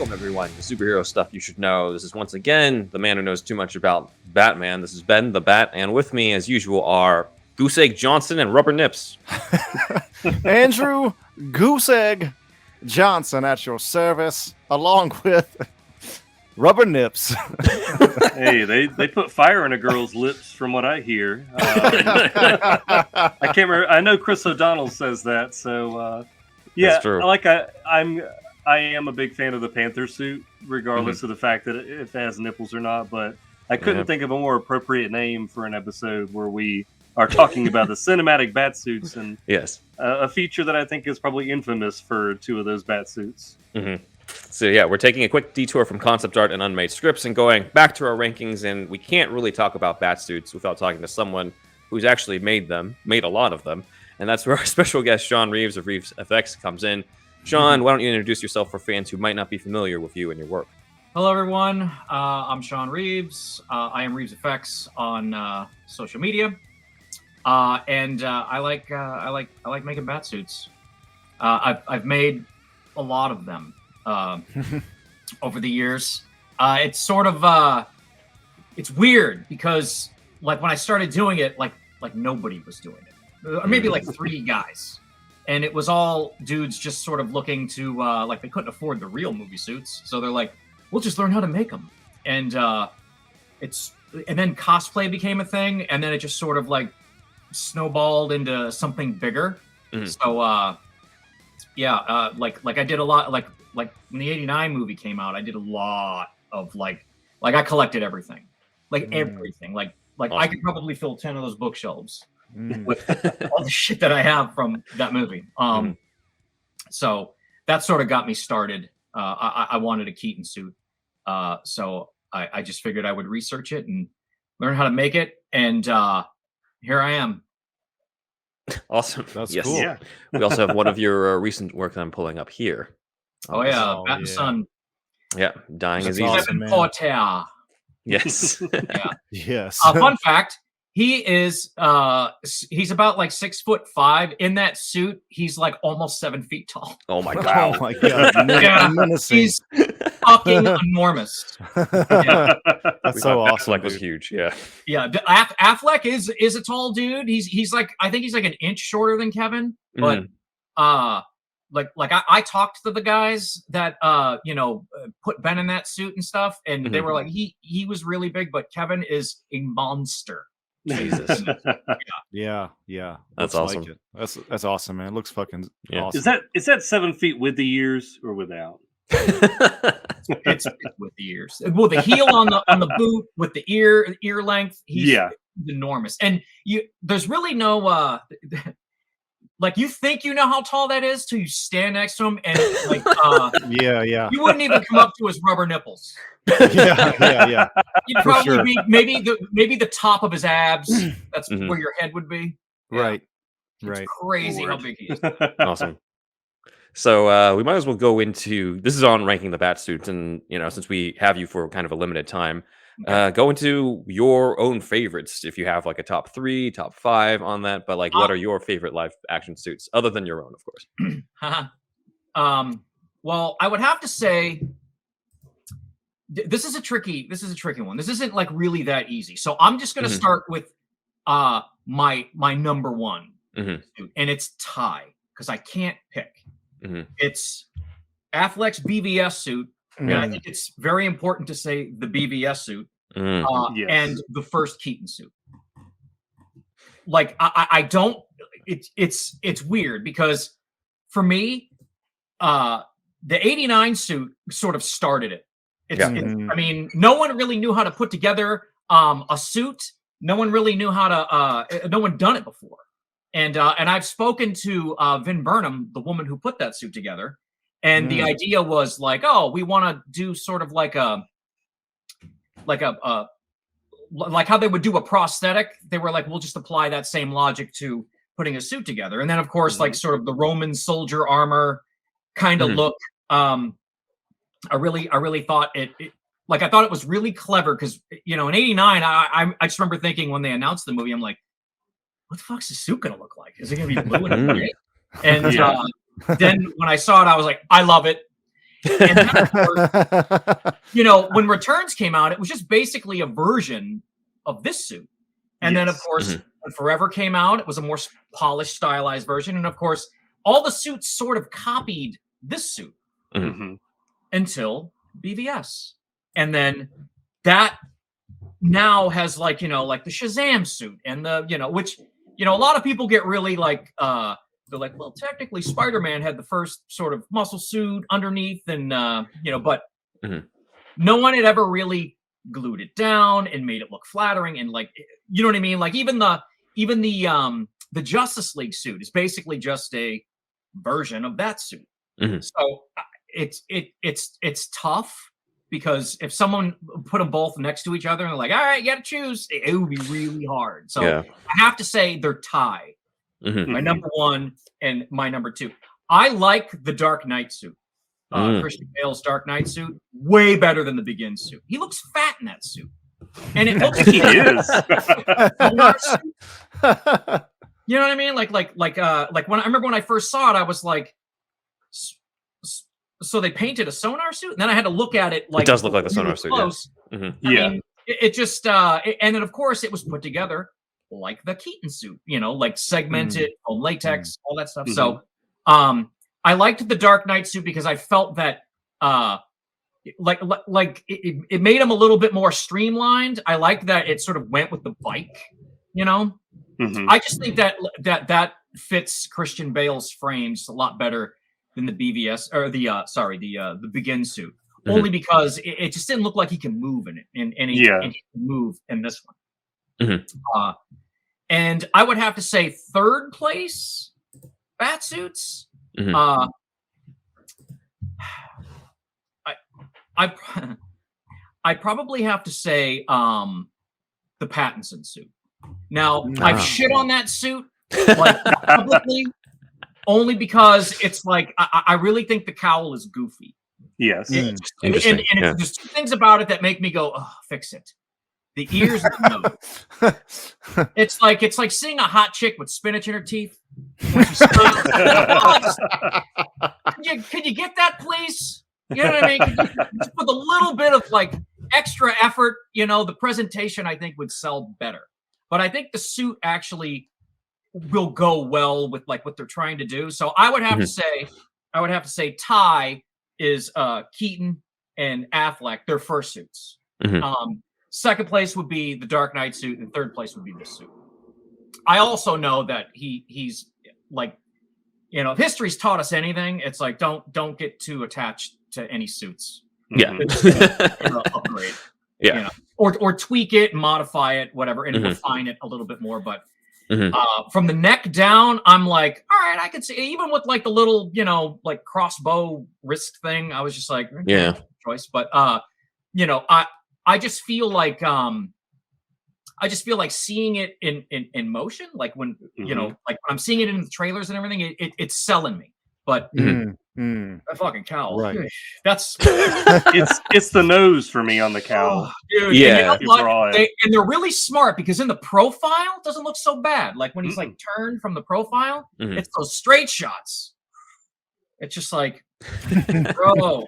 Welcome, everyone, to Superhero Stuff You Should Know. This is once again the man who knows too much about Batman. This is Ben the Bat, and with me, as usual, are Goose Egg Johnson and Rubber Nips. Andrew Goose Egg Johnson at your service, along with Rubber Nips. Hey, they put fire in a girl's lips, from what I hear. I can't remember. I know Chris O'Donnell says that, so yeah. That's true. I am a big fan of the Panther suit, regardless of the fact that if it has nipples or not. But I couldn't think of a more appropriate name for an episode where we are talking about the cinematic Batsuits, and Yes. a feature that I think is probably infamous for two of those Batsuits. So yeah, we're taking a quick detour from concept art and unmade scripts and going back to our rankings, and we can't really talk about Batsuits without talking to someone who's actually made a lot of them, and that's where our special guest Shawn Reeves of ReevzFX comes in. Shawn, why don't you introduce yourself for fans who might not be familiar with you and your work? Hello, everyone. I'm Shawn Reeves. I am ReevzFX on social media, and I like making Batsuits. I've made a lot of them over the years. It's sort of it's weird because like when I started doing it, like nobody was doing it, or maybe like 3 guys. And it was all dudes just sort of looking to, like, they couldn't afford the real movie suits. So they're like, we'll just learn how to make them. And and then cosplay became a thing. And then it just sort of, like, snowballed into something bigger. So, yeah, like I did a lot, like when the 89 movie came out, I did a lot of, like I collected everything. Like, everything. Like awesome. I could probably fill 10 of those bookshelves. With all the shit that I have from that movie. So that sort of got me started. I wanted a Keaton suit. So I just figured I would research it and learn how to make it. And here I am. Awesome. That's yes. cool. Yeah. We also have one of your recent work that I'm pulling up here. Oh, yeah. Bat and Son. Yeah. Dying That's is easy. awesome, man. Porter. Yes. Yeah. Yes. Fun fact. He is he's about like 6'5" in that suit. He's like almost 7 feet tall. Oh my god. Oh my god. Yeah, Menacing. he's fucking enormous. Yeah. That's so awesome. Affleck was huge. Yeah. Yeah, Affleck is a tall dude. He's like, I think he's like an inch shorter than Kevin. But like I talked to the guys that put Ben in that suit and stuff, and they were like, he was really big, but Kevin is a monster. Jesus. Yeah. That's Looks awesome. like it. That's awesome, man. It looks fucking awesome. Is that 7 feet with the ears or without? It's with the ears. Well, the heel on the boot with the ear length. He's enormous, and there's really no like you think you know how tall that is till you stand next to him, and like yeah. you wouldn't even come up to his rubber nipples. Yeah. You'd probably be maybe the top of his abs. That's where your head would be. Right. It's crazy how big he is. Awesome. So we might as well go into this is on ranking the Batsuits, and since we have you for kind of a limited time, go into your own favorites if you have like a top 3, top 5 on that. But like, what are your favorite live action suits other than your own, of course? Well, I would have to say this is a tricky one. This isn't like really that easy. So I'm just going to start with my number 1 suit, and it's tie because I can't pick. It's Affleck's BvS suit, and I think it's very important to say the BvS suit and the first Keaton suit. Like I don't. It's weird because for me, the '89 suit sort of started it. I mean, no one really knew how to put together a suit. No one really knew how to. No one done it before. And I've spoken to Vin Burnham, the woman who put that suit together, and the idea was like, oh, we want to do sort of like how they would do a prosthetic. They were like, we'll just apply that same logic to putting a suit together, and then of course, like sort of the Roman soldier armor kind of look. I really thought it I thought it was really clever because in '89, I just remember thinking when they announced the movie, I'm like, what the fuck's the suit gonna look like? Is it gonna be blue and gray? And then when I saw it, I was like, I love it. And then, of course, you know, when Returns came out, it was just basically a version of this suit. And then, of course, when Forever came out, it was a more polished, stylized version. And of course, all the suits sort of copied this suit until BvS. And then that now has like, you know, like the Shazam suit and the, you know, which, you know, a lot of people get really like, they're like, well, technically Spider-Man had the first sort of muscle suit underneath and, you know, but no one had ever really glued it down and made it look flattering. And like, you know what I mean? Like even the Justice League suit is basically just a version of that suit. So it's tough because if someone put them both next to each other and they're like, all right, you got to choose, it would be really hard. So I have to say they're tied. My number one and my number two. I like the Dark Knight suit. Christian Bale's Dark Knight suit way better than the Begin suit. He looks fat in that suit, and it looks he is. You know what I mean? Like when I remember when I first saw it, I was like, so they painted a Sonar suit, and then I had to look at it. Like it does look like the Sonar suit. Close. Yeah. I mean, it just and then of course it was put together like the Keaton suit, you know, like segmented on latex, all that stuff. So, I liked the Dark Knight suit because I felt that, like it made him a little bit more streamlined. I liked that it sort of went with the bike, you know. I just think that fits Christian Bale's frames a lot better than the BvS or the Begin suit, only because it just didn't look like he can move in it, and he can move in this one. And I would have to say third place, Batsuits. I probably have to say the Pattinson suit. Now I've shit on that suit like publicly only because it's like I really think the cowl is goofy. Yes, and there's two things about it that make me go, oh, fix it. The ears and the nose. It's like seeing a hot chick with spinach in her teeth. When she smiles. Could you get that, please? You know what I mean? Just with a little bit of like extra effort, you know, the presentation I think would sell better. But I think the suit actually will go well with like what they're trying to do. So I would have to say tie is Keaton and Affleck, their first suits. Second place would be the Dark Knight suit, and third place would be this suit. I also know that he's like, you know, if history's taught us anything, it's like don't get too attached to any suits. Upgrade. You know, or tweak it, modify it, whatever, and refine it a little bit more. But from the neck down, I'm like, all right, I could see even with like the little, you know, like crossbow wrist thing. I was just like, choice. But you know, I just feel like seeing it in motion, like when you know, like when I'm seeing it in the trailers and everything, it's selling me. But that fucking cowl, right? That's it's the nose for me on the cowl. Oh, dude, yeah. And, you know they're really smart because in the profile it doesn't look so bad. Like when he's like turned from the profile, it's those straight shots. It's just like, bro,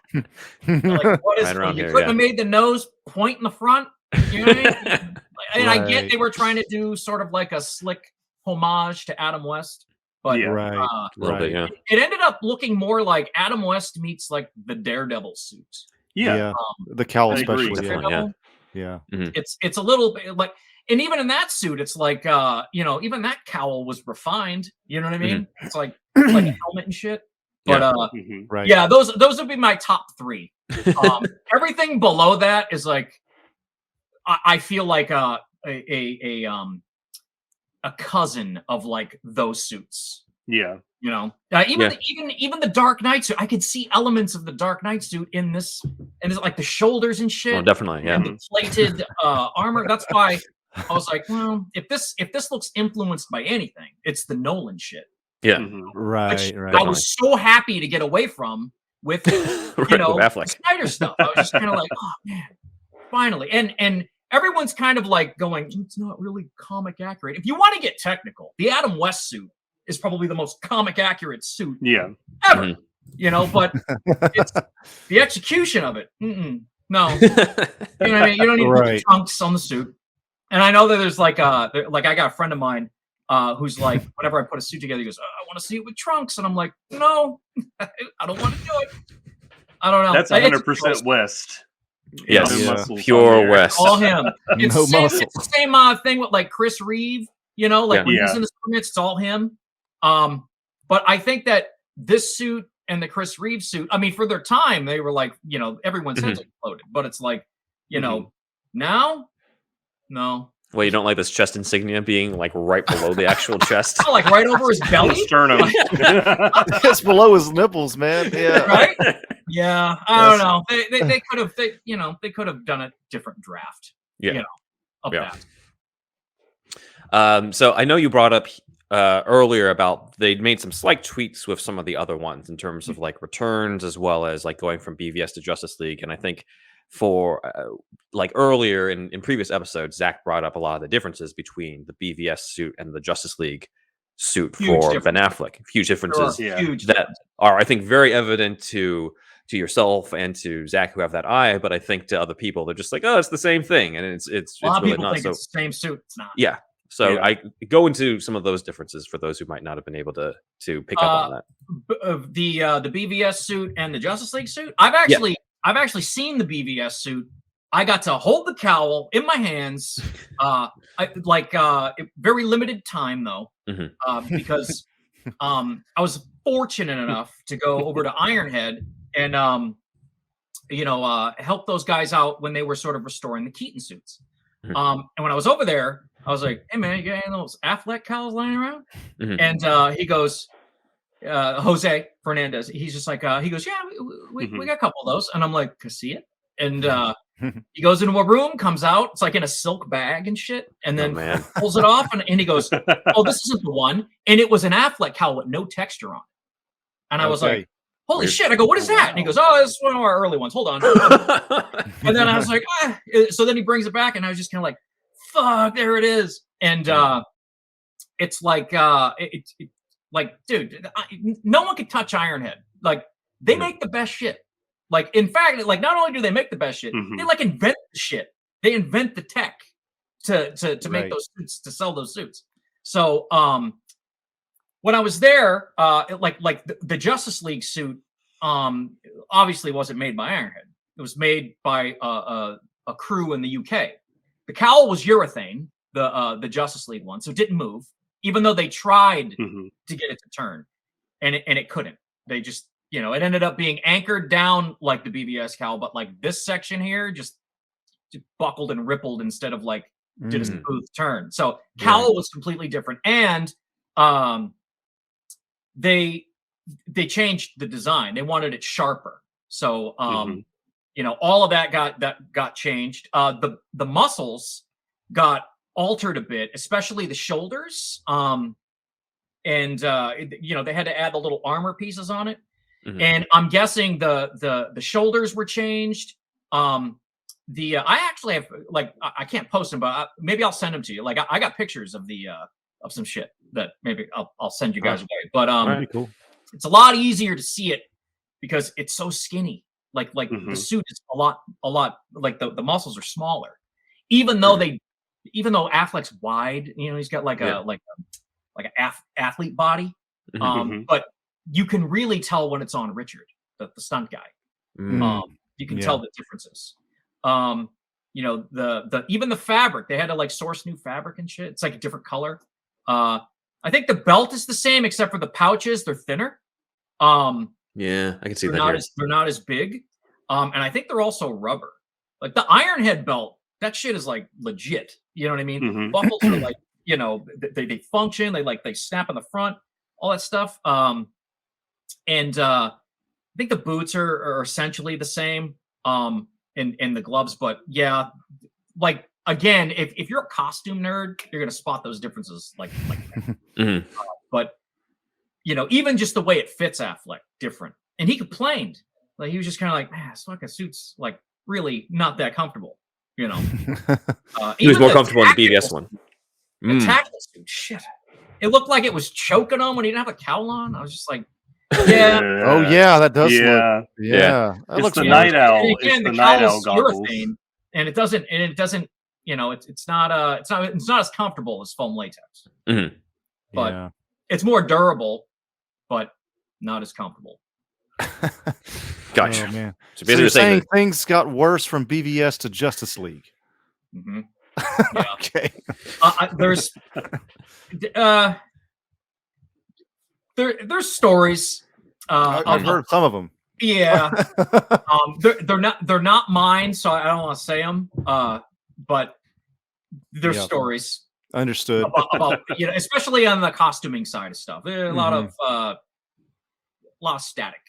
like what is? You couldn't have made the nose point in the front. You know what I mean? And I get they were trying to do sort of like a slick homage to Adam West, but it ended up looking more like Adam West meets like the Daredevil suit. The cowl especially. It's a little bit like, and even in that suit, it's like you know, even that cowl was refined. You know what I mean? It's like a helmet and shit. But those would be my top three. Everything below that is like, I feel like a cousin of like those suits. Yeah, you know, even the Dark Knight suit. I could see elements of the Dark Knight suit in this, and it's like the shoulders and shit. Oh, definitely, yeah. And the plated armor. That's why I was like, well, if this looks influenced by anything, it's the Nolan shit. Yeah, right. I was so happy to get away from with you know with Affleck. Snyder stuff. I was just kind of like, oh man, finally. And everyone's kind of like going, it's not really comic accurate. If you want to get technical, the Adam West suit is probably the most comic accurate suit ever. but it's the execution of it. No, you know what I mean? You don't need to put the trunks on the suit. And I know that there's I got a friend of mine who's like, whenever I put a suit together, he goes, I want to see it with trunks. And I'm like, no, I don't want to do it. I don't know. That's 100% West. Yes, pure West. All him. It's the same thing with like Chris Reeve, when he's in the scrimmage, it's all him. But I think that this suit and the Chris Reeve suit, I mean, for their time, they were like, everyone's heads exploded. But it's like, now, no. Well, you don't like this chest insignia being like right below the actual chest? Oh, like right over his belly? Sternum. It's below his nipples, man. Yeah. Right? Yeah. I don't know. They could have they could have done a different draft. Of that. So I know you brought up earlier about they'd made some slight tweaks with some of the other ones in terms of like returns as well as like going from BvS to Justice League. And I think for like earlier in previous episodes, Zach brought up a lot of the differences between the BvS suit and the Justice League suit for Ben Affleck. Huge differences that are, I think, very evident to yourself and to Zach, who have that eye. But I think to other people, they're just like, oh, it's the same thing, and it's a lot really of people not. Think it's the same suit. It's not. Yeah. So I go into some of those differences for those who might not have been able to pick up on that. The BvS suit and the Justice League suit. I've actually seen the BvS suit. I got to hold the cowl in my hands. Very limited time though, because I was fortunate enough to go over to Ironhead and help those guys out when they were sort of restoring the Keaton suits. And when I was over there, I was like, "Hey man, you got any of those Affleck cowls lying around?" And he goes, Jose Fernandez. He's just like, he goes, "Yeah, we got a couple of those." And I'm like, "Can see it?" And he goes into a room, comes out, it's like in a silk bag and shit, and then pulls it off, and he goes, "Oh, this isn't the one." And it was an Affleck cowl with no texture on it. And I was like, holy shit. I go, "What is that?" And he goes, "Oh, it's one of our early ones. Hold on." And then I was like, so then he brings it back, and I was just kind of like, fuck, there it is. And it's like, dude, no one could touch Ironhead. Like, they make the best shit. Like, in fact, like, not only do they make the best shit, they like invent the shit. They invent the tech to make those suits, to sell those suits. So, when I was there, the Justice League suit, obviously wasn't made by Ironhead. It was made by a crew in the UK. The cowl was urethane, the Justice League one, so it didn't move, even though they tried to get it to turn, and it couldn't. They just, it ended up being anchored down like the BvS cowl, but like this section here just buckled and rippled instead of like did a smooth turn. So cowl was completely different, and they changed the design. They wanted it sharper. So all of that got changed. The muscles got altered a bit, especially the shoulders. They had to add the little armor pieces on it. And I'm guessing the shoulders were changed. I actually have, like, I can't post them, but maybe I'll send them to you. Like, I got pictures of of some shit that maybe I'll send you guys away. But cool. It's a lot easier to see it because it's so skinny. Like the suit is a lot like the muscles are smaller, even though Affleck's wide, he's got like an athlete body. But you can really tell when it's on Richard, the stunt guy. You can tell the differences. Even the fabric, they had to like source new fabric and shit. It's like a different color. I think the belt is the same except for the pouches, they're thinner. Yeah, I can see that. They're not as big. And I think they're also rubber. Like the Ironhead belt, that shit is like legit. You know what I mean? Buckles are like, they function. They snap in the front, all that stuff. And I think the boots are essentially the same. In the gloves, but yeah, like again, if you're a costume nerd, you're gonna spot those differences. Like that. But even just the way it fits Affleck, different. And he complained, like he was just kind of like, man, this fucking suit's like really not that comfortable. He was more comfortable in the BvS one. The tactical suit, shit. It looked like it was choking him when he didn't have a cowl on. I was just like, Yeah. Oh yeah, that does Yeah. look. Yeah, that It's looks the weird. night owl. And It's again, the the night cowl owl is goggles. urethane, and it doesn't. You know, it's not as comfortable as foam latex, Mhm. but Yeah. it's more durable, but not as comfortable. Gotcha. Oh man. So So basically, you're saying saying that- things got worse from BvS to Justice League. hmm Okay. There's there's stories. I've heard some of them. Yeah. They're not mine, so I don't want to say them. But there's Yeah. stories Understood. about especially on the costuming side of stuff. A lot of static.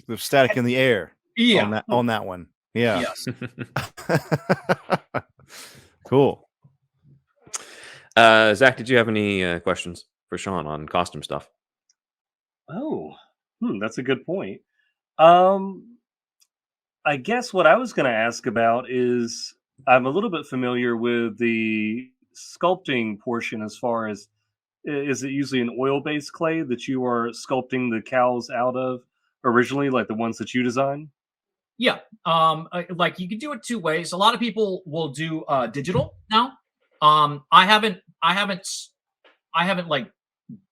The static in the air. Yeah. On that one. Yeah. Yes. Cool. Zach, did you have any questions for Shawn on costume stuff? Oh, that's a good point. I guess what I was going to ask about is I'm a little bit familiar with the sculpting portion as far as is it usually an oil-based clay that you are sculpting the cows out of originally, like the ones that you design? Yeah. Like you can do it two ways. A lot of people will do digital now. I haven't like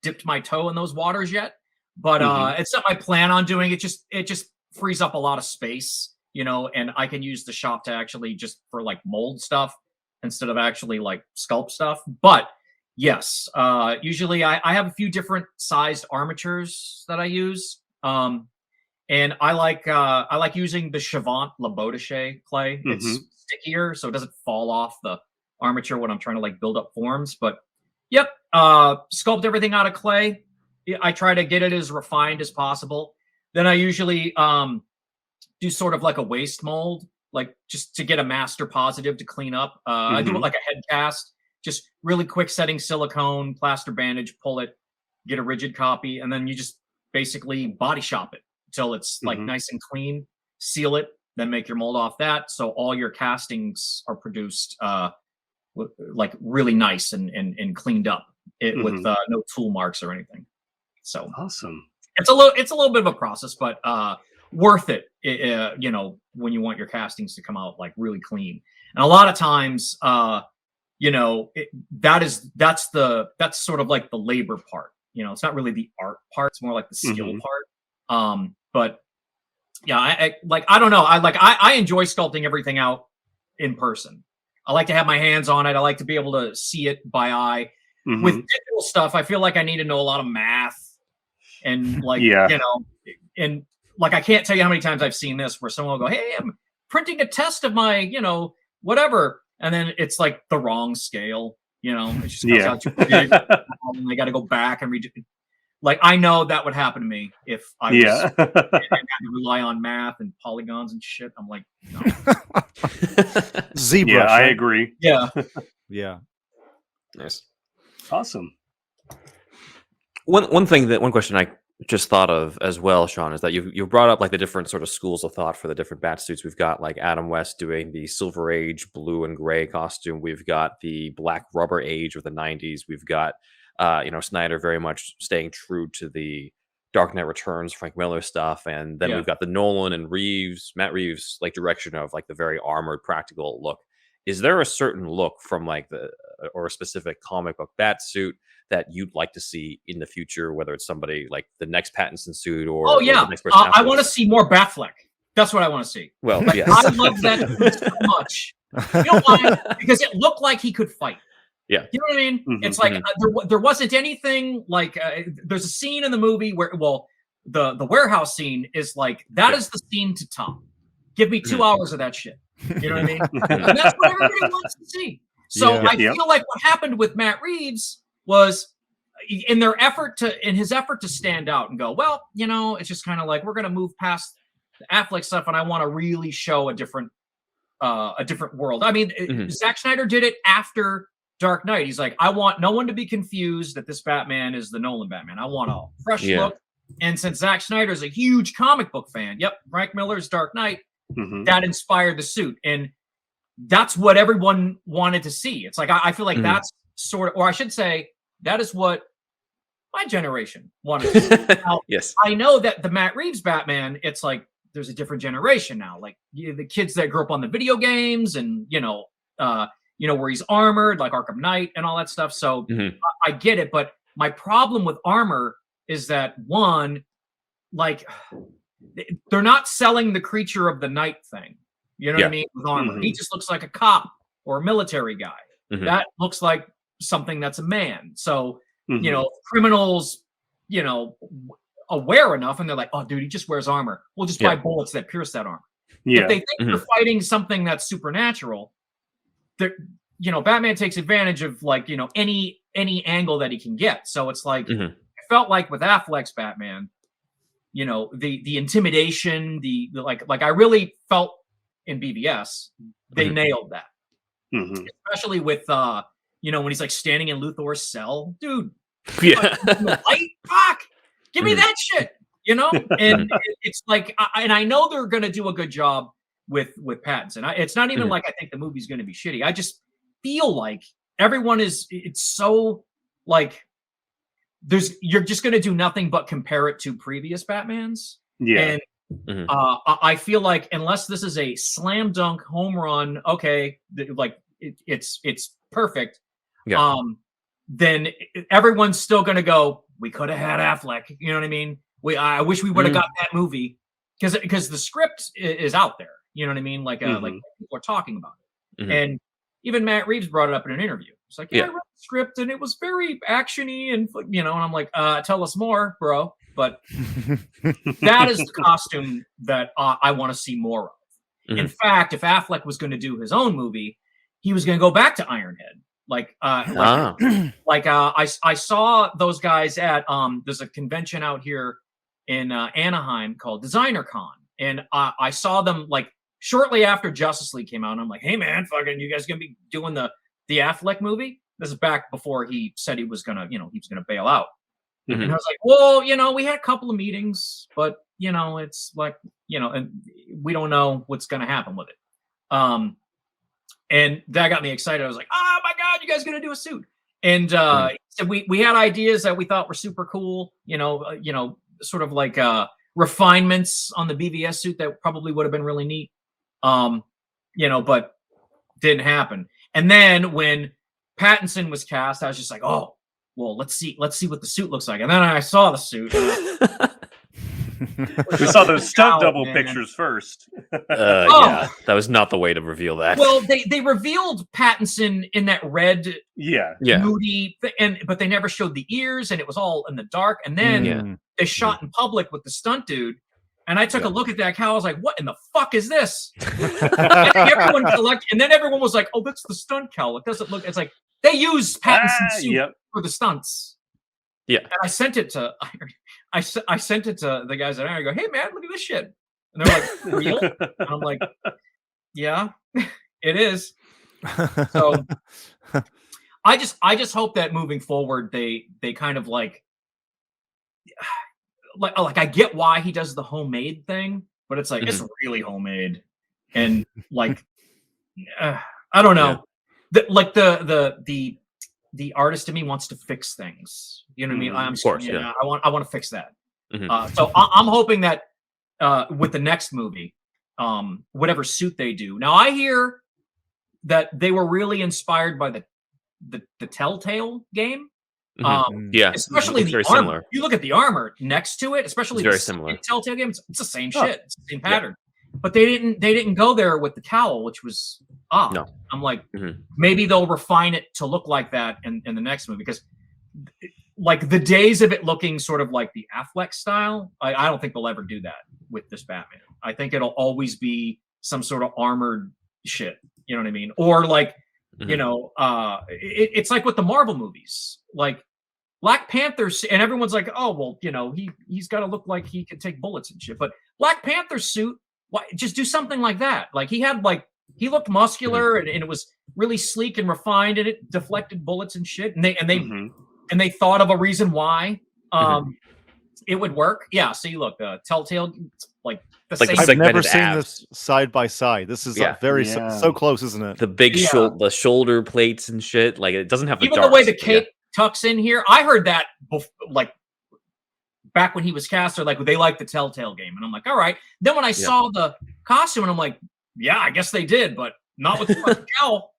dipped my toe in those waters yet, but it's not my plan on doing it. It just frees up a lot of space, and I can use the shop to actually just for like mold stuff instead of actually like sculpt stuff. But yes, usually I have a few different sized armatures that I use. And I like using the Chavant Laboudache clay. It's stickier, so it doesn't fall off the armature when I'm trying to like build up forms. But yep, sculpt everything out of clay. I try to get it as refined as possible. Then I usually do sort of like a waste mold, like just to get a master positive to clean up. I do it like a head cast, just really quick setting silicone, plaster bandage, pull it, get a rigid copy, and then you just basically body shop it until it's like nice and clean, seal it, then make your mold off that. So all your castings are produced like really nice and cleaned up with no tool marks or anything. So awesome. It's a little bit of a process, but worth it. When you want your castings to come out like really clean. And a lot of times, that's sort of like the labor part. It's not really the art part. It's more like the skill part. But yeah, I don't know. I enjoy sculpting everything out in person. I like to have my hands on it. I like to be able to see it by eye. With digital stuff, I feel like I need to know a lot of math and and like I can't tell you how many times I've seen this where someone will go, "Hey, I'm printing a test of my, whatever," and then it's like the wrong scale. It just comes out too big, and they got to go back and redo. Like I know that would happen to me if I was and had to rely on math and polygons and shit. I'm like, no. ZBrush. Yeah, I agree. Yeah. Yeah. Nice. Awesome. One question I just thought of as well, Shawn, is that you brought up like the different sort of schools of thought for the different Batsuits. We've got like Adam West doing the Silver Age blue and gray costume. We've got the Black Rubber Age of the 90s. We've got Snyder very much staying true to the Dark Knight Returns, Frank Miller stuff, and then we've got the Nolan and Matt Reeves like direction of like the very armored, practical look. Is there a certain look from like or a specific comic book Batsuit that you'd like to see in the future, whether it's somebody like the next Pattinson suit or the next person I want to see more Batfleck. That's what I want to see. Well, yes. I love that so much. You know why? Because it looked like he could fight. Yeah. You know what I mean? It's like there wasn't anything like there's a scene in the movie where the warehouse scene is like that is the scene to top. Give me 2 hours of that shit. You know what I mean? And that's what everybody wants to see. So I feel like what happened with Matt Reeves was in his effort to stand out and go, well, it's just kind of like we're going to move past the Affleck stuff, and I want to really show a different world. I mean, Zack Snyder did it after Dark Knight. He's like, I want no one to be confused that this Batman is the Nolan Batman. I want a fresh look. And since Zack Snyder's a huge comic book fan, Frank Miller's Dark Knight, that inspired the suit. And that's what everyone wanted to see. It's like, I feel like that's sort of, or I should say, that is what my generation wanted to see. Now, Yes. I know that the Matt Reeves Batman, it's like there's a different generation now. Like the kids that grew up on the video games and where he's armored, like Arkham Knight and all that stuff. So I get it, but my problem with Armor is that one, like they're not selling the creature of the night thing. You know what I mean? With Armor, he just looks like a cop or a military guy. That looks like something that's a man. So criminals, aware enough, and they're like, "Oh, dude, he just wears armor. We'll just buy bullets that pierce that armor." Yeah. If they think they're fighting something that's supernatural, Batman takes advantage of any angle that he can get. So it's like it felt like with Affleck's Batman, the intimidation, the I really felt in BvS they nailed that, especially with when he's like standing in Luthor's cell, dude. Yeah, light, fuck, give me that shit, And it's like, and I know they're gonna do a good job with Pattinson. It's not even like I think the movie's gonna be shitty. I just feel like everyone is. It's so like you're just gonna do nothing but compare it to previous Batmans. Yeah, and I feel like unless this is a slam dunk home run, okay, it's perfect. Yeah. Then everyone's still going to go, we could have had Affleck. You know what I mean? I wish we would have got that movie because the script is out there. You know what I mean? Like people are talking about it. And even Matt Reeves brought it up in an interview. It's like, I read the script and it was very actiony and, and I'm like, tell us more, bro. But that is the costume that I want to see more of. In fact, if Affleck was going to do his own movie, he was going to go back to Ironhead. I saw those guys at there's a convention out here in Anaheim called Designer Con, and I saw them like shortly after Justice League came out. And I'm like, hey man, fucking, you guys gonna be doing the Affleck movie? This is back before he said he was gonna, he was gonna bail out. And I was like, well, we had a couple of meetings, but it's like, and we don't know what's gonna happen with it. And that got me excited. I was like, oh my God, you guys are going to do a suit. And so we had ideas that we thought were super cool, sort of like refinements on the BvS suit that probably would have been really neat, but didn't happen. And then when Pattinson was cast, I was just like, oh, well, let's see what the suit looks like. And then I saw the suit. We saw those stunt double pictures first. Yeah, that was not the way to reveal that. Well, they revealed Pattinson in that red, moody, but they never showed the ears, and it was all in the dark. And then they shot in public with the stunt dude, and I took a look at that cow. I was like, "What in the fuck is this?" and then everyone was like, "Oh, that's the stunt cow. It doesn't look." It's like they use Pattinson's suit for the stunts. Yeah, and I sent it to the guys at Iron. I go, hey man, look at this shit, and they're like, real? And I'm like, yeah, it is. So I just hope that moving forward they kind of like I get why he does the homemade thing, but it's like it's really homemade, and like I don't know, the artist in me wants to fix things. You know what I mean? Of course, I want to fix that. So I'm hoping that with the next movie, whatever suit they do. Now I hear that they were really inspired by the Telltale game. Especially the armor. Similar. You look at the armor next to it, especially it's very similar. Telltale game. It's the same shit. It's the same pattern. But they didn't go there with the cowl, which was odd. No. I'm like, maybe they'll refine it to look like that in the next movie, because like the days of it looking sort of like the Affleck style, I don't think they'll ever do that with this Batman. I think it'll always be some sort of armored shit. You know what I mean? Or like, it's like with the Marvel movies, like Black Panther, and everyone's like, oh, well, he's got to look like he could take bullets and shit. But Black Panther's suit, just do something like that. Like he looked muscular and it was really sleek and refined, and it deflected bullets and shit. And they thought of a reason why it would work. Yeah. So you look, Telltale, like the same. I've never seen this side by side. This is so close, isn't it? The big the shoulder plates and shit. Like it doesn't have the even the way the cape tucks in here. I heard that like back when he was cast, or like they like the Telltale game, and I'm like, all right. Then when I saw the costume, and I'm like, yeah, I guess they did, but not with the fucking cowl.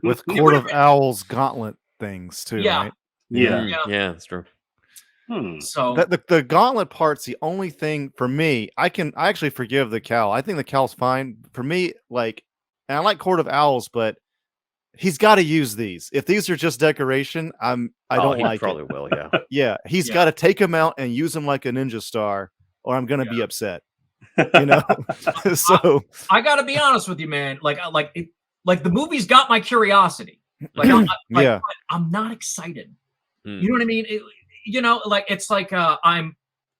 With Court of Owls gauntlet things too, Yeah. right? Yeah, that's true. So The gauntlet part's the only thing for me. I actually forgive the cowl. I think the cowl's fine for me. Like, and I like Court of Owls, but he's got to use these. If these are just decoration, I don't like probably it. will. Yeah. Yeah, he's got to take them out and use them like a ninja star, or I'm gonna be upset. You know. So I gotta be honest with you, man. Like the movie's got my curiosity. Like, I'm not excited. You know what I mean? Like it's like I'm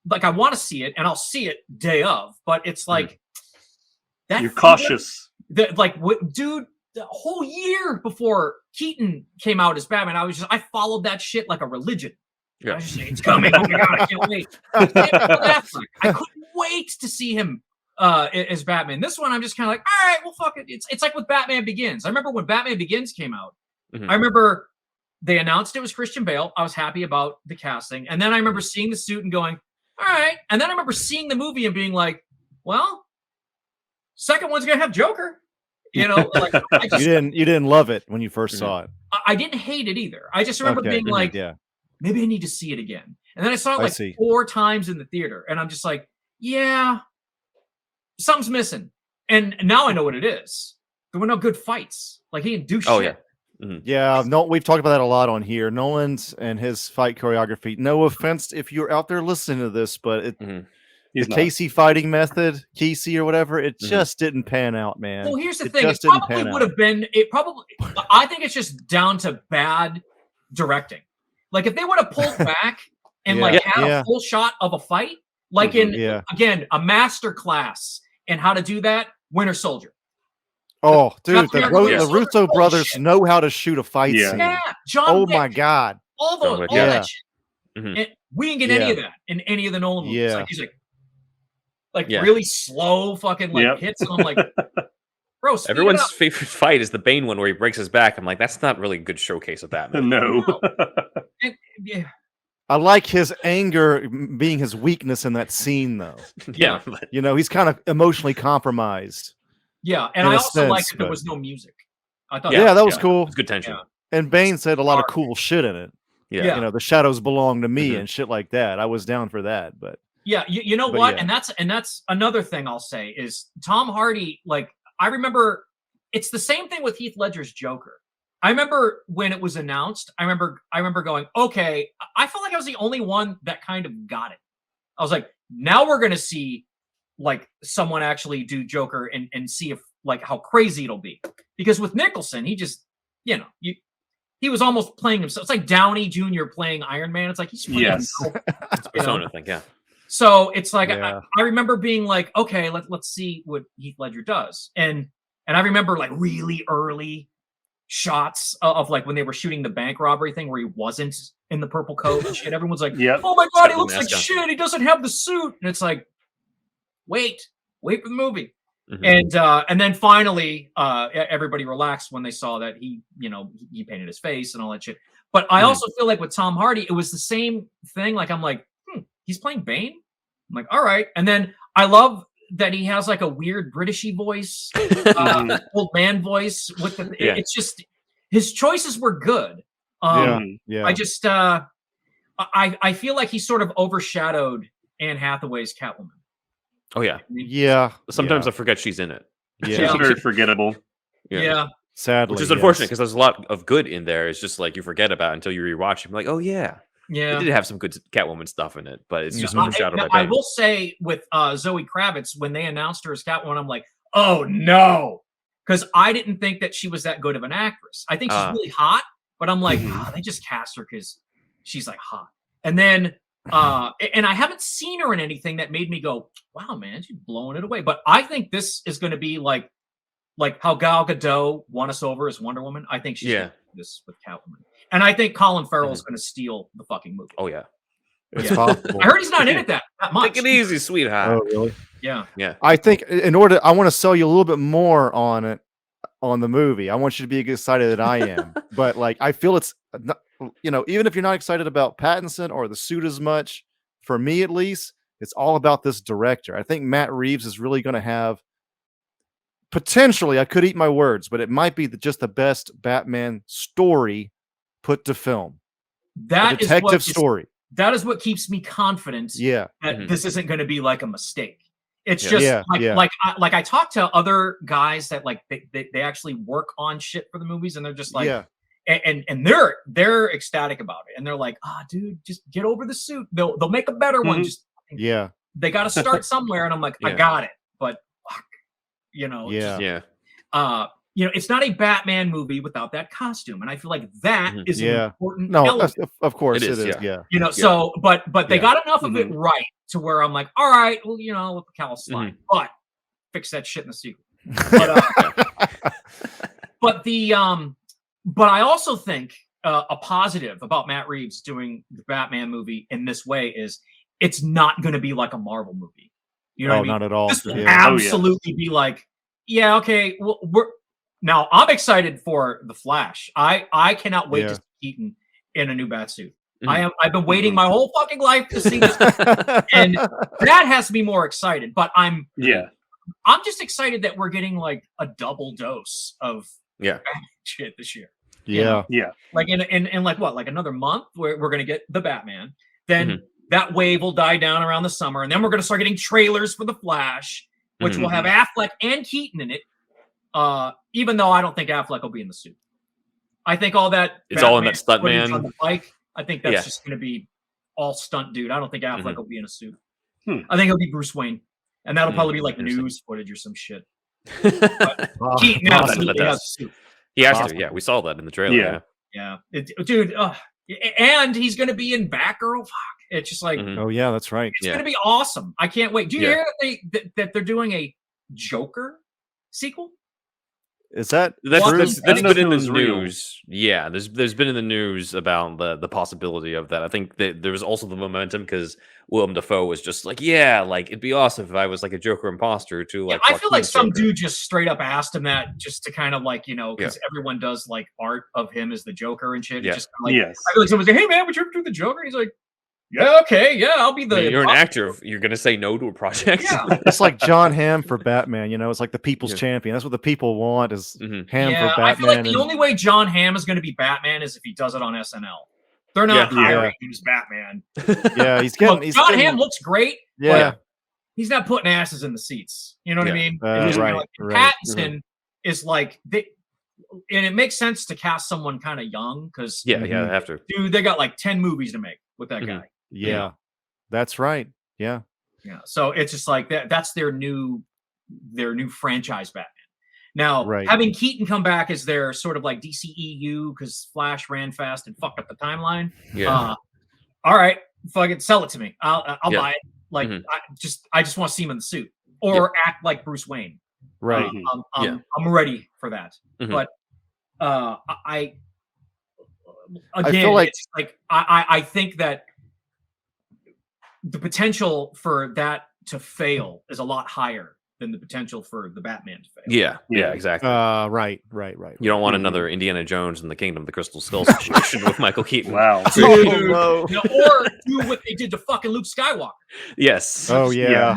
like I want to see it, and I'll see it day of. But it's like that. You're cautious. Like, dude, the whole year before Keaton came out as Batman, I followed that shit like a religion. Yeah. I was just saying, it's coming. Oh my god, I can't wait. I couldn't wait to see him as Batman. This one, I'm just kind of like, all right, well, fuck it. It's like with Batman Begins. I remember when Batman Begins came out. I remember they announced it was Christian Bale. I was happy about the casting. And then I remember seeing the suit and going, all right. And then I remember seeing the movie and being like, well, second one's going to have Joker. You know, like you didn't love it when you first saw it. I didn't hate it either. I just remember being like, maybe I need to see it again. And then I saw it like 4 times in the theater. And I'm just like, yeah, something's missing. And now I know what it is. There were no good fights. Like, he didn't do shit. Oh, yeah. Yeah, no, we've talked about that a lot on here. Nolan's and his fight choreography. No offense if you're out there listening to this, but the Casey fighting method, Casey or whatever, it just didn't pan out, man. Well, here's the thing. It probably would have been. I think it's just down to bad directing. Like, if they would have pulled back and had a full shot of a fight, like again, a master class in how to do that, Winter Soldier. Oh, dude, the Russo brothers know how to shoot a fight scene. Yeah, John Oh Wick, my god, all that shit. And we didn't get any of that in any of the Nolan movies. Like, he's like really slow fucking hits. And I'm like, bro, everyone's favorite fight is the Bane one where he breaks his back. I'm like, that's not really a good showcase of Batman. No. And, I like his anger being his weakness in that scene, though. Yeah, you know, he's kind of emotionally compromised. Yeah, and I also liked that there was no music. I thought that was cool. It's good tension. And Bane said a lot of cool shit in it. Yeah. You know, the shadows belong to me and shit like that. I was down for that, but you know what? Yeah. And that's another thing I'll say is Tom Hardy. Like, I remember it's the same thing with Heath Ledger's Joker. I remember when it was announced. I remember going, okay. I felt like I was the only one that kind of got it. I was like, now we're gonna see like someone actually do Joker and see if like how crazy it'll be. Because with Nicholson, he just, he was almost playing himself. It's like Downey Jr. playing Iron Man. It's like he's playing himself. It's persona thing, yeah. So it's like I remember being like, okay, let's see what Heath Ledger does. And I remember like really early shots of like when they were shooting the bank robbery thing where he wasn't in the purple coat and shit. Everyone's like, oh my god, he looks like shit. He doesn't have the suit. And it's like, wait for the movie. And then finally everybody relaxed when they saw that he painted his face and all that shit. But I also feel like with Tom Hardy, it was the same thing. Like, I'm like, he's playing Bane. I'm like, all right. And then I love that he has like a weird Britishy voice, old man voice with the, it's just, his choices were good. I just, I feel like he sort of overshadowed Anne Hathaway's Catwoman. Oh yeah. Yeah. Sometimes I forget she's in it. Yeah. She's very forgettable. Yeah. Sadly. Which is unfortunate because there's a lot of good in there. It's just like you forget about it until you rewatch it. I'm like, oh yeah. Yeah. It did have some good Catwoman stuff in it, but it's just overshadowed by Bane. I will say with Zoe Kravitz, when they announced her as Catwoman, I'm like, oh no. Because I didn't think that she was that good of an actress. I think she's really hot, but I'm like, they just cast her because she's like hot. And then and I haven't seen her in anything that made me go, wow, man, she's blowing it away. But I think this is going to be like how Gal Gadot won us over as Wonder Woman. I think she's going to do this with Catwoman. And I think Colin Farrell is going to steal the fucking movie. Oh, yeah. It's possible. I heard he's not in it that much. Take it easy, sweetheart. Oh, really? Yeah. Yeah. I think I want to sell you a little bit more on it, on the movie. I want you to be as excited that I am. But like, I feel it's even if you're not excited about Pattinson or the suit as much, for me at least, it's all about this director. I think Matt Reeves is really going to have, potentially, I could eat my words, but it might be just the best Batman story put to film. That a detective story. That is what keeps me confident. Yeah, that this isn't going to be like a mistake. It's just like I talk to other guys that like they actually work on shit for the movies, and they're just like, and they're ecstatic about it, and they're like, dude, just get over the suit. They'll make a better one. Just they got to start somewhere, and I'm like, I got it, but fuck, it's not a Batman movie without that costume, and I feel like that is an important element. Of course it is. So, but they got enough of it right to where I'm like, all right, well, let the cowl slide, but fix that shit in the sequel. But but I also think a positive about Matt Reeves doing the Batman movie in this way is it's not going to be like a Marvel movie. You know what I mean? Not at all. This will absolutely be like, okay, well, now I'm excited for The Flash. I cannot wait to see Keaton in a new Batsuit. I've been waiting my whole fucking life to see this, and that has to be more excited. But I'm just excited that we're getting like a double dose of shit this year. Like in like what, like another month, we're gonna get the Batman. Then that wave will die down around the summer, and then we're gonna start getting trailers for the Flash, which will have Affleck and Keaton in it. Even though I don't think Affleck will be in the suit. I think all that it's all in that stunt man on the bike. I think that's just going to be all stunt dude. I don't think Affleck will be in a suit. I think it'll be Bruce Wayne, and that'll probably be like news footage or some shit. Keaton absolutely has a suit. He has to. Yeah, we saw that in the trailer. Dude. And he's going to be in Batgirl. Fuck. It's just like, oh yeah, that's right. It's going to be awesome. I can't wait. Do you hear that they're doing a Joker sequel? Is that's been in the news? Yeah, there's been in the news about the possibility of that. I think that there was also the momentum because Willem Dafoe was just like, like it'd be awesome if I was like a Joker imposter too. Like, I feel like some dude just straight up asked him that just to kind of like because everyone does like art of him as the Joker and shit. Just like, I feel like someone say, "Hey man, would you ever do the Joker?" And he's like, "Yeah, okay, yeah, I'll be the." You're an actor. You're gonna say no to a project. Yeah. It's like John Hamm for Batman. It's like the people's champion. That's what the people want is Hamm for Batman. I feel like the only way John Hamm is going to be Batman is if he does it on SNL. They're not hiring him as Batman. He's getting. John Hamm looks great. Yeah, but he's not putting asses in the seats. You know what I mean? Right. Pattinson is like and it makes sense to cast someone kind of young because they have to. Dude, they got like 10 movies to make with that guy. Yeah, that's right. Yeah. So it's just like that. That's their new franchise Batman. Now, having Keaton come back as their sort of like DCEU because Flash ran fast and fucked up the timeline. All right, fucking sell it to me. I'll buy it. Like I just want to see him in the suit or act like Bruce Wayne. Right. I'm ready for that. But I feel like it's like I think that the potential for that to fail is a lot higher than the potential for the Batman to fail. Yeah, exactly. Right. You don't want another Indiana Jones in the Kingdom of the Crystal Skull situation with Michael Keaton. Wow. Dude, or do what they did to fucking Luke Skywalker. Yes. Oh yeah.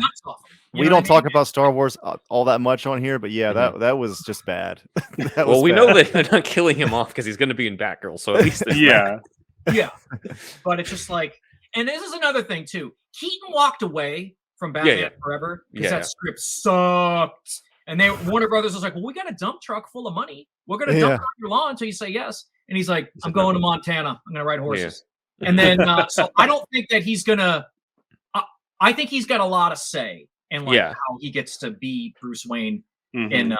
We don't talk about Star Wars all that much on here, but that was just bad. We know that they're not killing him off because he's going to be in Batgirl, so at least yeah. But it's just like, and this is another thing too. Keaton walked away from Batman Forever because that script sucked, and Warner Brothers was like, "Well, we got a dump truck full of money. We're going to dump on your lawn until you say yes." And he's like, "I'm going to Montana. I'm going to ride horses." And then, so I don't think that he's gonna. I think he's got a lot of say in how he gets to be Bruce Wayne in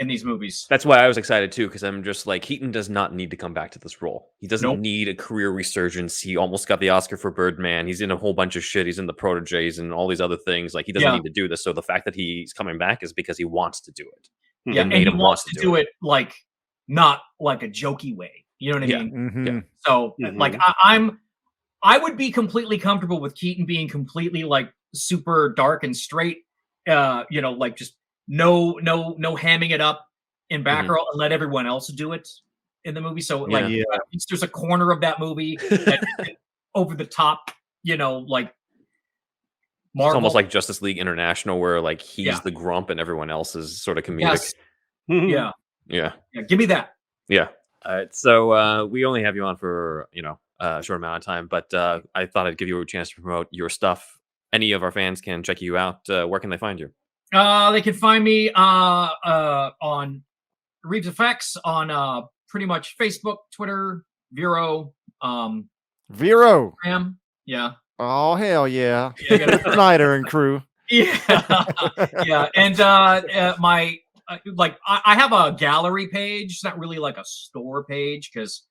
these movies. That's why I was excited too, because I'm just like, Keaton does not need to come back to this role. He doesn't need a career resurgence. He almost got the Oscar for Birdman. He's in a whole bunch of shit. He's in The Proteges and all these other things. Like, he doesn't need to do this. So the fact that he's coming back is because he wants to do it. Yeah, and he wants to do it like not like a jokey way. You know what I mean? So like I would be completely comfortable with Keaton being completely like super dark and straight. Like just no hamming it up in Batgirl and let everyone else do it. in the movie. So Yeah. like at least there's a corner of that movie that over the top, like Marvel. It's almost like Justice League International, where like he's the grump and everyone else is sort of comedic. Yes. Yeah. Give me that. Yeah. All right. So we only have you on for a short amount of time, but I thought I'd give you a chance to promote your stuff. Any of our fans can check you out. Where can they find you? They can find me on ReevzFX on pretty much Facebook, Twitter, Vero. Vero. Yeah. Oh hell yeah! Yeah, Snyder and crew. Yeah, yeah, and my I have a gallery page. It's not really like a store page because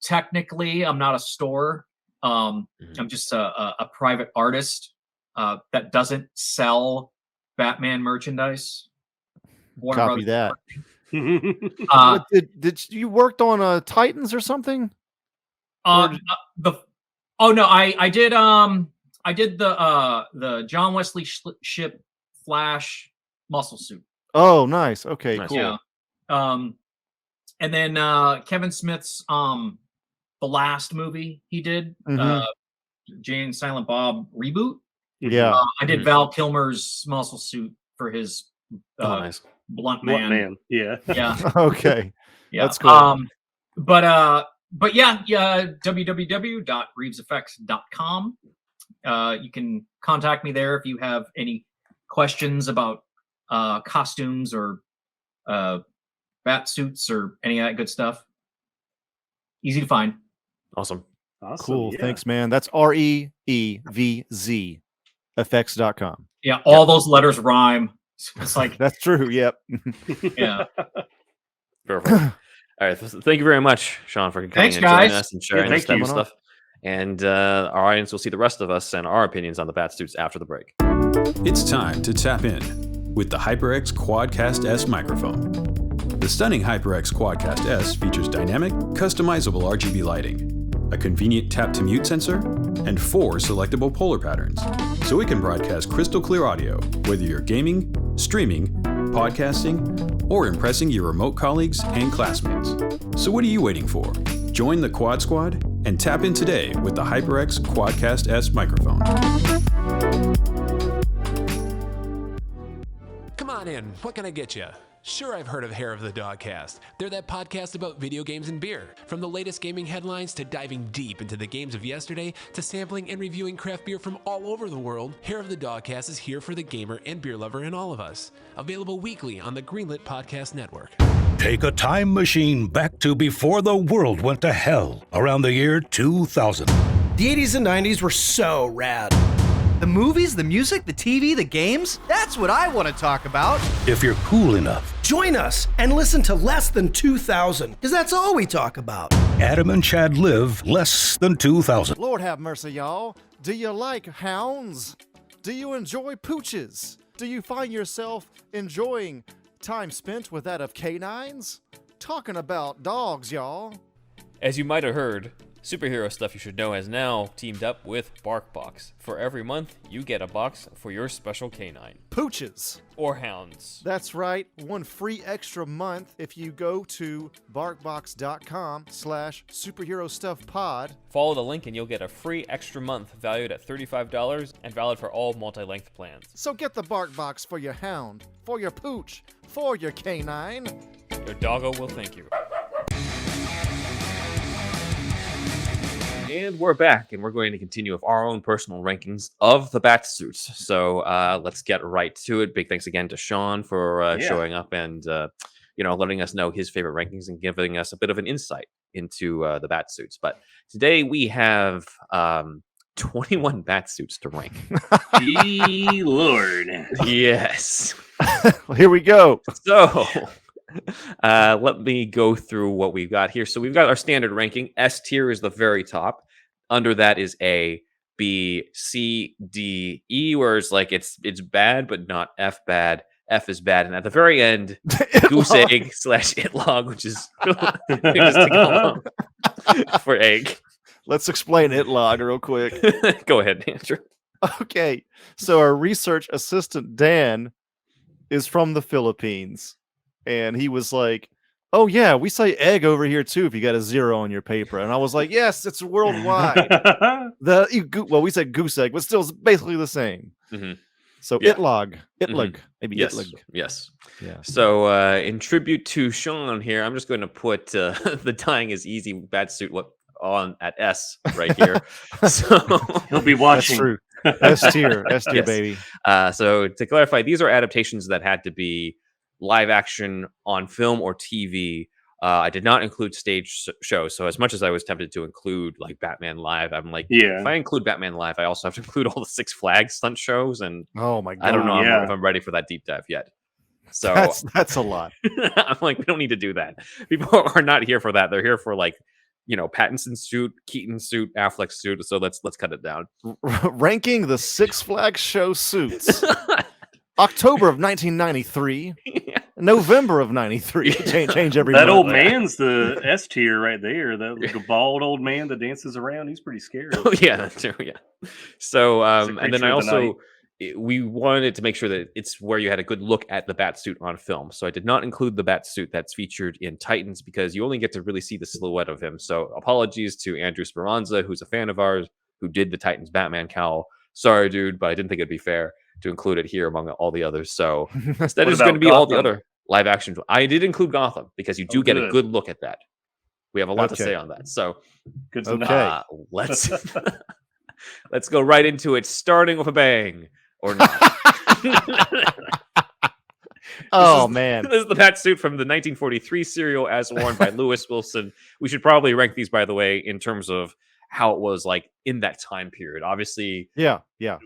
technically I'm not a store. I'm just a private artist that doesn't sell Batman merchandise. Copy that. Did you worked on Titans or something? Oh no, I did the John Wesley ship Flash muscle suit. Oh, nice. Okay, nice. cool. Yeah. And then Kevin Smith's the last movie he did, Jay and Silent Bob reboot. Yeah. I did Val Kilmer's muscle suit for his nice. Blunt Man. Yeah. Yeah. Okay. Yeah. That's cool. But yeah, www.reevzfx.com. You can contact me there if you have any questions about costumes or bat suits or any of that good stuff. Easy to find. Awesome. Cool. Yeah. Thanks, man. That's ReevzFX.com. Yeah, all those letters rhyme. It's like that's true. Yep. Yeah. Perfect. All right, thank you very much, Shawn, for coming and joining us and sharing this type of stuff. And our audience will see the rest of us and our opinions on the Batsuits after the break. It's time to tap in with the HyperX Quadcast S microphone. The stunning HyperX Quadcast S features dynamic, customizable RGB lighting, a convenient tap-to-mute sensor, and 4 selectable polar patterns, so it can broadcast crystal clear audio, whether you're gaming, streaming, podcasting, or impressing your remote colleagues and classmates. So what are you waiting for? Join the Quad Squad and tap in today with the HyperX Quadcast S microphone. Come on in, what can I get you? Sure, I've heard of Hair of the Dogcast. They're that podcast about video games and beer. From the latest gaming headlines to diving deep into the games of yesterday to sampling and reviewing craft beer from all over the world, Hair of the Dogcast is here for the gamer and beer lover in all of us. Available weekly on the Greenlit Podcast Network. Take a time machine back to before the world went to hell, around the year 2000. The 80s and 90s were so rad. The movies, the music, the TV, the games, that's what I want to talk about. If you're cool enough, join us and listen to Less Than 2000, because that's all we talk about. Adam and Chad live less than 2000. Lord have mercy, y'all. Do you like hounds? Do you enjoy pooches? Do you find yourself enjoying time spent with that of canines? Talking about dogs, y'all. As you might have heard, Superhero Stuff You Should Know has now teamed up with BarkBox. For every month, you get a box for your special canine. Pooches. Or hounds. That's right. 1 free extra month if you go to barkbox.com/superherostuffpod. Follow the link and you'll get a free extra month valued at $35 and valid for all multi-length plans. So get the BarkBox for your hound, for your pooch, for your canine. Your doggo will thank you. And we're back, and we're going to continue with our own personal rankings of the Batsuits. So let's get right to it. Big thanks again to Shawn for showing up and letting us know his favorite rankings and giving us a bit of an insight into the Batsuits. But today we have 21 Batsuits to rank. Gee Lord. Yes. Well, here we go. So let me go through what we've got here. So we've got our standard ranking. S tier is the very top. Under that is A, B, C, D, E, where it's like it's bad, but not F bad. F is bad. And at the very end, goose egg / itlog, which is for egg. Let's explain itlog real quick. Go ahead, Andrew. Okay. So our research assistant, Dan, is from the Philippines. And he was like, oh yeah, we say egg over here too if you got a 0 on your paper. And I was like, yes, it's worldwide. We said goose egg, but still it's basically the same. So itlog, maybe yes, itlog. yes. Yeah. So in tribute to Shawn here, I'm just going to put the dying is easy Batsuit on at S right here. So he'll be watching. That's true. S tier, yes. baby. So to clarify, these are adaptations that had to be live action on film or TV. I did not include stage shows. So as much as I was tempted to include like Batman Live, I'm like, if I include Batman Live, I also have to include all the Six Flags stunt shows. And oh my god, I don't know if I'm ready for that deep dive yet. So that's a lot. I'm like, we don't need to do that. People are not here for that. They're here for like, Pattinson's suit, Keaton's suit, Affleck's suit. So let's cut it down. Ranking the Six Flags show suits. October of 1993, November of 93. Change every that month. old man's the S tier right there. That bald old man that dances around. He's pretty scary. Oh yeah, that's true. Yeah. So and then I also we wanted to make sure that it's where you had a good look at the Batsuit on film. So I did not include the Batsuit that's featured in Titans because you only get to really see the silhouette of him. So apologies to Andrew Speranza, who's a fan of ours, who did the Titans Batman cowl. Sorry, dude, but I didn't think it'd be fair to include it here among all the others. So instead is going to be all the other live action. I did include Gotham because you do get a good look at that. We have a lot to say on that. So good to know. Let's let's go right into it, starting with a bang or not. Man. This is the Batsuit from the 1943 serial as worn by Lewis Wilson. We should probably rank these, by the way, in terms of how it was like in that time period. Obviously, yeah.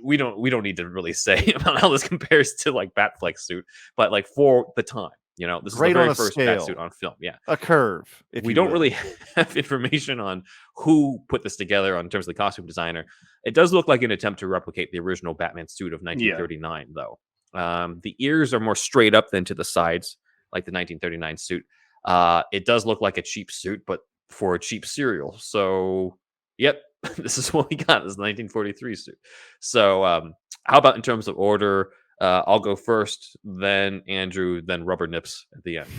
We don't need to really say about how this compares to like Batfleck's suit, but like for the time, this is the very first Batsuit on film. Yeah, a curve. We don't really have information on who put this together in terms of the costume designer. It does look like an attempt to replicate the original Batman suit of 1939, though. The ears are more straight up than to the sides, like the 1939 suit. It does look like a cheap suit, but for a cheap serial. So, yep, this is what we got. This is the 1943 suit. So, how about in terms of order? I'll go first, then Andrew, then Rubber Nips at the end.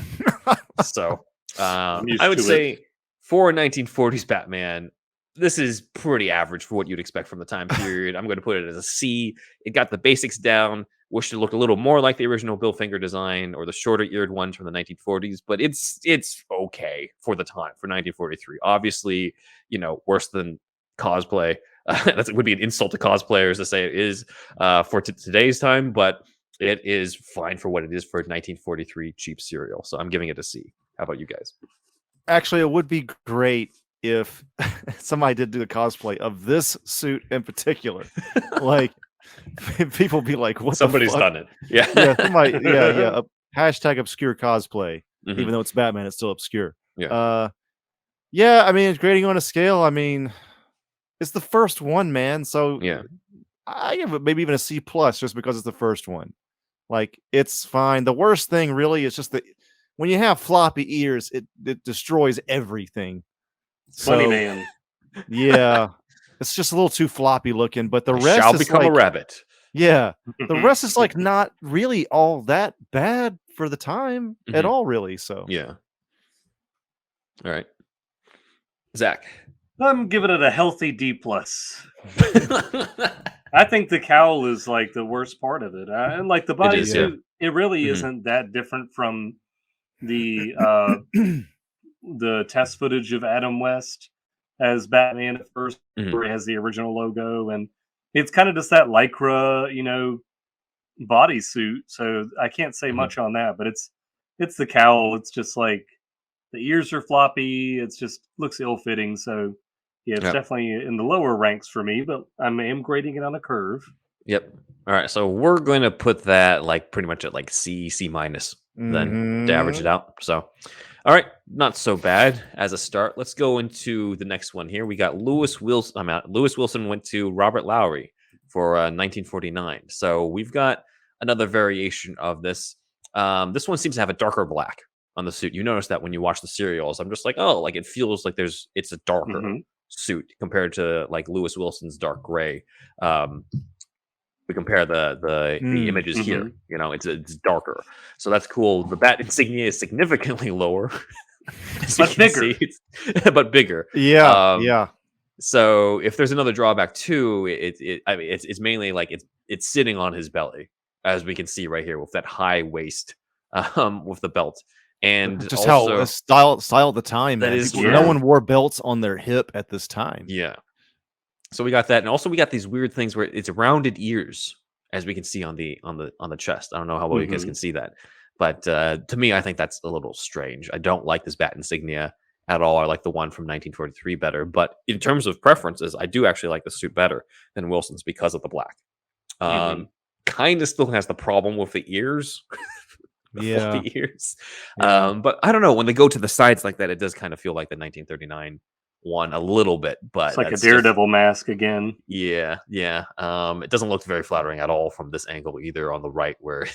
So, I would say for a 1940s Batman, this is pretty average for what you'd expect from the time period. I'm going to put it as a C. It got the basics down. Wish it looked a little more like the original Bill Finger design or the shorter eared ones from the 1940s, but it's okay for the time for 1943. Obviously, worse than cosplay. That would be an insult to cosplayers to say it is for today's time, but it is fine for what it is for a 1943 cheap serial. So I'm giving it a C. How about you guys? Actually, it would be great if somebody did do the cosplay of this suit in particular. Like, people be like, "What?" Somebody's done it. Yeah, somebody, yeah. Hashtag obscure cosplay. Even though it's Batman, it's still obscure. Yeah, yeah. I mean, it's grading on a scale. I mean, it's the first one, man. So yeah, I give it maybe even a C plus just because it's the first one. Like, it's fine. The worst thing really is just that when you have floppy ears, it destroys everything. Funny man. Yeah. It's just a little too floppy looking, but the rest shall is become like, a rabbit. Yeah. The rest is like not really all that bad for the time at all, really. So yeah. All right. Zach. I'm giving it a healthy D plus. I think the cowl is like the worst part of it. And like the bodysuit, it really isn't that different from the the test footage of Adam West as Batman at first, where it has the original logo, and it's kind of just that lycra, bodysuit. So I can't say much on that, but it's the cowl. It's just like the ears are floppy. It's just looks ill-fitting. So yeah, it's definitely in the lower ranks for me, but I am grading it on a curve. Yep. All right. So we're going to put that like pretty much at like C minus then to average it out. So, all right. Not so bad as a start. Let's go into the next one here. We got Lewis Wilson. Lewis Wilson went to Robert Lowry for 1949. So we've got another variation of this. This one seems to have a darker black on the suit. You notice that when you watch the serials. I'm just like, oh, like it feels like it's a darker suit compared to like Lewis Wilson's dark gray. we compare the images here. Mhm. You know, it's darker, so that's cool. The bat insignia is significantly lower, as you But can bigger. see, but bigger. Yeah, Um, yeah. So if there's another drawback too, I mean, it's mainly like it's sitting on his belly, as we can see right here with that high waist, with the belt, and Just how also style at the time, that man. is People, true. no one wore belts on their hip at this time. yeah. So we got that, and also we got these weird things where it's rounded ears, as we can see on the chest. I don't know how well you guys Mhm. can see that, but to me, I think that's a little strange. I don't like this bat insignia at all. I like the one from 1943 better, but in terms of preferences, I do actually like the suit better than Wilson's because of the black. Mhm. Kind of still has the problem with the ears, the Yeah. floppy ears. Yeah. But I don't know, when they go to the sides like that, it does kind of feel like the 1939 one a little bit, but It's like a that's just- Daredevil mask again. yeah. It doesn't look very flattering at all from this angle either on the right, where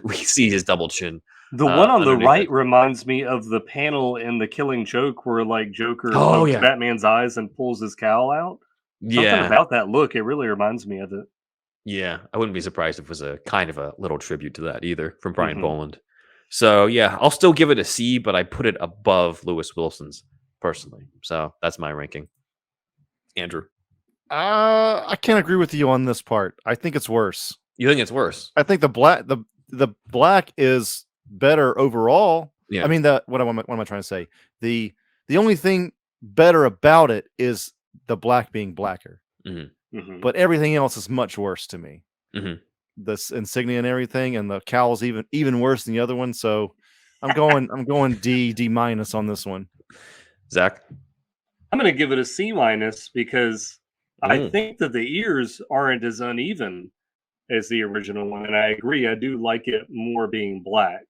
we see his double chin. The one on the underneath right it. reminds me of the panel in The Killing Joke where like Joker Oh, pokes yeah. Batman's eyes and pulls his cowl out. Something Yeah, about that look, it really reminds me of it. yeah. I wouldn't be surprised if it was a kind of a little tribute to that either from Brian Mhm. Boland. So yeah, I'll still give it a C, but I put it above Lewis Wilson's personally. So that's my ranking. Andrew, I can't agree with you on this part. I think it's worse. you think it's worse? I think the black is better overall. Yeah. I mean, what am I trying to say? The only thing better about it is the black being blacker, Mhm. but everything else is much worse to me. Mhm. This insignia and everything, and the cowl's even worse than the other one. So I'm going D minus on this one. Zach, I'm going to give it a C minus because I Mm. think that the ears aren't as uneven as the original one, and I agree. I do like it more being black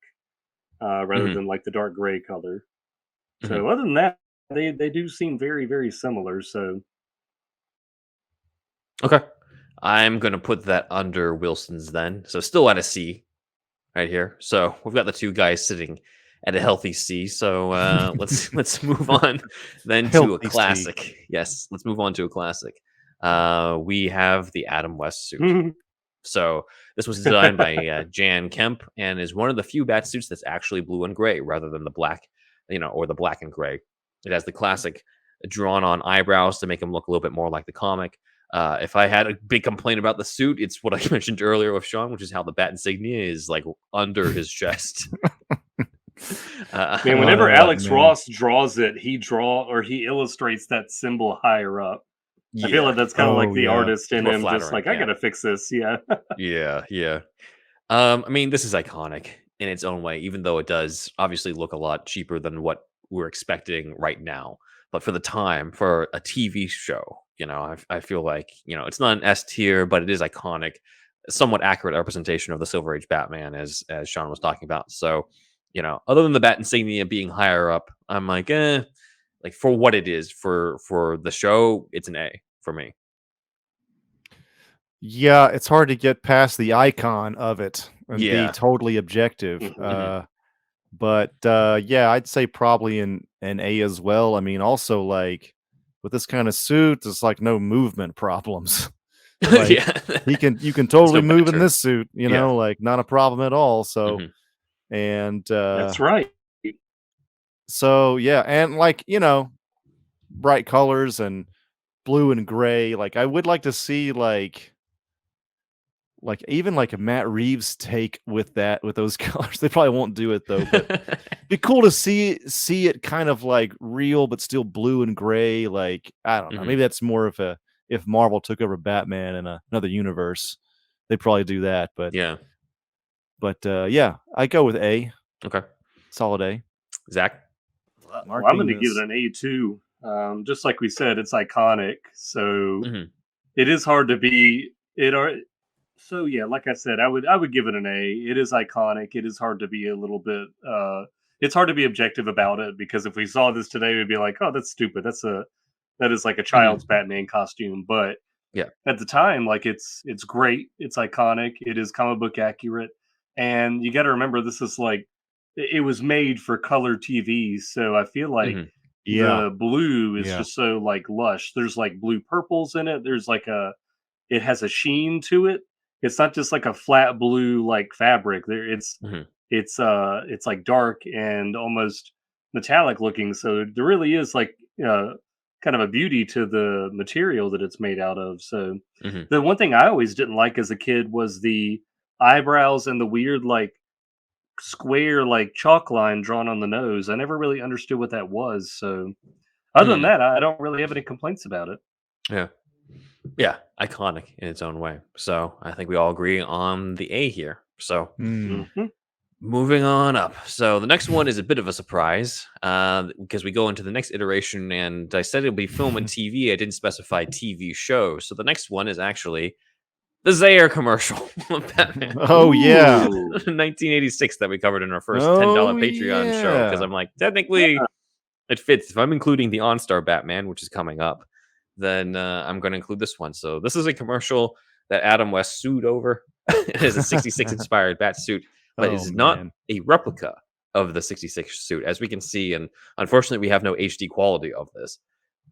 rather Mhm. than like the dark gray color. Mhm. So other than that, they do seem very very similar. So okay. I'm gonna put that under Wilson's then. So still at a C right here. So we've got the two guys sitting at a healthy C. So let's move on then to a Healthy C. classic. Yes, let's move on to a classic. We have the Adam West suit. Mhm. So this was designed by Jan Kemp and is one of the few bat suits that's actually blue and gray rather than the black, or the black and gray. It has the classic drawn on eyebrows to make him look a little bit more like the comic. If I had a big complaint about the suit, it's what I mentioned earlier with Shawn, which is how the bat insignia is like under his chest. Man, whenever Oh, Alex man. Ross draws it, he illustrates that symbol higher up. I feel like that's kind of like Oh, the yeah. artist in More him, just flattering, like I yeah. gotta fix this. Yeah. Yeah. I mean, this is iconic in its own way, even though it does obviously look a lot cheaper than what we're expecting right now. But for the time, for a TV show, I feel like, it's not an S tier, but it is iconic, somewhat accurate representation of the Silver Age Batman, as Shawn was talking about. So, other than the bat insignia being higher up, I'm like, like for what it is for the show, it's an A for me. Yeah, it's hard to get past the icon of it and Yeah. be totally objective. Mhm. But yeah, I'd say probably an A as well. I mean, also like with this kind of suit, there's like no movement problems. Like, Yeah. you can totally move in banter. this suit, Yeah. like not a problem at all. So Mhm. and That's right. so yeah, and like bright colors and blue and gray. Like I would like to see like even like a Matt Reeves take with those colors. They probably won't do it though, but be cool to see it kind of like real but still blue and gray. Like I don't know, Mhm. maybe that's more of a if Marvel took over Batman in another universe, they'd probably do that. But Yeah. yeah, I go with A, Okay. solid A. Zach. Well, I'm Marketing going to give is- it an A too. Just like we said, it's iconic. So Mhm. it is hard to be it. So yeah, like I said, I would give it an A. It is iconic. It is hard to be a little bit. It's hard to be objective about it because if we saw this today, we'd be like, oh, that's stupid. That is like a child's Batman costume. But Yeah. at the time, like it's great. It's iconic. It is comic book accurate. And you got to remember, this is like it was made for color TV. So I feel like Mhm. Yeah, the blue is Yeah. just so like lush. There's like blue purples in it. There's like it has a sheen to it. It's not just like a flat blue like fabric. It's like dark and almost metallic looking. So there really is like kind of a beauty to the material that it's made out of. So the one thing I always didn't like as a kid was the eyebrows and the weird like square like chalk line drawn on the nose. I never really understood what that was. So other than that, I don't really have any complaints about it. Yeah, iconic in its own way. So I think we all agree on the A here. So moving on up. So the next one is a bit of a surprise because we go into the next iteration, and I said it'll be film and TV. I didn't specify TV show. So the next one is actually the Zayre commercial of Batman. Oh, yeah. 1986 that we covered in our first $10 Patreon show. Because I'm like, technically, it fits. If I'm including the Onstar Batman, which is coming up, then I'm going to include this one. So this is a commercial that Adam West sued over. It is a 66 inspired Batsuit, but it's not a replica of the 66 suit, as we can see. And unfortunately, we have no HD quality of this.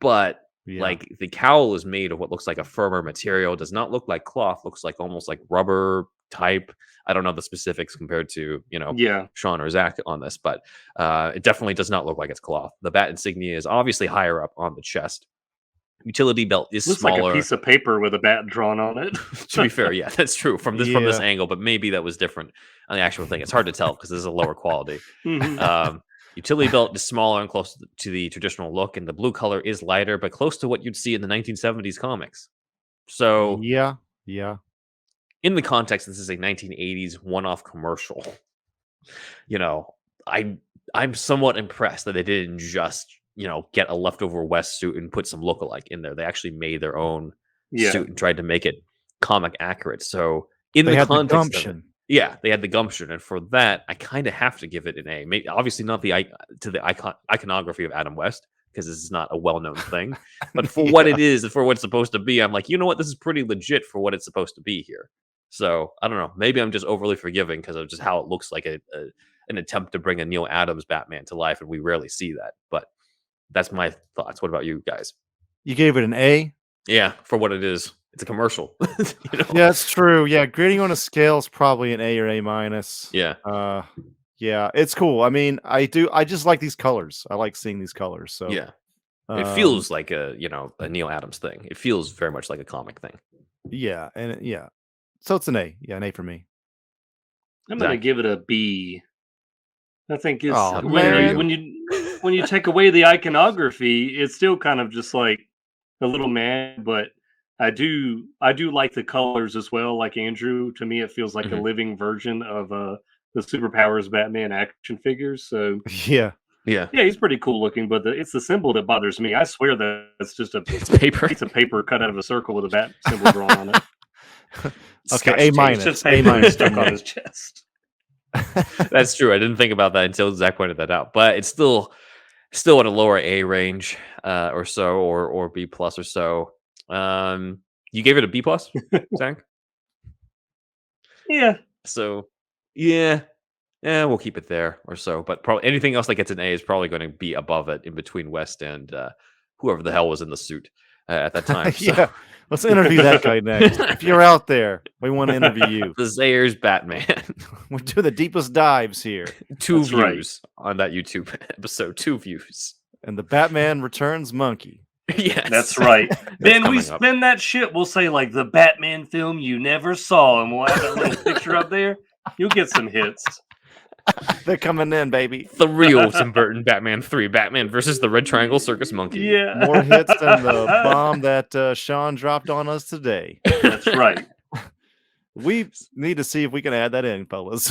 But like the cowl is made of what looks like a firmer material. Does not look like cloth. Looks like almost like rubber type. I don't know the specifics compared to Shawn or Zach on this, but it definitely does not look like it's cloth. The bat insignia is obviously higher up on the chest. Utility belt is looks smaller. Like a piece of paper with a bat drawn on it. To be fair, yeah, that's true from this angle, but maybe that was different on the actual thing. It's hard to tell because this is a lower quality. Utility belt is smaller and close to the traditional look, and the blue color is lighter, but close to what you'd see in the 1970s comics. So yeah. In the context, this is a 1980s one-off commercial. I'm somewhat impressed that they didn't just get a leftover West suit and put some lookalike in there. They actually made their own suit and tried to make it comic accurate. So in the context of it, they had the gumption, and for that, I kind of have to give it an A. Maybe, obviously not the iconography of Adam West, because this is not a well-known thing, but for what it is and for what it's supposed to be, I'm like, you know what, this is pretty legit for what it's supposed to be here. So I don't know. Maybe I'm just overly forgiving because of just how it looks like an attempt to bring a Neil Adams Batman to life, and we rarely see that. But that's my thoughts. What about you guys? You gave it an A? Yeah, for what it is. It's a commercial. Yeah, it's true. Yeah, grading on a scale is probably an A or A minus. Yeah. Yeah, it's cool. I mean, I just like these colors. I like seeing these colors. So yeah, it feels like a Neil Adams thing. It feels very much like a comic thing. Yeah, and so it's an A. Yeah, an A for me. I'm gonna give it a B. I think it's when you take away the iconography, it's still kind of just like a little mad, but I do like the colors as well. Like Andrew, to me, it feels like a living version of the Superpowers Batman action figures. So yeah, he's pretty cool looking, but it's the symbol that bothers me. I swear that it's just a piece of paper cut out of a circle with a bat symbol drawn on it. Okay, A minus. It's just paper stuck on his chest. That's true. I didn't think about that until Zach pointed that out. But it's still at a lower A range or so, or B plus or so. You gave it a B plus, Zach? Yeah. So yeah, we'll keep it there or so. But probably anything else that gets an A is probably going to be above it, in between West and whoever the hell was in the suit at that time. Yeah. Let's interview that guy next. If you're out there, we want to interview you. The Zayre's Batman. We do the deepest dives here. 2 views on that YouTube episode. 2 views. And the Batman Returns monkey. Yes. That's right. Then we spin that shit. We'll say, like, the Batman film you never saw, and we'll have that little picture up there. You'll get some hits. They're coming in, baby. The real Tim Burton Batman 3, Batman versus the Red Triangle Circus Monkey. Yeah. More hits than the bomb that Shawn dropped on us today. That's right. We need to see if we can add that in, fellas.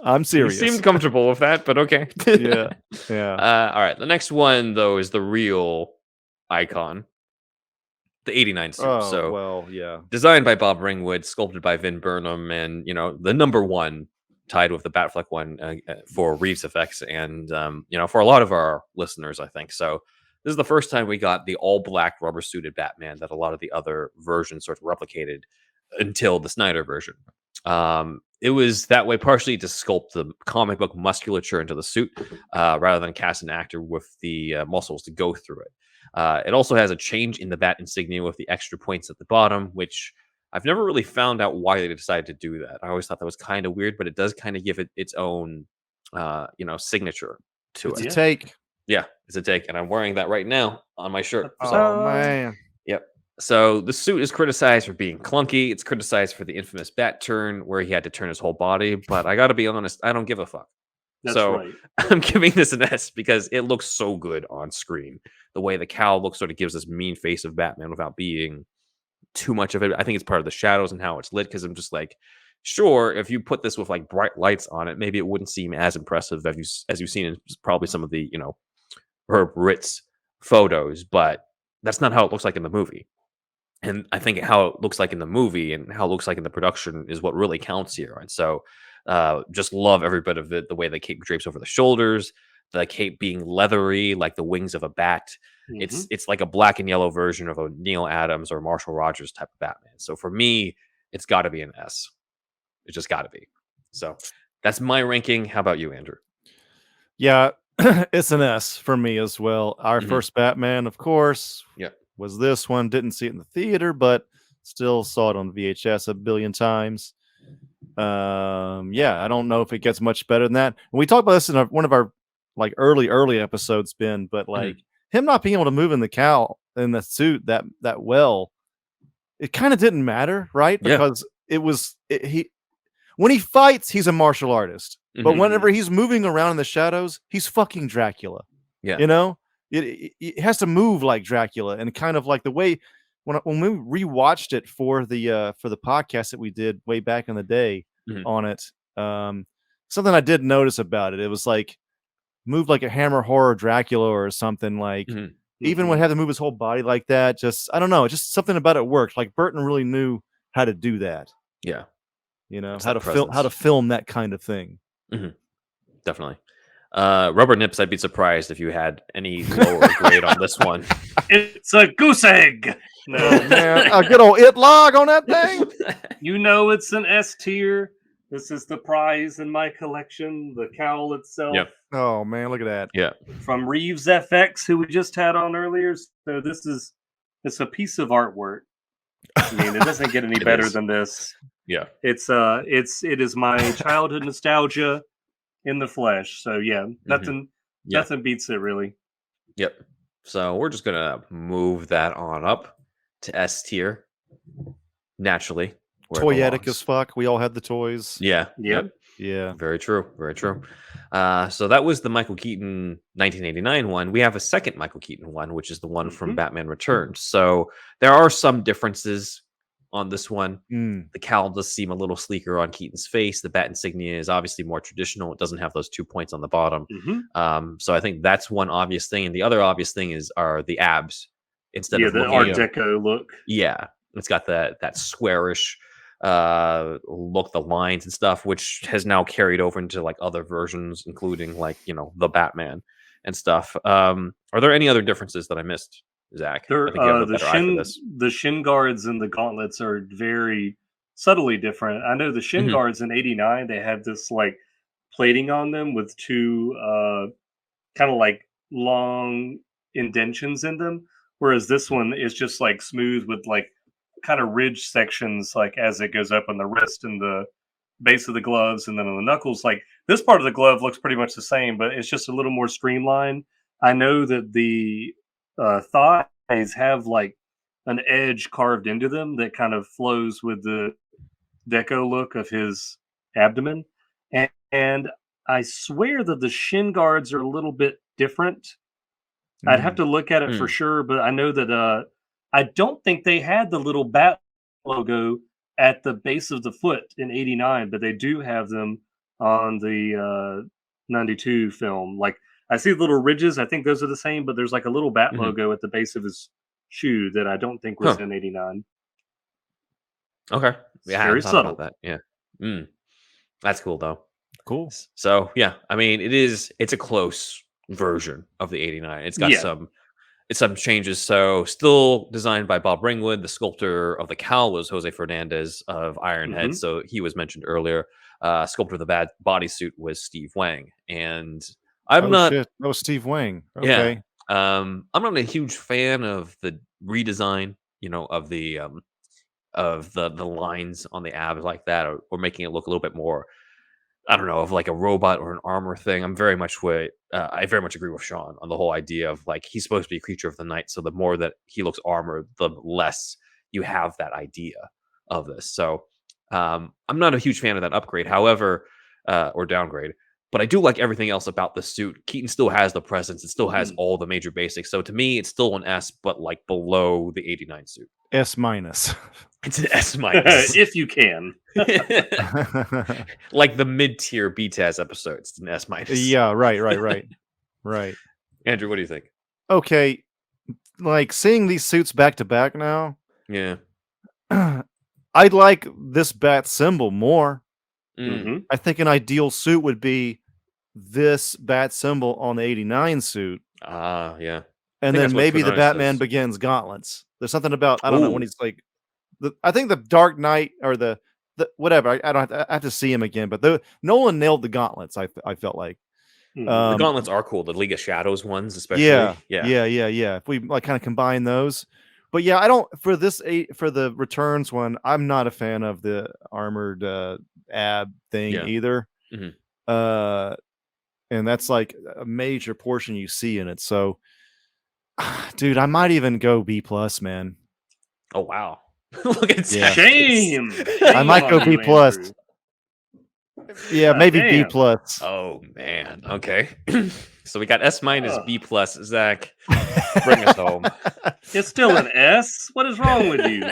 I'm serious. You seemed comfortable with that, but okay. Yeah. All right. The next one, though, is the real icon. The 89 suit. Designed by Bob Ringwood, sculpted by Vin Burnham, and the number one tied with the Batfleck one for ReevzFX, and for a lot of our listeners, I think. So this is the first time we got the all black rubber suited Batman that a lot of the other versions sort of replicated until the Snyder version. It was that way partially to sculpt the comic book musculature into the suit rather than cast an actor with the muscles to go through it. It also has a change in the bat insignia with the extra points at the bottom, which I've never really found out why they decided to do that. I always thought that was kind of weird, but it does kind of give it its own, signature to It's it. a take. Yeah, it's a take, and I'm wearing that right now on my shirt. Oh man. Yep. So the suit is criticized for being clunky. It's criticized for the infamous bat turn, where he had to turn his whole body. But I got to be honest, I don't give a fuck. That's So right. I'm giving this an S because it looks so good on screen. The way the cowl looks sort of gives this mean face of Batman without being too much of it. I think it's part of the shadows and how it's lit, because I'm just like, sure, if you put this with like bright lights on it, maybe it wouldn't seem as impressive as you've seen in probably some of the Herb Ritz photos, but that's not how it looks like in the movie. And I think how it looks like in the movie and how it looks like in the production is what really counts here. And so just love every bit of it. The way the cape drapes over the shoulders, the cape being leathery like the wings of a bat. It's like a black and yellow version of a Neil Adams or Marshall Rogers type of Batman. So for me, it's got to be an S. It's just got to be. So that's my ranking. How about you, Andrew? Yeah, it's an S for me as well. Our first Batman, of course, was this one. Didn't see it in the theater, but still saw it on VHS a billion times. I don't know if it gets much better than that. And we talked about this in one of our like early episodes, Ben, but like him not being able to move in the cowl in the suit that well, it kind of didn't matter, right? Because when he fights, he's a martial artist. But whenever he's moving around in the shadows, he's fucking Dracula. Yeah. It has to move like Dracula, and kind of like the way when we rewatched it for the podcast that we did way back in the day on it. Something I did notice about it, it was like moved like a Hammer horror Dracula or something, like even when he had to move his whole body like that, just I don't know, just something about it worked. Like Burton really knew how to do that. Yeah. It's how to film that kind of thing. Definitely. Rubber Nips, I'd be surprised if you had any lower grade on this one. It's a goose egg. No, man, a good old it log on that thing. It's an S tier. This is the prize in my collection, the cowl itself. Yep. Oh man, look at that. Yeah. From ReevzFX, who we just had on earlier. So it's a piece of artwork. I mean, it doesn't get any better than this. Yeah. It is my childhood nostalgia in the flesh. So yeah, nothing beats it really. Yep. So we're just gonna move that on up to S tier. Naturally. Toyetic as fuck. We all had the toys. Yeah. Yep. Yeah. Very true. Very true. So that was the Michael Keaton 1989 one. We have a second Michael Keaton one, which is the one from Batman Returns. So there are some differences on this one. The cowl does seem a little sleeker on Keaton's face. The bat insignia is obviously more traditional. It doesn't have those 2 points on the bottom. So I think that's one obvious thing. And the other obvious thing are the abs instead of the Art Deco look. Yeah. It's got that squarish look, the lines and stuff, which has now carried over into like other versions, including like the Batman and stuff. Are there any other differences that I missed, Zach? The shin guards and the gauntlets are very subtly different. I know the shin guards in '89, they had this like plating on them with two kind of like long indentions in them, whereas this one is just like smooth with like kind of ridge sections, like as it goes up on the wrist and the base of the gloves, and then on the knuckles. Like this part of the glove looks pretty much the same, but it's just a little more streamlined. I know that the thighs have like an edge carved into them that kind of flows with the deco look of his abdomen, and I swear that the shin guards are a little bit different. I'd have to look at it for sure, but I know that I don't think they had the little bat logo at the base of the foot in '89, but they do have them on the '92 film. Like I see little ridges. I think those are the same, but there's like a little bat logo at the base of his shoe that I don't think was in '89. Okay. Yeah, very subtle. That. Yeah. That's cool though. Cool. So yeah, I mean, it's a close version of the '89. It's got some changes. So still designed by Bob Ringwood. The sculptor of the cowl was Jose Fernandez of Ironhead. So he was mentioned earlier. Sculptor of the bodysuit was Steve Wang. And that was Steve Wang. Okay. Yeah, I'm not a huge fan of the redesign, of the lines on the abs like that, or making it look a little bit more, I don't know, of like a robot or an armor thing. I very much agree with Sean on the whole idea of like he's supposed to be a creature of the night. So the more that he looks armored, the less you have that idea of this. So I'm not a huge fan of that upgrade, however, or downgrade. But I do like everything else about the suit. Keaton still has the presence. It still has all the major basics. So to me, it's still an S, but like below the 89 suit. S minus. It's an S minus. If you can. Like the mid-tier BTAS episodes. It's an S minus. Yeah, right. Andrew, what do you think? Okay, like seeing these suits back to back now, Yeah. I'd like this bat symbol more. Mhm. I think an ideal suit would be this bat symbol on the 89 suit. Yeah. And think then that's what maybe the Clooney Batman says. Begins gauntlets. There's something about, I don't know, when Ooh. he's like, I think the Dark Knight or the whatever. I don't have to see him again, but Nolan nailed the gauntlets. I felt like Mhm. The gauntlets are cool. The League of Shadows ones, especially. yeah. Yeah. If we like kind of combine those, but yeah, I don't for the returns one. I'm not a fan of the armored ab thing Yeah. either. Mhm. And that's like a major portion you see in it. So, dude, I might even go B plus, man. Oh wow. Look at Yeah. Zach. Shame. I might go B plus. Yeah, maybe B Damn. plus. Oh man. Okay. So we got S minus, B plus. Zach, bring us home. It's still an S. What is wrong with you?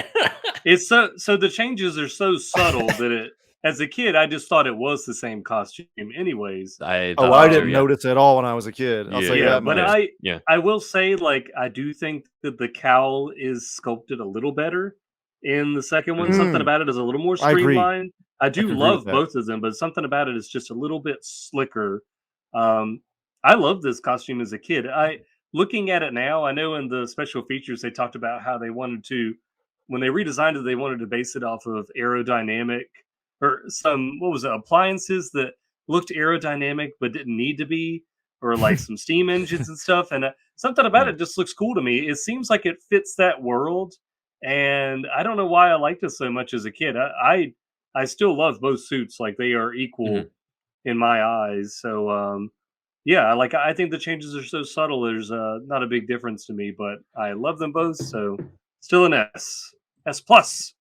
It's so the changes are so subtle that it. As a kid, I just thought it was the same costume, anyways. I didn't notice at all when I was a kid. I'll say Yeah, that. But much. I will say, like, I do think that the cowl is sculpted a little better in the second one. Something about it is a little more I agree. streamlined. I do agree love with that. both of them, but something about it is just a little bit slicker. I loved this costume as a kid. Looking at it now, I know in the special features they talked about how they wanted to, when they redesigned it, they wanted to base it off of aerodynamic or some, what was it, appliances that looked aerodynamic but didn't need to be, or like some steam engines and stuff. And something about it just looks cool to me. It seems like it fits that world, and I don't know why I liked it so much as a kid. I still love both suits; like they are equal in my eyes. So yeah, I think the changes are so subtle. There's not a big difference to me, but I love them both. So still an S plus. S plus.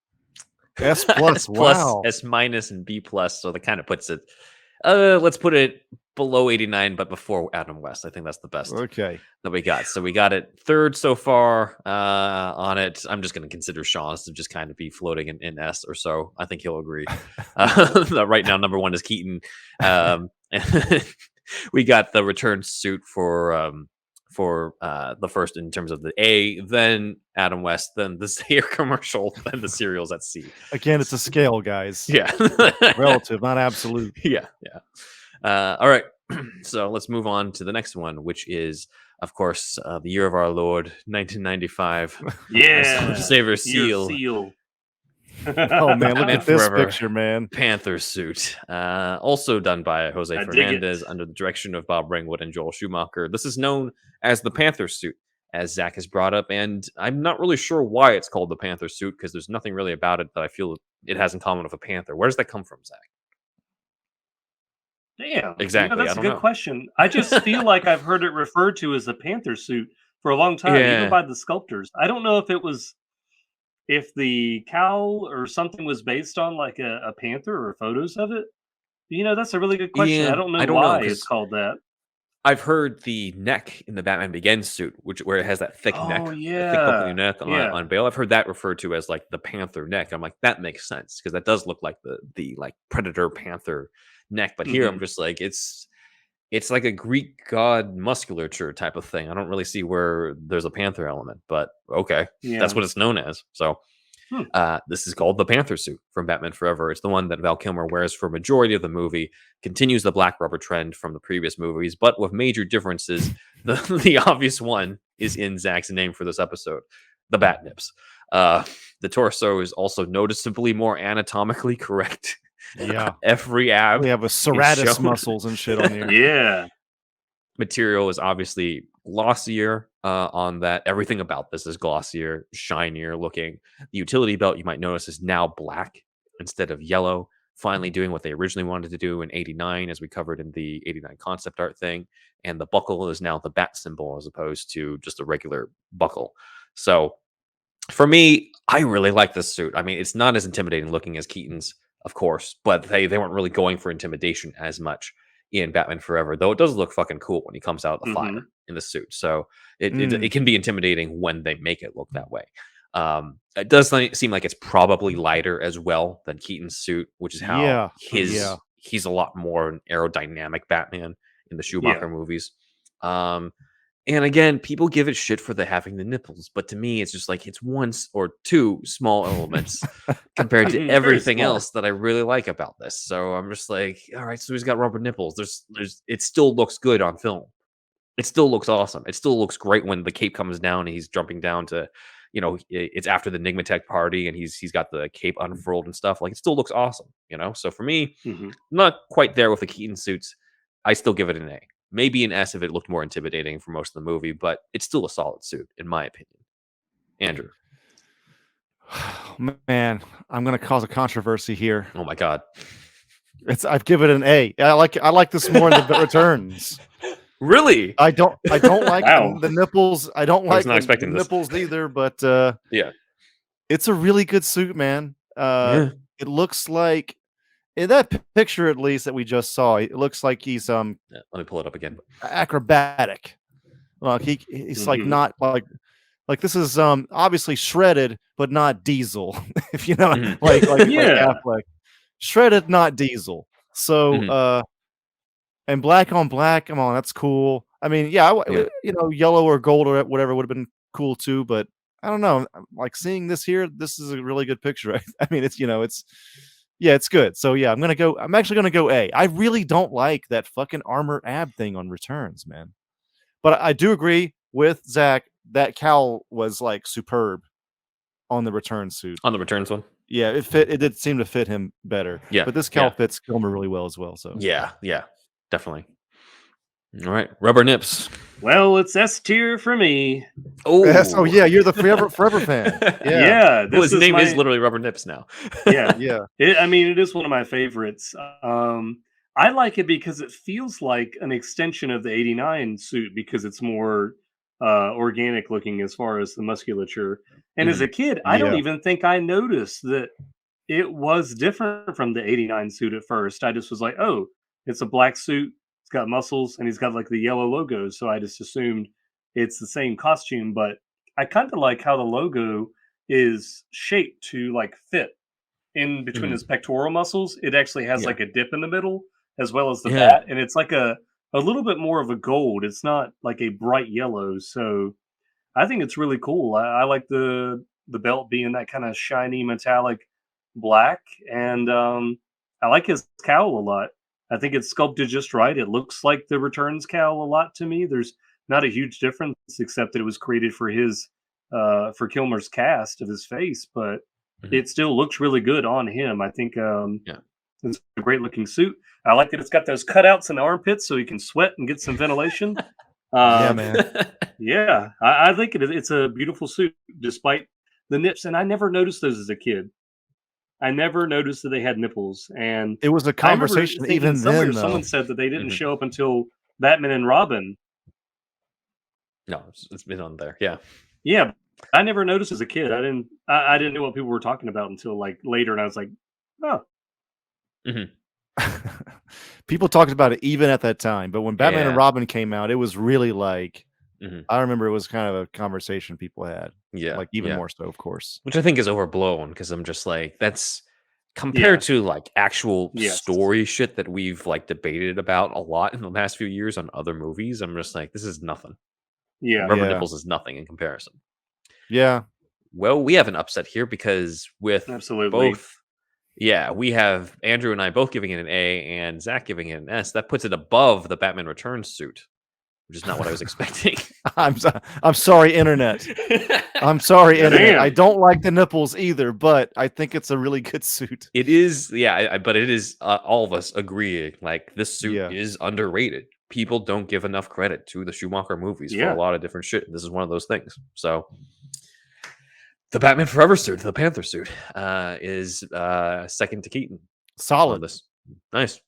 S plus, Wow. S minus, and B plus. So that kind of puts it. Let's put it below 89, but before Adam West. I think that's the best Okay. that we got. So we got it third so far on it. I'm just going to consider Sean's to just kind of be floating in S or so. I think he'll agree. Right now, number one is Keaton. And we got the return suit for the first in terms of the A, then Adam West, then the Zayre Commercial, then the Serials at C. Again, it's a scale, guys. Yeah. Relative, not absolute. Yeah. All right. So let's move on to the next one, which is, of course, the year of our Lord, 1995. Yeah, Zayre Seal. Oh man, look Batman at this Forever. picture, man. Panther suit, also done by Jose I dig Fernandez it. under the direction of Bob Ringwood and Joel Schumacher. This is known as the Panther suit, as Zach has brought up, and I'm not really sure why it's called the Panther suit because there's nothing really about it that I feel it has in common with a panther. Where does that come from, Zach? Damn. Exactly, That's I a don't good know. question. I just feel like I've heard it referred to as a Panther suit for a long time, Yeah. even by the sculptors. I don't know if the cowl or something was based on like a panther or photos of it. That's a really good question. Yeah, I don't know I don't know, why 'cause it's called that. I've heard the neck in the Batman Begins suit, where it has that thick neck, Oh, the thick yeah. buckling neck Yeah. on Bale. I've heard that referred to as like the Panther neck. I'm like, that makes sense because that does look like the like Predator Panther neck. But here I'm just like, it's like a Greek god musculature type of thing. I don't really see where there's a Panther element, but okay, Yeah. that's what it's known as. So this is called the Panther suit from Batman Forever. It's the one that Val Kilmer wears for a majority of the movie, continues the black rubber trend from the previous movies, but with major differences. The obvious one is in Zach's name for this episode, the bat nips. The torso is also noticeably more anatomically correct. Yeah. Every ab We have a serratus shown. muscles and shit on here. Yeah. material is obviously glossier on that. Everything about this is glossier, shinier looking. The utility belt, you might notice, is now black instead of yellow. Finally doing what they originally wanted to do in 89, as we covered in the 89 concept art thing. And the buckle is now the bat symbol as opposed to just a regular buckle. So for me, I really like this suit. I mean, it's not as intimidating looking as Keaton's, of course, but they weren't really going for intimidation as much in Batman Forever, though it does look fucking cool when he comes out of the fire in the suit. So it can be intimidating when they make it look that way. It does seem like it's probably lighter as well than Keaton's suit, which is how he's a lot more an aerodynamic Batman in the Schumacher movies. And again, people give it shit for having the nipples, but to me, it's just like it's one or two small elements compared to everything else that I really like about this. So I'm just like, all right, so he's got rubber nipples. It still looks good on film. It still looks awesome. It still looks great when the cape comes down and he's jumping down to, it's after the Nigmatech party and he's got the cape unfurled and stuff. Like it still looks awesome, So for me, not quite there with the Keaton suits. I still give it an A. Maybe an S if it looked more intimidating for most of the movie, but it's still a solid suit, in my opinion. Andrew. Man, I'm going to cause a controversy here. Oh my God. I've given it an A. I like this more in the Returns. Really? I don't like the nipples. I don't like the nipples either, but yeah. It's a really good suit, man. It looks like in that picture, at least that we just saw, it looks like he's let me pull it up again. Acrobatic. Like he's like not like this is obviously shredded, but not Diesel. If you know, like Affleck. Shredded, not Diesel. So and black on black, come on, that's cool. I mean, yellow or gold or whatever would have been cool too, but I don't know. Like seeing this here, this is a really good picture. I mean, it's it's good. So yeah, I'm actually gonna go A. I really don't like that fucking armor ab thing on Returns, man. But I do agree with Zach that cowl was like superb on the Return suit. On the Returns one? Yeah, it did seem to fit him better. Yeah. But this cowl fits Kilmer really well as well. So yeah, definitely. All right, rubber nips. Well, it's S tier for me. Oh yeah, you're the forever fan. Yeah. His name is literally Rubber Nips now. Yeah. It is one of my favorites. I like it because it feels like an extension of the 89 suit because it's more organic looking as far as the musculature. And as a kid, I don't even think I noticed that it was different from the 89 suit at first. I just was like, oh, it's a black suit. It's got muscles and he's got like the yellow logos. So I just assumed it's the same costume, but I kind of like how the logo is shaped to like fit in between his pectoral muscles. It actually has like a dip in the middle as well as the bat. And it's like a little bit more of a gold. It's not like a bright yellow. So I think it's really cool. I like the belt being that kind of shiny metallic black. And I like his cowl a lot. I think it's sculpted just right. It looks like the Returns cowl a lot to me. There's not a huge difference, except that it was created for his for Kilmer's cast of his face, but it still looks really good on him. I think it's a great looking suit. I like that it's got those cutouts in the armpits so he can sweat and get some ventilation. Yeah, man. Yeah, I think it's a beautiful suit despite the nips, and I never noticed those as a kid. I never noticed that they had nipples, and it was a conversation even then. Someone said that they didn't show up until Batman and Robin. No, it's been on there. Yeah. I never noticed as a kid. I didn't know what people were talking about until like later, and I was like, oh. People talked about it even at that time, but when Batman and Robin came out, it was really like I remember it was kind of a conversation people had. Like even more so, of course. Which I think is overblown because I'm just like, that's compared to like actual story shit that we've like debated about a lot in the last few years on other movies. I'm just like, this is nothing. Rubber nipples is nothing in comparison. Yeah. Well, we have an upset here because with both. Yeah, we have Andrew and I both giving it an A and Zach giving it an S. That puts it above the Batman Returns suit, which is not what I was expecting. I'm sorry, internet. I'm sorry, internet. I don't like the nipples either, but I think it's a really good suit. It is, but it is all of us agreeing like this suit is underrated. people don't give enough credit to the Schumacher movies for Yeah. a lot of different shit. This is one of those things. So the Batman Forever suit, the Panther suit, is second to Keaton. Solid. On this. Nice.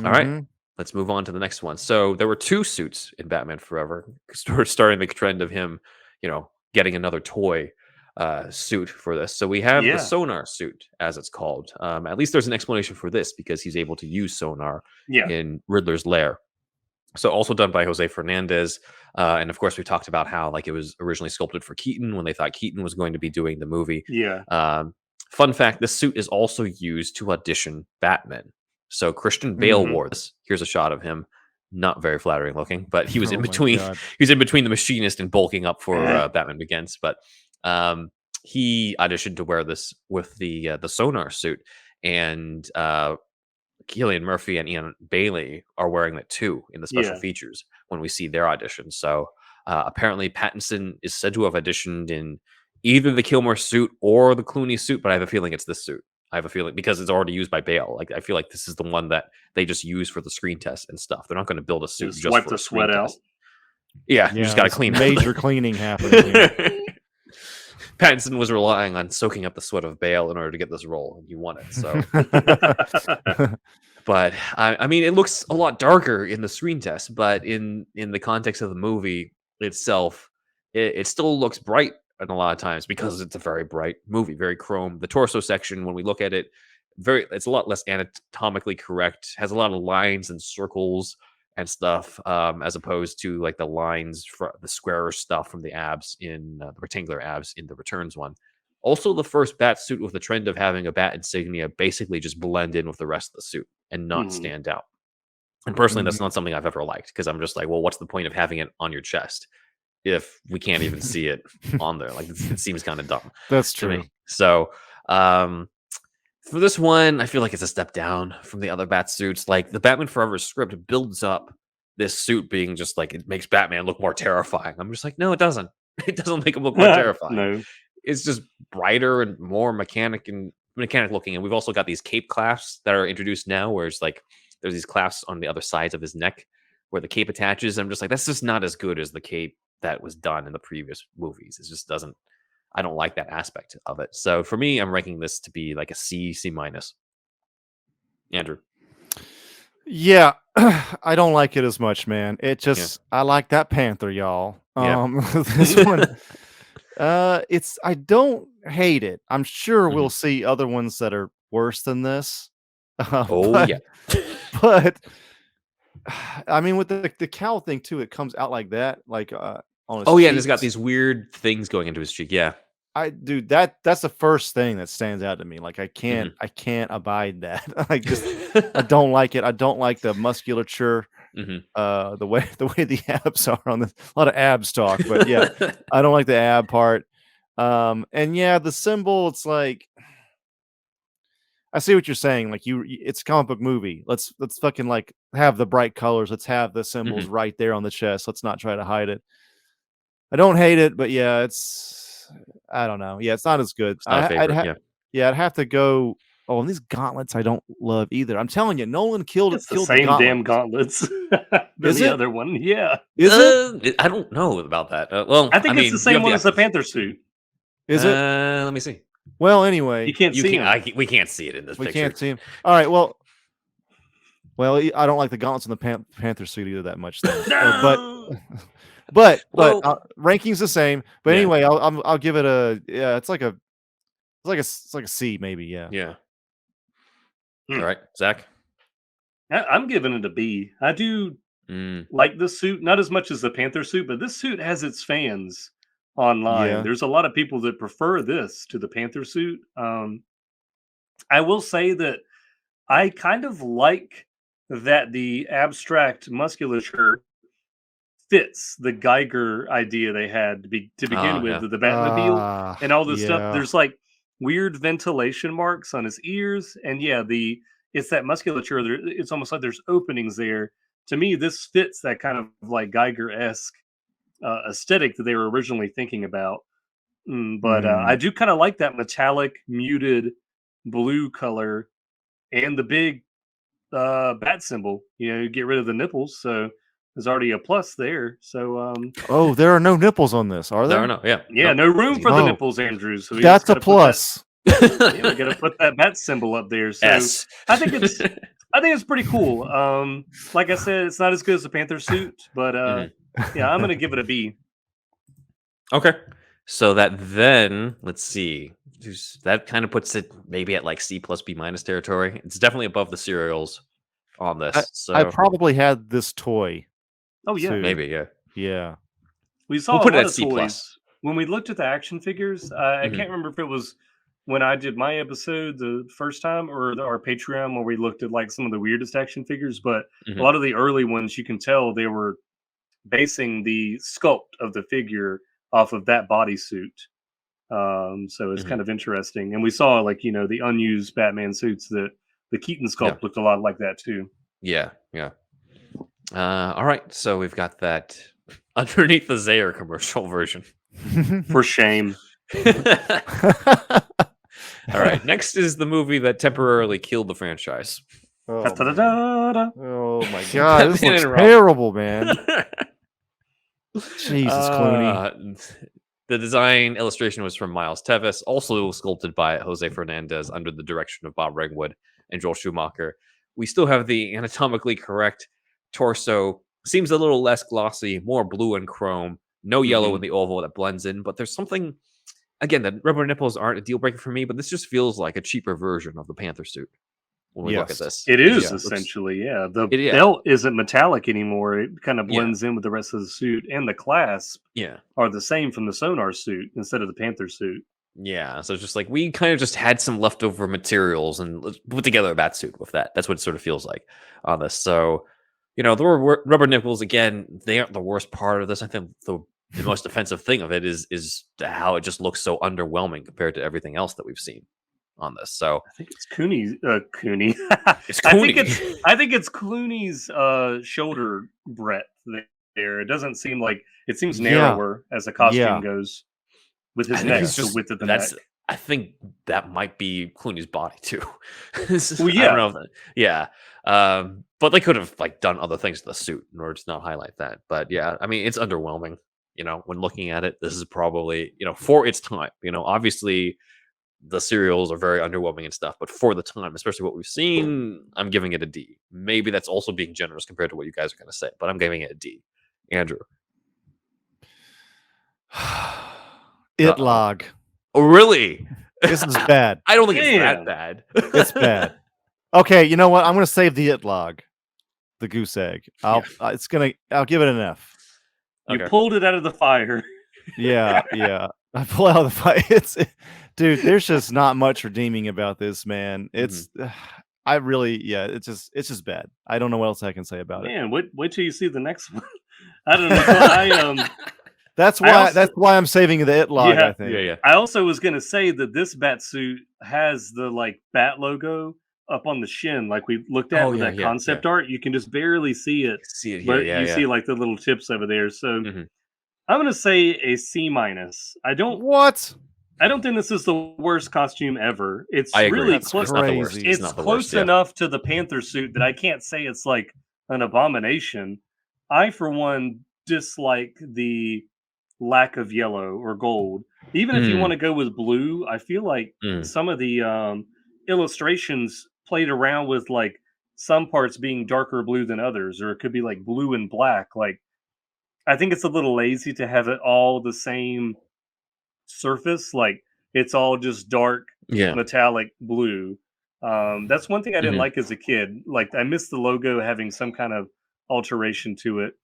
All right. Mhm. Let's move on to the next one. So there were 2 suits in Batman Forever, starting the trend of him, getting another toy suit for this. So we have the Yeah. Sonar suit, as it's called. At least there's an explanation for this because he's able to use sonar Yeah. in Riddler's lair. So also done by Jose Fernandez. And of course, we talked about how it was originally sculpted for Keaton when they thought Keaton was going to be doing the movie. Yeah. Fun fact, this suit is also used to audition Batman. So Christian Bale wore this. Here's a shot of him. Not very flattering looking, but he was in between. He was in between the Machinist and bulking up for Batman Begins. But he auditioned to wear this with the Sonar suit, and Cillian Murphy and Ian Bailey are wearing it too in the special features when we see their auditions. So apparently Pattinson is said to have auditioned in either the Kilmer suit or the Clooney suit, but I have a feeling it's this suit. I have a feeling because it's already used by Bale. I feel like this is the one that they just use for the screen test and stuff. They're not going to build a suit just wipe for the a screen sweat out. test. Yeah, you just got to clean major cleaning happening here. Pattinson was relying on soaking up the sweat of Bale in order to get this role, and he won it. So, but I mean, it looks a lot darker in the screen test, but in the context of the movie itself, it still looks bright. And a lot of times because it's a very bright movie, very chrome. The torso section, when we look at it, it's a lot less anatomically correct, has a lot of lines and circles and stuff, as opposed to the lines for the squarer stuff from the abs in the rectangular abs in the Returns one. Also, the first bat suit with the trend of having a bat insignia basically just blend in with the rest of the suit and not stand out. And personally, that's not something I've ever liked because I'm just well, what's the point of having it on your chest if we can't even see it on there? It seems kind of dumb. That's to true. me. So for this one, I feel like it's a step down from the other bat suits. The Batman Forever script builds up this suit being just it makes Batman look more terrifying. I'm just no, it doesn't. It doesn't make him look more terrifying. No. It's just brighter and more mechanic looking. And we've also got these cape clasps that are introduced now, where it's there's these clasps on the other sides of his neck where the cape attaches. I'm just that's just not as good as the cape that was done in the previous movies. It just doesn't. I don't like that aspect of it. So for me, I'm ranking this to be a C minus. Andrew. Yeah, I don't like it as much, man. It just I like that Panther, y'all. This one, I don't hate it. I'm sure we'll see other ones that are worse than this. But I mean, with the cowl thing too, it comes out like that, on his and it's got cheeks. these weird things going into his cheek. Yeah, dude, that's the first thing that stands out to me. I can't abide that. I don't like it. I don't like the musculature. The way the abs are on this. A lot of abs talk, but yeah, I don't like the ab part. And yeah, the symbol, it's I see what you're saying. It's a comic book movie. Let's fucking have the bright colors. Let's have the symbols right there on the chest. Let's not try to hide it. I don't hate it, but yeah, I don't know. Yeah, it's not as good. It's not a favorite. I'd have to go. Oh, and these gauntlets I don't love either. I'm telling you, Nolan killed It's it. the same damn gauntlets. Is the it? other one, yeah. Is it? I don't know about that. Well, I think it's the same one as the Panther suit. Is it? Let me see. Well, anyway, You can't see him. We can't see it in this we picture. can't see him. All right. Well, I don't like the gauntlets in the Panther suit either that much. No! But Well- ranking's the same. But Yeah. anyway, I'll give it a It's like a C maybe. Yeah. Yeah. Hmm. All right, Zach. I'm giving it a B. I do like this suit, not as much as the Panther suit, but this suit has its fans online. Yeah. There's a lot of people that prefer this to the Panther suit. I will say that I kind of like that the abstract musculature fits the Geiger idea they had to begin with, yeah. the Batmobile and all this yeah. stuff. There's weird ventilation marks on his ears, and yeah, it's that musculature. It's almost like there's openings there. To me, this fits that kind of Geiger-esque aesthetic that they were originally thinking about. But I do kind of like that metallic, muted blue color and the big bat symbol. You get rid of the nipples, so is already a plus there. So Oh, there are no nipples on this, are there? No, yeah. yeah, no room for the nipples, Andrew. So we That's just a gotta plus. we got to put that bat symbol up there. So Yes. I think it's pretty cool. Like I said, it's not as good as the Panther suit, but yeah, I'm gonna give it a B. Okay. So that then, let's see. That kind of puts it maybe at like C plus B minus territory. It's definitely above the cereals on this. I probably had this toy. Oh yeah, too. Maybe, yeah. Yeah. we saw We'll put a it lot at of C toys. plus. When we looked at the action figures, I can't remember if it was when I did my episode the first time or our Patreon where we looked at like some of the weirdest action figures, but a lot of the early ones you can tell they were basing the sculpt of the figure off of that bodysuit. So it's kind of interesting. And we saw like, the unused Batman suits that the Keaton sculpt looked a lot like that too. Yeah, yeah. All right, so we've got that underneath the Zayre commercial version. For shame. All right, next is the movie that temporarily killed the franchise. Oh, Da-da-da-da. oh my god, this Batman looks and Robin. terrible, man. Jesus, Clooney. The design illustration was from Miles Tevis, also sculpted by Jose Fernandez under the direction of Bob Ringwood and Joel Schumacher. We still have the anatomically correct torso. Seems a little less glossy, more blue and chrome. No yellow in the oval that blends in, but there's something... Again, the rubber nipples aren't a deal breaker for me, but this just feels like a cheaper version of the Panther suit when we look at this. It is essentially, yeah. The belt isn't metallic anymore. It kind of blends in with the rest of the suit, and the clasp are the same from the Sonar suit instead of the Panther suit. Yeah, so it's just like we kind of just had some leftover materials and let's put together a Batsuit with that. That's what it sort of feels like on this. So, the rubber nipples, again, they aren't the worst part of this. I think the most offensive thing of it is how it just looks so underwhelming compared to everything else that we've seen on this. So I think it's Clooney. It's Clooney. I think it's Clooney's shoulder breadth there. It doesn't seem like it seems narrower as the costume goes with his neck. The width of the neck. I think that might be Clooney's body too. Well, yeah, I don't know but they could have done other things to the suit in order to not highlight that. But yeah, I mean, it's underwhelming. When looking at it, this is probably, for its time, obviously the serials are very underwhelming and stuff, but for the time, especially what we've seen, I'm giving it a D. Maybe that's also being generous compared to what you guys are going to say, but I'm giving it a D. Andrew. Log. Oh, really? This is bad. I don't think it's that bad. It's bad. Okay, you know what? I'm going to save the log, the goose egg. I'll give it an F. You pulled it out of the fire. Yeah. I pull out of the fire. Dude, there's just not much redeeming about this, man. It's it's just bad. I don't know what else I can say about it. Man, wait till you see the next one. I don't know. That's why I'm saving the log, I think. Yeah. I also was gonna say that this Batsuit has the Bat logo up on the shin, like we looked at with that concept art. You can just barely see it. But you see the little tips over there. So I'm gonna say a C minus. I don't think this is the worst costume ever. It's really close. It's close enough to the Panther suit that I can't say it's like an abomination. I, for one, dislike the lack of yellow or gold. Even if you want to go with blue, I feel like some of the illustrations played around with some parts being darker blue than others, or it could be blue and black. I think it's a little lazy to have it all the same surface. It's all just dark metallic blue. That's one thing I didn't like as a kid. I missed the logo having some kind of alteration to it.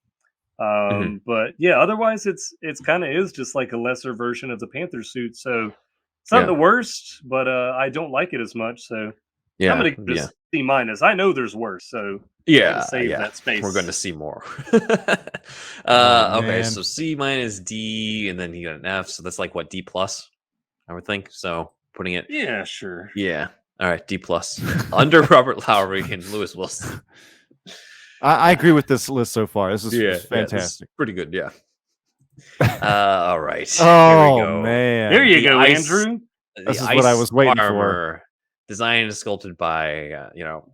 But yeah, otherwise it's kind of is just a lesser version of the Panther suit. So it's not the worst, but I don't like it as much. So I'm gonna give it a C minus. I know there's worse, so save that space. We're going to see more. Okay, so C minus D, and then you got an F. So that's what, D plus? I would think. So putting it. Yeah, sure. Yeah. All right, D plus under Robert Lowry and Lewis Wilson. I agree with this list so far. This is fantastic. This is pretty good. Yeah. All right. Oh, here we go. Man. There you go, Andrew. This is what I was waiting for. Designed and sculpted by,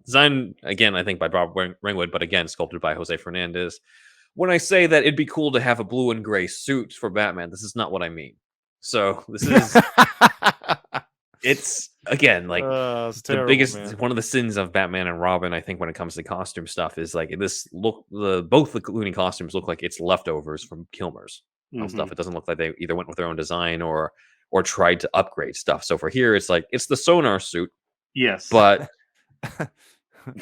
designed again, I think by Bob Ringwood, but again, sculpted by Jose Fernandez. when I say that it'd be cool to have a blue and gray suit for Batman, this is not what I mean. So this is it's again like it's the terrible, biggest man. one of the sins of Batman and Robin. I think when it comes to costume stuff is like both the Clooney costumes look like it's leftovers from Kilmer's stuff. It doesn't look like they either went with their own design or tried to upgrade stuff. So for here, it's like it's the Sonar suit. Yes, but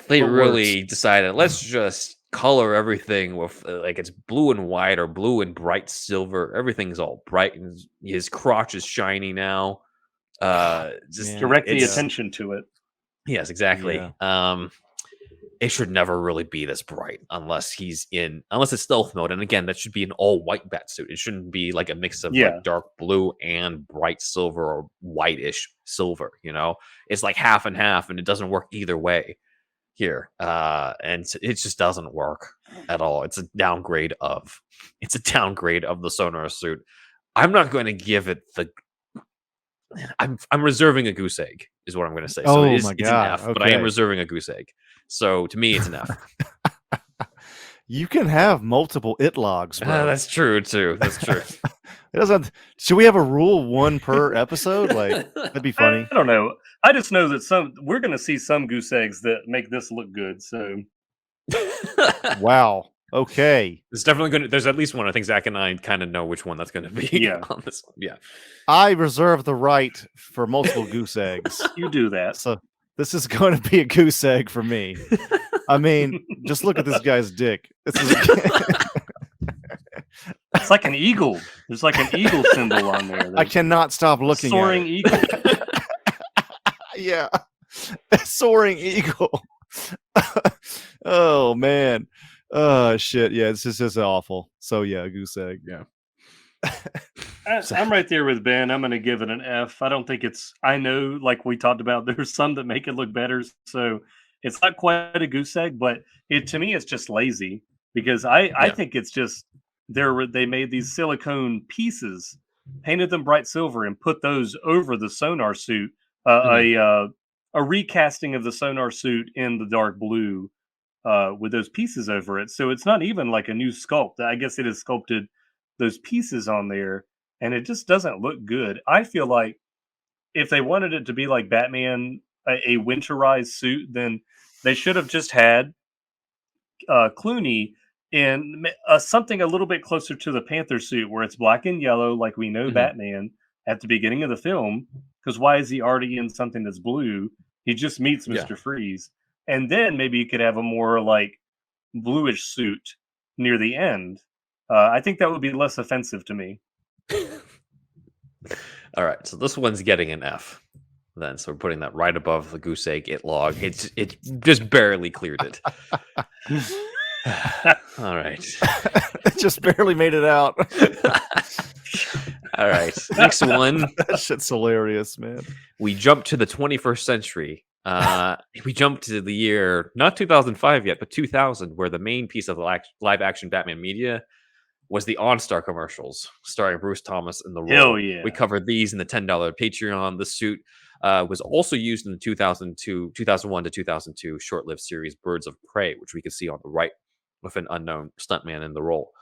they What really decided let's just color everything with like it's blue and white or blue and bright silver. Everything's all bright and his crotch is shiny now. Just direct the attention to it. Yes, exactly. Yeah. It should never really be this bright unless it's stealth mode. And again, that should be an all white Batsuit. It shouldn't be like a mix of like dark blue and bright silver or whitish silver. It's like half and half, and it doesn't work either way here. And it just doesn't work at all. It's a downgrade of the Sonar suit. I'm not going to give it the. I'm reserving a goose egg, is what I'm going to say. So it's an F, but I am reserving a goose egg. So to me, it's an F. You can have multiple it logs, bro. That's true too. That's true. It doesn't. Should we have a rule 1 per episode? Like that'd be funny. I don't know. I just know that we're going to see some goose eggs that make this look good. So, wow. Okay. It's definitely going to. There's at least one. I think Zach and I kind of know which one that's going to be. On this one. Yeah. I reserve the right for multiple goose eggs. You do that. So this is going to be a goose egg for me. I mean, just look at this guy's dick. It's like an eagle. There's like an eagle symbol on there. I cannot stop looking soaring at it. Eagle. Yeah. Soaring eagle. Oh, man. Oh, shit. Yeah, it's just awful. So, yeah, goose egg. Yeah. I'm right there with Ben. I'm going to give it an F. I don't think I know, like we talked about, there's some that make it look better. So it's not quite a goose egg, but to me, it's just lazy because I think it's just they made these silicone pieces, painted them bright silver, and put those over the Sonar suit. A recasting of the Sonar suit in the dark blue with those pieces over it. So it's not even like a new sculpt. I guess it has sculpted those pieces on there, and it just doesn't look good. I feel like if they wanted it to be like Batman, a winterized suit, then they should have just had Clooney in something a little bit closer to the Panther suit, where it's black and yellow, like we know Batman at the beginning of the film. Because why is he already in something that's blue? He just meets Mr. Freeze. And then maybe you could have a more like bluish suit near the end. I think that would be less offensive to me. All right, so this one's getting an F. Then, so we're putting that right above the goose egg it log. It just barely cleared it. All right, it just barely made it out. All right, next one. That shit's hilarious, man. We jump to the 21st century. We jump to the year not 2005 yet, but 2000, where the main piece of the live action Batman media was the Onstar commercials starring Bruce Thomas in the role. Hell yeah. We covered these in the $10 Patreon. The suit was also used in the 2001 to 2002 short-lived series Birds of Prey, which we can see on the right with an unknown stuntman in the role.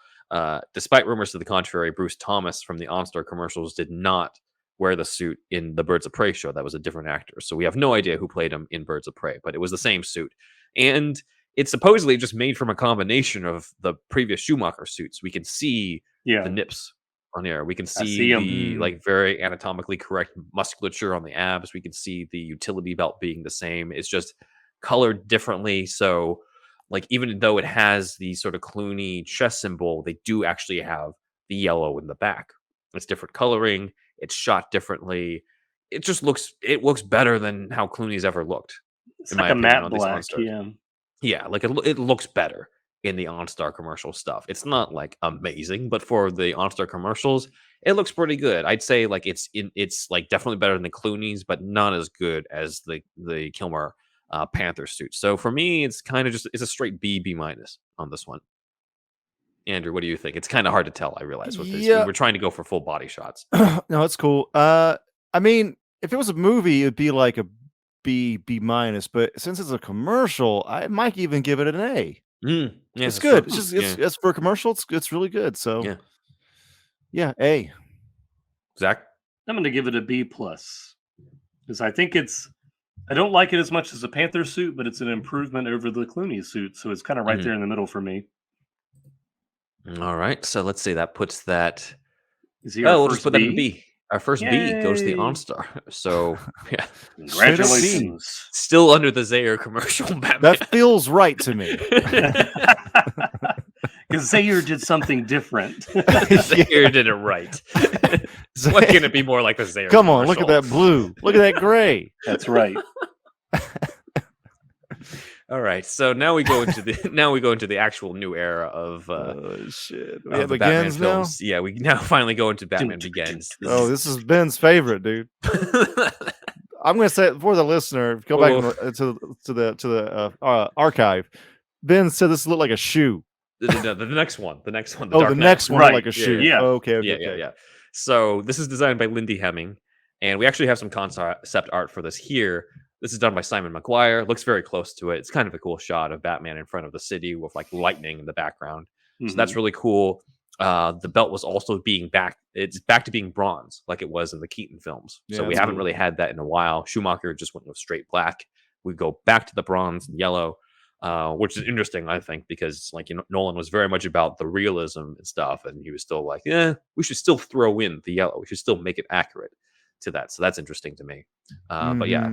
Despite rumors to the contrary, Bruce Thomas from the Onstar commercials did not wear the suit in the Birds of Prey show. That was a different actor. So we have no idea who played him in Birds of Prey, but it was the same suit. And it's supposedly just made from a combination of the previous Schumacher suits. We can see the nips on there. We can see the like very anatomically correct musculature on the abs. We can see the utility belt being the same. It's just colored differently. So like even though it has the sort of Clooney chest symbol, they do actually have the yellow in the back. It's different coloring. It's shot differently. It just looks better than how Clooney's ever looked. It's like a matte black. Yeah, like it looks better in the Onstar commercial stuff. It's not like amazing, but for the Onstar commercials, it looks pretty good. I'd say like it's like definitely better than the Clooney's, but not as good as the Kilmer Panther suit. So for me, it's kind of it's a straight B minus on this one. Andrew, what do you think? It's kind of hard to tell, I realize, with this. We're trying to go for full body shots. No, it's cool. I mean, if it was a movie, it'd be like a B minus, but since it's a commercial, I might even give it an A. Yeah, It's that's good. true. It's just it's for a commercial. It's really good. So Yeah. A. Zach? I'm going to give it a B plus because I think I don't like it as much as the Panther suit, but it's an improvement over the Clooney suit, so it's kind of right there in the middle for me. All right, so let's see. That puts that. Is he our We'll first just put that in B? B. Our first B goes to the Yay. Onstar. So yeah, Congratulations. still under the Zayre commercial. Batman. That feels right to me. Because Zayre did something different. Zayre did it right. What can it be more like the Zayre? Come on, look at that blue. Look at that gray. That's right. All right, so now we go into the actual new era of shit. of We have the Batman Begins now. films. Yeah, we now finally go into Batman Begins. This is Ben's favorite, dude. I'm gonna say it for the listener. Go back to the archive. Ben said this looked like a shoe. The next one. The next one Right. looked like a shoe. Yeah. Okay. Yeah. So this is designed by Lindy Hemming, and we actually have some concept art for this here. This is done by Simon McGuire. Looks very close to it. It's kind of a cool shot of Batman in front of the city with like lightning in the background. So that's really cool. The belt was also it's back to being bronze like it was in the Keaton films. So we haven't really had that in a while. Schumacher just went with straight black. We go back to the bronze and yellow, which is interesting, I think, because like Nolan was very much about the realism and stuff, and he was still like, we should still throw in the yellow. We should still make it accurate to that. So that's interesting to me. But yeah.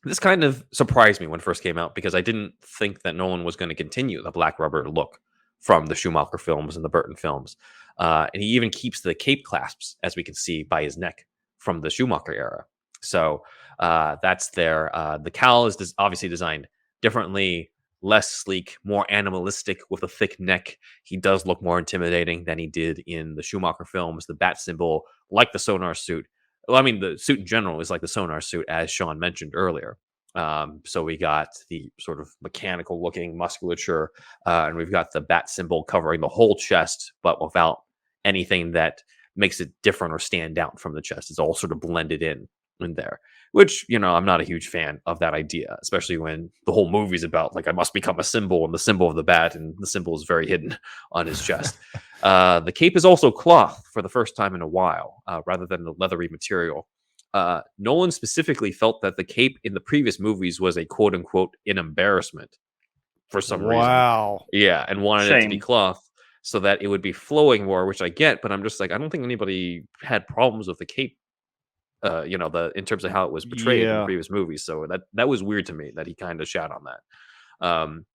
This kind of surprised me when it first came out because I didn't think that Nolan was going to continue the black rubber look from the Schumacher films and the Burton films. And he even keeps the cape clasps, as we can see, by his neck from the Schumacher era. So that's there. The cowl is obviously designed differently, less sleek, more animalistic with a thick neck. He does look more intimidating than he did in the Schumacher films. The bat symbol, like the Sonar suit. Well, I mean, the suit in general is like the Sonar suit, as Shawn mentioned earlier. So we got the sort of mechanical looking musculature, and we've got the bat symbol covering the whole chest, but without anything that makes it different or stand out from the chest. It's all sort of blended in there, which, I'm not a huge fan of that idea, especially when the whole movie's about like, I must become a symbol and the symbol of the bat, and the symbol is very hidden on his chest. The cape is also cloth for the first time in a while, rather than the leathery material. Nolan specifically felt that the cape in the previous movies was a quote unquote an embarrassment for some reason. Wow. Yeah, and wanted it to be cloth so that it would be flowing more, which I get, but I'm just like, I don't think anybody had problems with the cape. In terms of how it was portrayed in the previous movies. So that was weird to me that he kind of shat on that.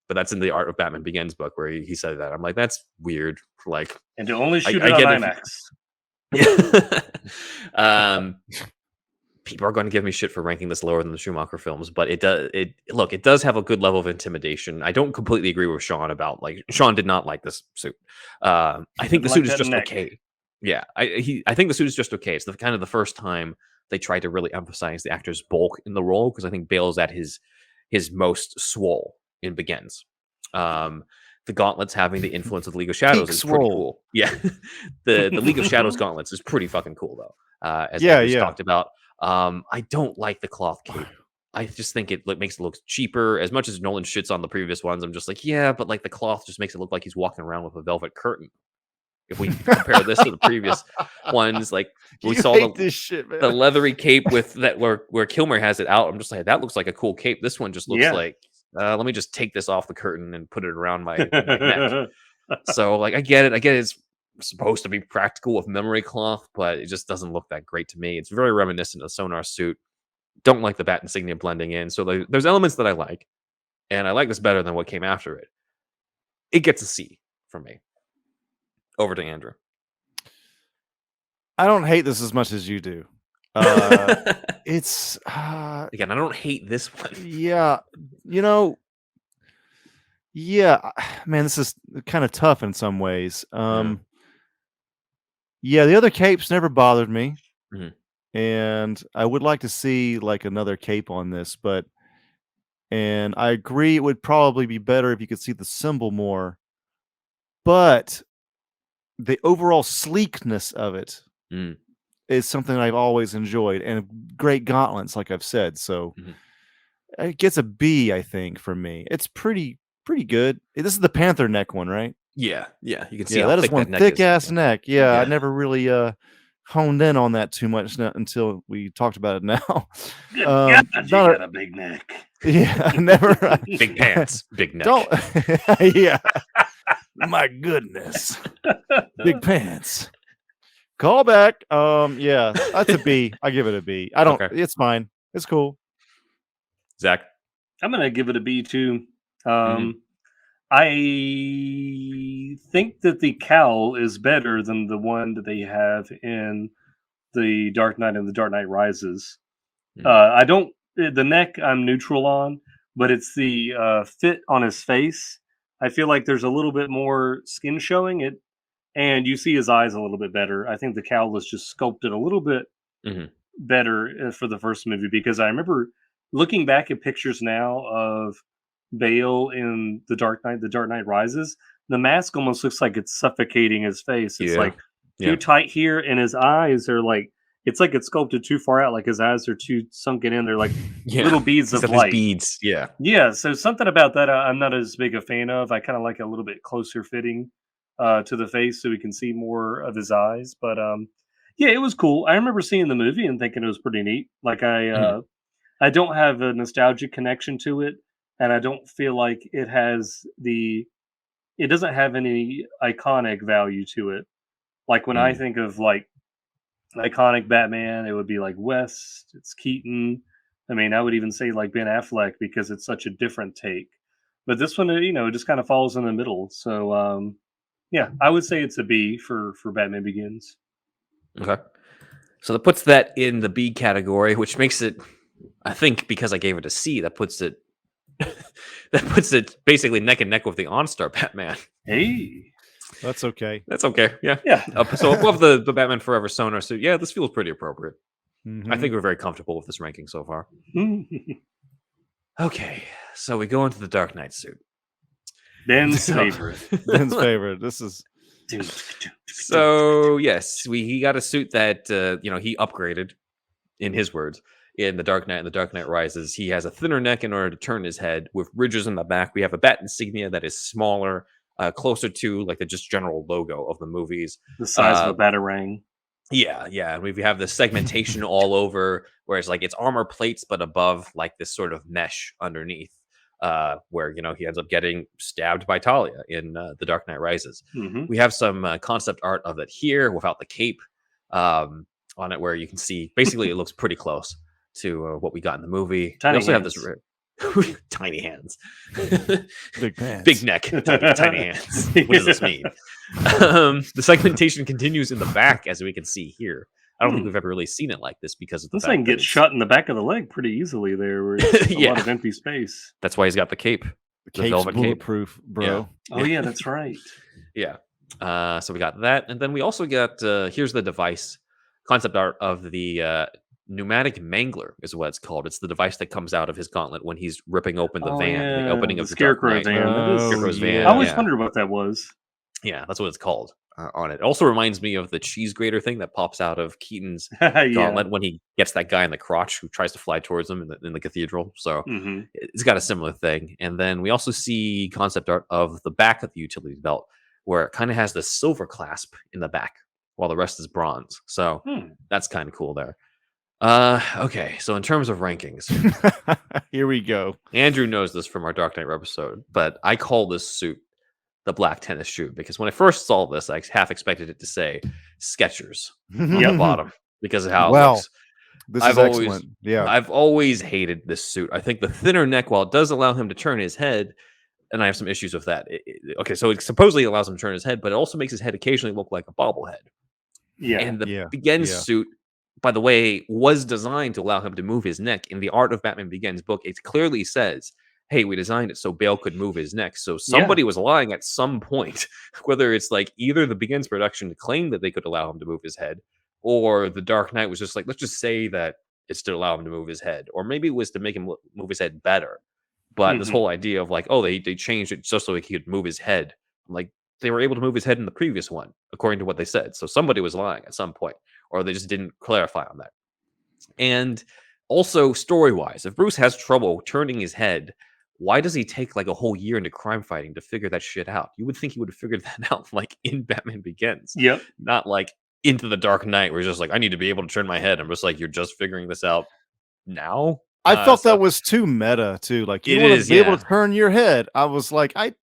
But that's in the Art of Batman Begins book where he said that. I'm like, that's weird. Like, and to only shoot it on IMAX. People are going to give me shit for ranking this lower than the Schumacher films, but it does have a good level of intimidation. I don't completely agree with Shawn about like Shawn did not like this suit. I think the suit is just okay. Yeah, I think the suit is just okay. It's kind of the first time they tried to really emphasize the actor's bulk in the role, because I think Bale's at his most swole in Begins. The gauntlets having the influence of the League of Shadows is pretty cool. Yeah, the League of Shadows gauntlets is pretty fucking cool though. As we talked about. I don't like the cloth cape. I just think it makes it look cheaper. As much as Nolan shits on the previous ones, I'm just like, yeah, but like the cloth just makes it look like he's walking around with a velvet curtain. If we compare this to the previous ones, like we saw the leathery cape with that where Kilmer has it out, I'm just like, that looks like a cool cape. This one just looks like, let me just take this off the curtain and put it around my neck. So like, I get it. It's supposed to be practical with memory cloth, but it just doesn't look that great to me. It's very reminiscent of the Sonar suit. Don't like the bat insignia blending in. So there's elements that I like, and I like this better than what came after it. It gets a C from me. Over to Andrew. I don't hate this as much as you do. It's again, I don't hate this one. Yeah, man, this is kind of tough in some ways. The other capes never bothered me, and I would like to see like another cape on this, and I agree it would probably be better if you could see the symbol more, but the overall sleekness of it is something I've always enjoyed, and great gauntlets, like I've said. So it gets a B, I think, for me. It's pretty pretty good. This is the Panther neck one, right? Yeah, yeah. You can see Yeah, how that is thick one neck thick is. ass neck. Yeah, I Yeah. never really honed in on that too much until we talked about it now. Good God, you not got a big neck. Yeah, I never. Big pants, big neck. Don't. Yeah. My goodness. Big pants. Call back. Yeah, that's a B. I give it a B. I don't. Okay. It's fine. It's cool. Zach. I'm gonna give it a B too. Mhm. I think that the cowl is better than the one that they have in the Dark Knight and the Dark Knight Rises. I don't. The neck I'm neutral on, but it's the fit on his face. I feel like there's a little bit more skin showing it, and you see his eyes a little bit better. I think the cowl is just sculpted a little bit Mhm. better for the first movie, because I remember looking back at pictures now of Bale in the Dark Knight Rises. The mask almost looks like it's suffocating his face. It's Yeah. like too Yeah. tight here, and his eyes are like, it's like it's sculpted too far out. Like his eyes are too sunken in. They're like Yeah. little beads He's of got these light. beads. Yeah. Yeah, so something about that I'm not as big a fan of. I kind of like a little bit closer fitting to the face so we can see more of his eyes. But yeah, it was cool. I remember seeing the movie and thinking it was pretty neat. Like I don't have a nostalgic connection to it, and I don't feel like it doesn't have any iconic value to it. Like when I think of like iconic Batman, it would be like West, it's Keaton. I mean, I would even say like Ben Affleck, because it's such a different take. But this one, it just kind of falls in the middle. So yeah, I would say it's a B for Batman Begins. Okay. So that puts that in the B category, which makes it, I think, because I gave it a C, that puts it basically neck and neck with the OnStar Batman. Hey, That's okay. That's okay. Yeah. yeah. So above the Batman Forever Sonar suit, yeah, this feels pretty appropriate. Mhm. I think we're very comfortable with this ranking so far. Okay, so we go into the Dark Knight suit. Ben's So- favorite. Ben's favorite. This is So yes, he got a suit that he upgraded, in his words, in the Dark Knight and the Dark Knight Rises. He has a thinner neck in order to turn his head, with ridges in the back. We have a bat insignia that is smaller, closer to like the just general logo of the movies. the size of a batarang. Yeah, and we have the segmentation all over, where it's like it's armor plates, but above like this sort of mesh underneath, where he ends up getting stabbed by Talia in the Dark Knight Rises. Mm-hmm. We have some concept art of it here without the cape on it, where you can see basically it looks pretty close to what we got in the movie. Tiny we also hands. have this tiny hands, big pants. big neck, tiny hands. What does this mean? The segmentation continues in the back, as we can see here. I don't think we've ever really seen it like this because of the This fact thing that gets it's- shot in the back of the leg pretty easily there, where it's a Yeah. lot of empty space. That's why he's got the cape. The cape's velvet cape. bulletproof, bro. Oh yeah, that's right. Yeah. So we got that, and then we also got here's the device concept art of the pneumatic mangler is what it's called. It's the device that comes out of his gauntlet when he's ripping open the van, the opening of the Dark Scarecrow Knight. van. That is- Scarecrow's yeah. van. I always yeah. wondered what that was. Yeah, that's what it's called on it. It also reminds me of the cheese grater thing that pops out of Keaton's Yeah. gauntlet when he gets that guy in the crotch who tries to fly towards him in the cathedral. So hmm it's got a similar thing. And then we also see concept art of the back of the utility belt, where it kind of has the silver clasp in the back while the rest is bronze. So that's kind of cool there. Okay, so in terms of rankings, Here we go. Andrew knows this from our Dark Knight episode, but I call this suit the black tennis shoe because when I first saw this, I half expected it to say Skechers on the bottom because of how it Well, looks. This I've is always- excellent. Yeah. I've always hated this suit. I think the thinner neck, while it does allow him to turn his head, and I have some issues with that. Okay, so it supposedly allows him to turn his head, but it also makes his head occasionally look like a bobblehead. Yeah. And the Yeah, Begins yeah. suit, by the way, was designed to allow him to move his neck. In the Art of Batman Begins book, it clearly says, hey, we designed it so Bale could move his neck. So somebody was lying at some point, whether it's like either the Begins production claimed that they could allow him to move his head, or the Dark Knight was just like, let's just say that it's to allow him to move his head. Or maybe it was to make him move his head better. But this Mhm. whole idea of like, oh, they changed it just so he could move his head. I'm like, they were able to move his head in the previous one, according to what they said. So somebody was lying at some point, or they just didn't clarify on that. And also, story-wise, if Bruce has trouble turning his head why does he take like a whole year into crime fighting to figure that shit out? You would think he would have figured that out like in Batman Begins. Yep. Not like into the Dark Knight where he's just like, I need to be able to turn my head. I'm just like, you're just figuring this out now? I felt So that was too meta too. Like you it want is, to be able yeah. to turn your head. I was like, I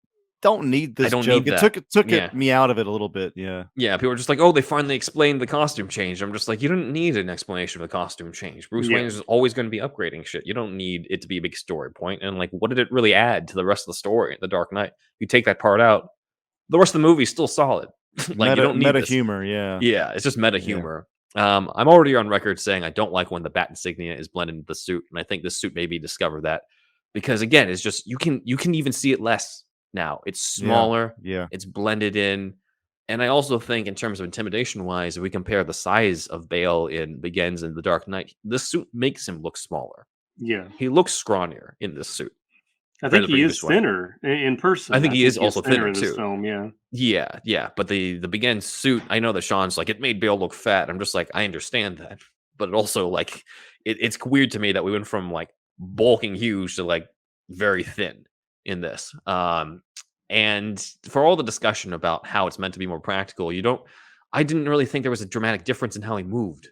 don't need this don't joke. need It that. took Yeah. me out of it a little bit. Yeah. Yeah, people are just like, oh, they finally explained the costume change. I'm just like, you don't need an explanation of the costume change. Bruce Yeah. Wayne is always going to be upgrading shit. You don't need it to be a big story point. And like, what did it really add to the rest of the story in The Dark Knight? You take that part out, the rest of the movie's still solid. Like, you don't need meta this. humor. Yeah. Yeah, it's just meta humor. I'm already on record saying I don't like when the bat insignia is blended into the suit, and I think this suit maybe discovered that because again, it's just you can even see it less now. It's smaller. Yeah. It's blended in. And I also think, in terms of intimidation wise, if we compare the size of Bale in Begins and The Dark Knight, this suit makes him look smaller. Yeah. He looks scrawnier in this suit. I think he is thinner in person. I think he is also thinner in this too. film, yeah. Yeah. But the Begins suit, I know that Sean's like, it made Bale look fat. I'm just like, I understand that. But it also, like, it's weird to me that we went from, like, bulking huge to, like, very thin in this. And for all the discussion about how it's meant to be more practical, I didn't really think there was a dramatic difference in how he moved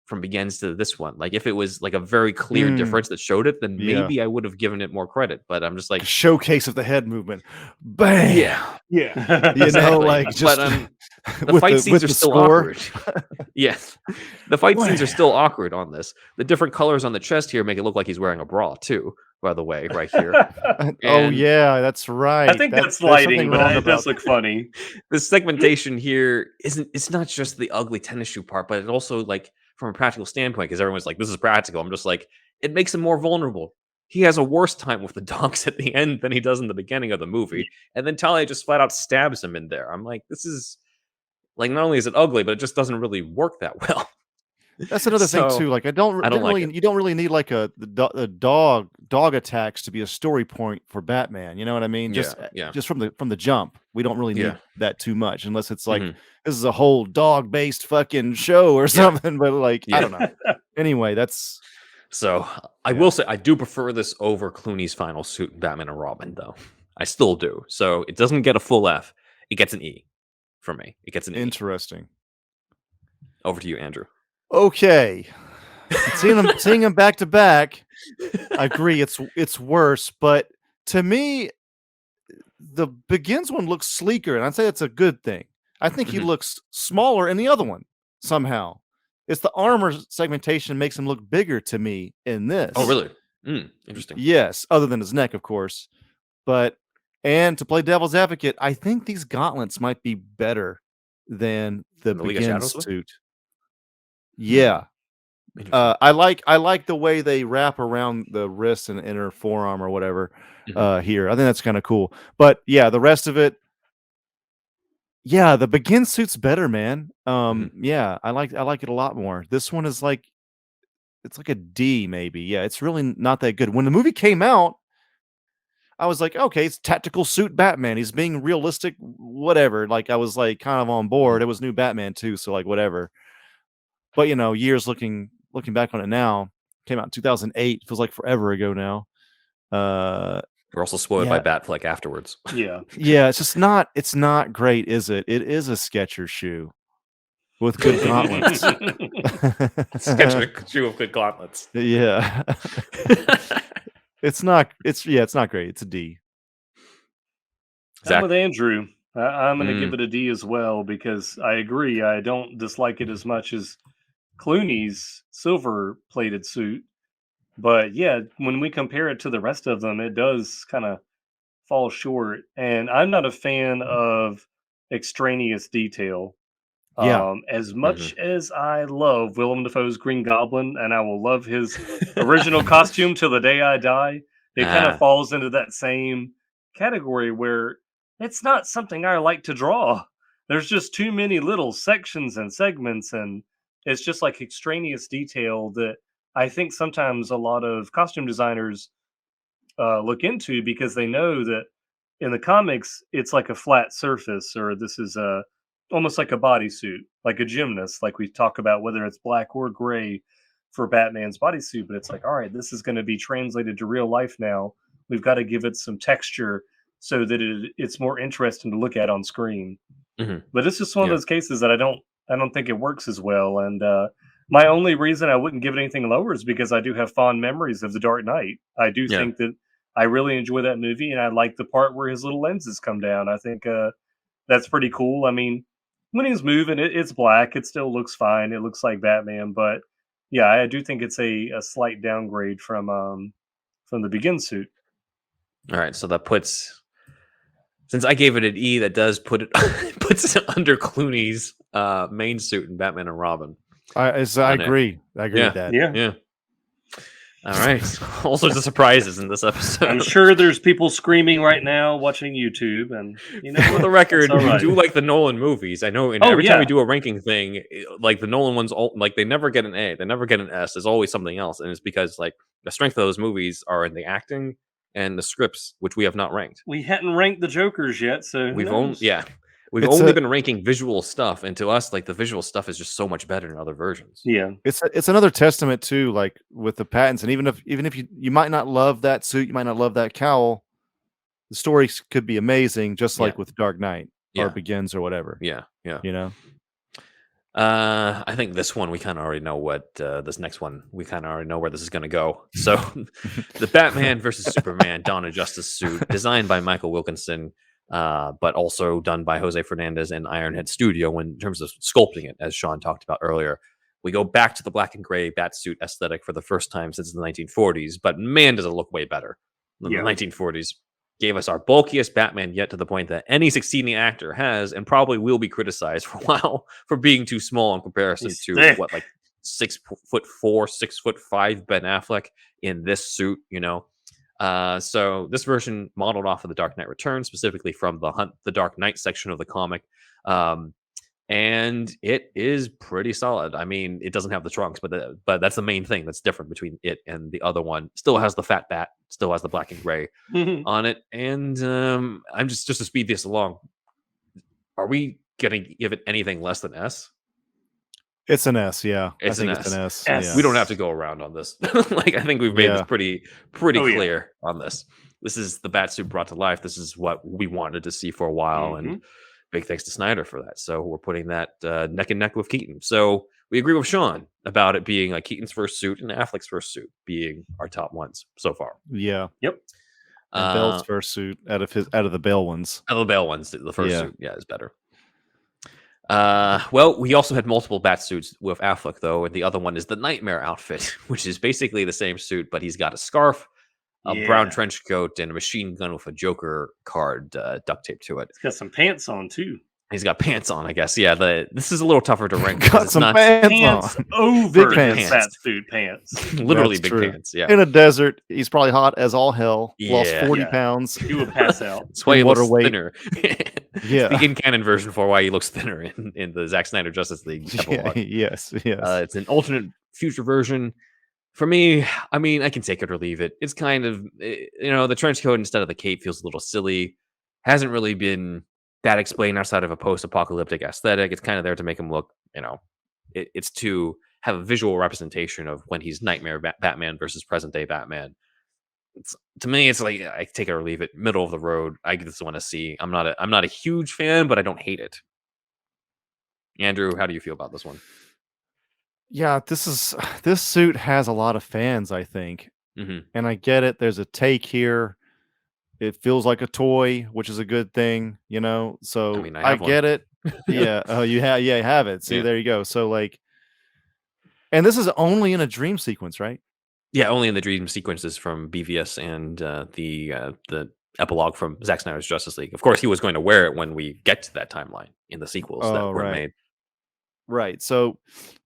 from Begins to this one. Like if it was like a very clear difference that showed it, then maybe I would have given it more credit. But I'm just like, a showcase of the head movement. Bam. Yeah. You know, like just but the fight scenes are still awkward. Yes. The fight scenes are still awkward on this. The different colors on the chest here make it look like he's wearing a bra too, by the way, right here. Oh yeah, that's right. I think that's lighting, but it does look funny. The segmentation here it's not just the ugly tennis shoe part, but it also, like, from a practical standpoint, because everyone's like, this is practical. I'm just like, it makes him more vulnerable. He has a worse time with the dogs at the end than he does in the beginning of the movie. And then Talia just flat out stabs him in there. I'm like, this is, like, not only is it ugly, but it just doesn't really work that well. That's another thing too. Like, you don't really need like the dog attacks to be a story point for Batman. You know what I mean? Just from the jump, we don't really need that too much, unless it's like this is a whole dog based fucking show or something. But like, I don't know. Anyway, that's so. I will say I do prefer this over Clooney's final suit in Batman and Robin, though. I still do. So it doesn't get a full F. It gets an E for me. It gets an E. Interesting. Over to you, Andrew. Okay, seeing them back to back, I agree. It's worse, but to me, the Begins one looks sleeker, and I'd say that's a good thing. I think he looks smaller in the other one somehow. It's the armor segmentation makes him look bigger to me in this. Oh, really? Interesting. Yes, other than his neck, of course. And to play devil's advocate, I think these gauntlets might be better than the Begins suit. Yeah. I like the way they wrap around the wrist and inner forearm or whatever here. I think that's kind of cool. But yeah, the rest of it, yeah, the Begin suit's better, man. Yeah, I like it a lot more. This one is like, it's like a D maybe. Yeah, it's really not that good. When the movie came out, I was like, okay, it's tactical suit Batman. He's being realistic, whatever. Like I was like kind of on board. It was new Batman too, so like whatever. But you know, years looking back on it now, came out in 2008. Feels like forever ago now. We're also spoiled by Batfleck afterwards. Yeah, it's just not. It's not great, is it? It is a Skechers shoe with good gauntlets. Skechers shoe with good gauntlets. Yeah, it's not. It's not great. It's a D. I'm with Andrew. I'm going to give it a D as well because I agree. I don't dislike it as much as Clooney's silver-plated suit. But yeah, when we compare it to the rest of them, it does kind of fall short. And I'm not a fan of extraneous detail. As much as I love Willem Dafoe's Green Goblin, and I will love his original costume till the day I die, it kind of falls into that same category where it's not something I like to draw. There's just too many little sections and segments, and it's just like extraneous detail that I think sometimes a lot of costume designers look into because they know that in the comics, it's like a flat surface, or this is almost like a bodysuit, like a gymnast, like we talk about, whether it's black or gray for Batman's bodysuit. But it's like, all right, this is going to be translated to real life now We've got to give it some texture so that it's more interesting to look at on screen. But it's just one of those cases that I don't think it works as well. And my only reason I wouldn't give it anything lower is because I do have fond memories of The Dark Knight. I do think that I really enjoy that movie, and I like the part where his little lenses come down. I think that's pretty cool. I mean, when he's moving, it's black. It still looks fine. It looks like Batman, but yeah, I do think it's a slight downgrade from the Begin suit. All right, so that puts, since I gave it an E, that does put it puts it under Clooney's main suit in Batman and Robin. I agree. I agree with that. Yeah. All right. All sorts of surprises in this episode. I'm sure there's people screaming right now watching YouTube, and for the record, we do like the Nolan movies. I know, and every time we do a ranking thing, like the Nolan ones, like they never get an A, they never get an S. There's always something else, and it's because like the strength of those movies are in the acting and the scripts, which we have not ranked. We hadn't ranked the Jokers yet, so we've only been ranking visual stuff, and to us, like the visual stuff is just so much better in other versions. Yeah, it's another testament too, like with the patents, and even if you might not love that suit, you might not love that cowl, the story could be amazing, just like with Dark Knight or Begins or whatever. Yeah. I think this one we kind of already know what this next one we kind of already know where this is going to go. So, the Batman versus Superman Dawn of Justice suit, designed by Michael Wilkinson. But also done by Jose Fernandez and Ironhead Studio in terms of sculpting it, as Shawn talked about earlier. We go back to the black and gray Batsuit aesthetic for the first time since the 1940s, but man, does it look way better than the 1940s. Gave us our bulkiest Batman yet, to the point that any succeeding actor has and probably will be criticized for a while for being too small in comparison to 6'4", 6'5" Ben Affleck in this suit, So this version modeled off of The Dark Knight Returns, specifically from the Dark Knight section of the comic. And it is pretty solid. I mean, it doesn't have the trunks, but that's the main thing that's different between it and the other one. Still has the fat bat, still has the black and gray on it. And I'm just to speed this along. Are we gonna give it anything less than S? It's an S, yeah. It's an S. Yeah. We don't have to go around on this. I think we've made this pretty clear on this. This is the Batsuit brought to life. This is what we wanted to see for a while, and big thanks to Snyder for that. So we're putting that neck and neck with Keaton. So we agree with Shawn about it being like Keaton's first suit and Affleck's first suit being our top ones so far. Yeah. Yep. And Bale's first suit out of the Bale ones. Out of the Bale ones, the first suit, is better. Well, we also had multiple Batsuits with Affleck, though, and the other one is the Knightmare outfit, which is basically the same suit, but he's got a scarf, a brown trench coat, and a machine gun with a Joker card duct taped to it. He's got some pants on, too. He's got pants on, I guess. Yeah, this is a little tougher to rank. Got some pants on. Over big pants. Batsuit pants. Literally big pants, yeah. In a desert, he's probably hot as all hell. Lost 40 pounds. He would pass out. That's why he looks thinner. Yeah. The in-canon version for why he looks thinner in the Zack Snyder Justice League epilogue. Yes. It's an alternate future version. For me, I mean, I can take it or leave it. It's kind of, the trench coat instead of the cape feels a little silly. Hasn't really been that explained outside of a post-apocalyptic aesthetic. It's kind of there to make him look, it's to have a visual representation of when he's Nightmare Batman versus present-day Batman. To me, it's like I take it or leave it, middle of the road. I just want to see. I'm not a huge fan, but I don't hate it. Andrew, how do you feel about this one? Yeah, this suit has a lot of fans, I think, and I get it. There's a take here. It feels like a toy, which is a good thing, So I get it. Yeah. Oh, you have it. See, there you go. So and this is only in a dream sequence, right? Yeah, only in the dream sequences from BvS and the epilogue from Zack Snyder's Justice League. Of course, he was going to wear it when we get to that timeline in the sequels that were made. Right. So,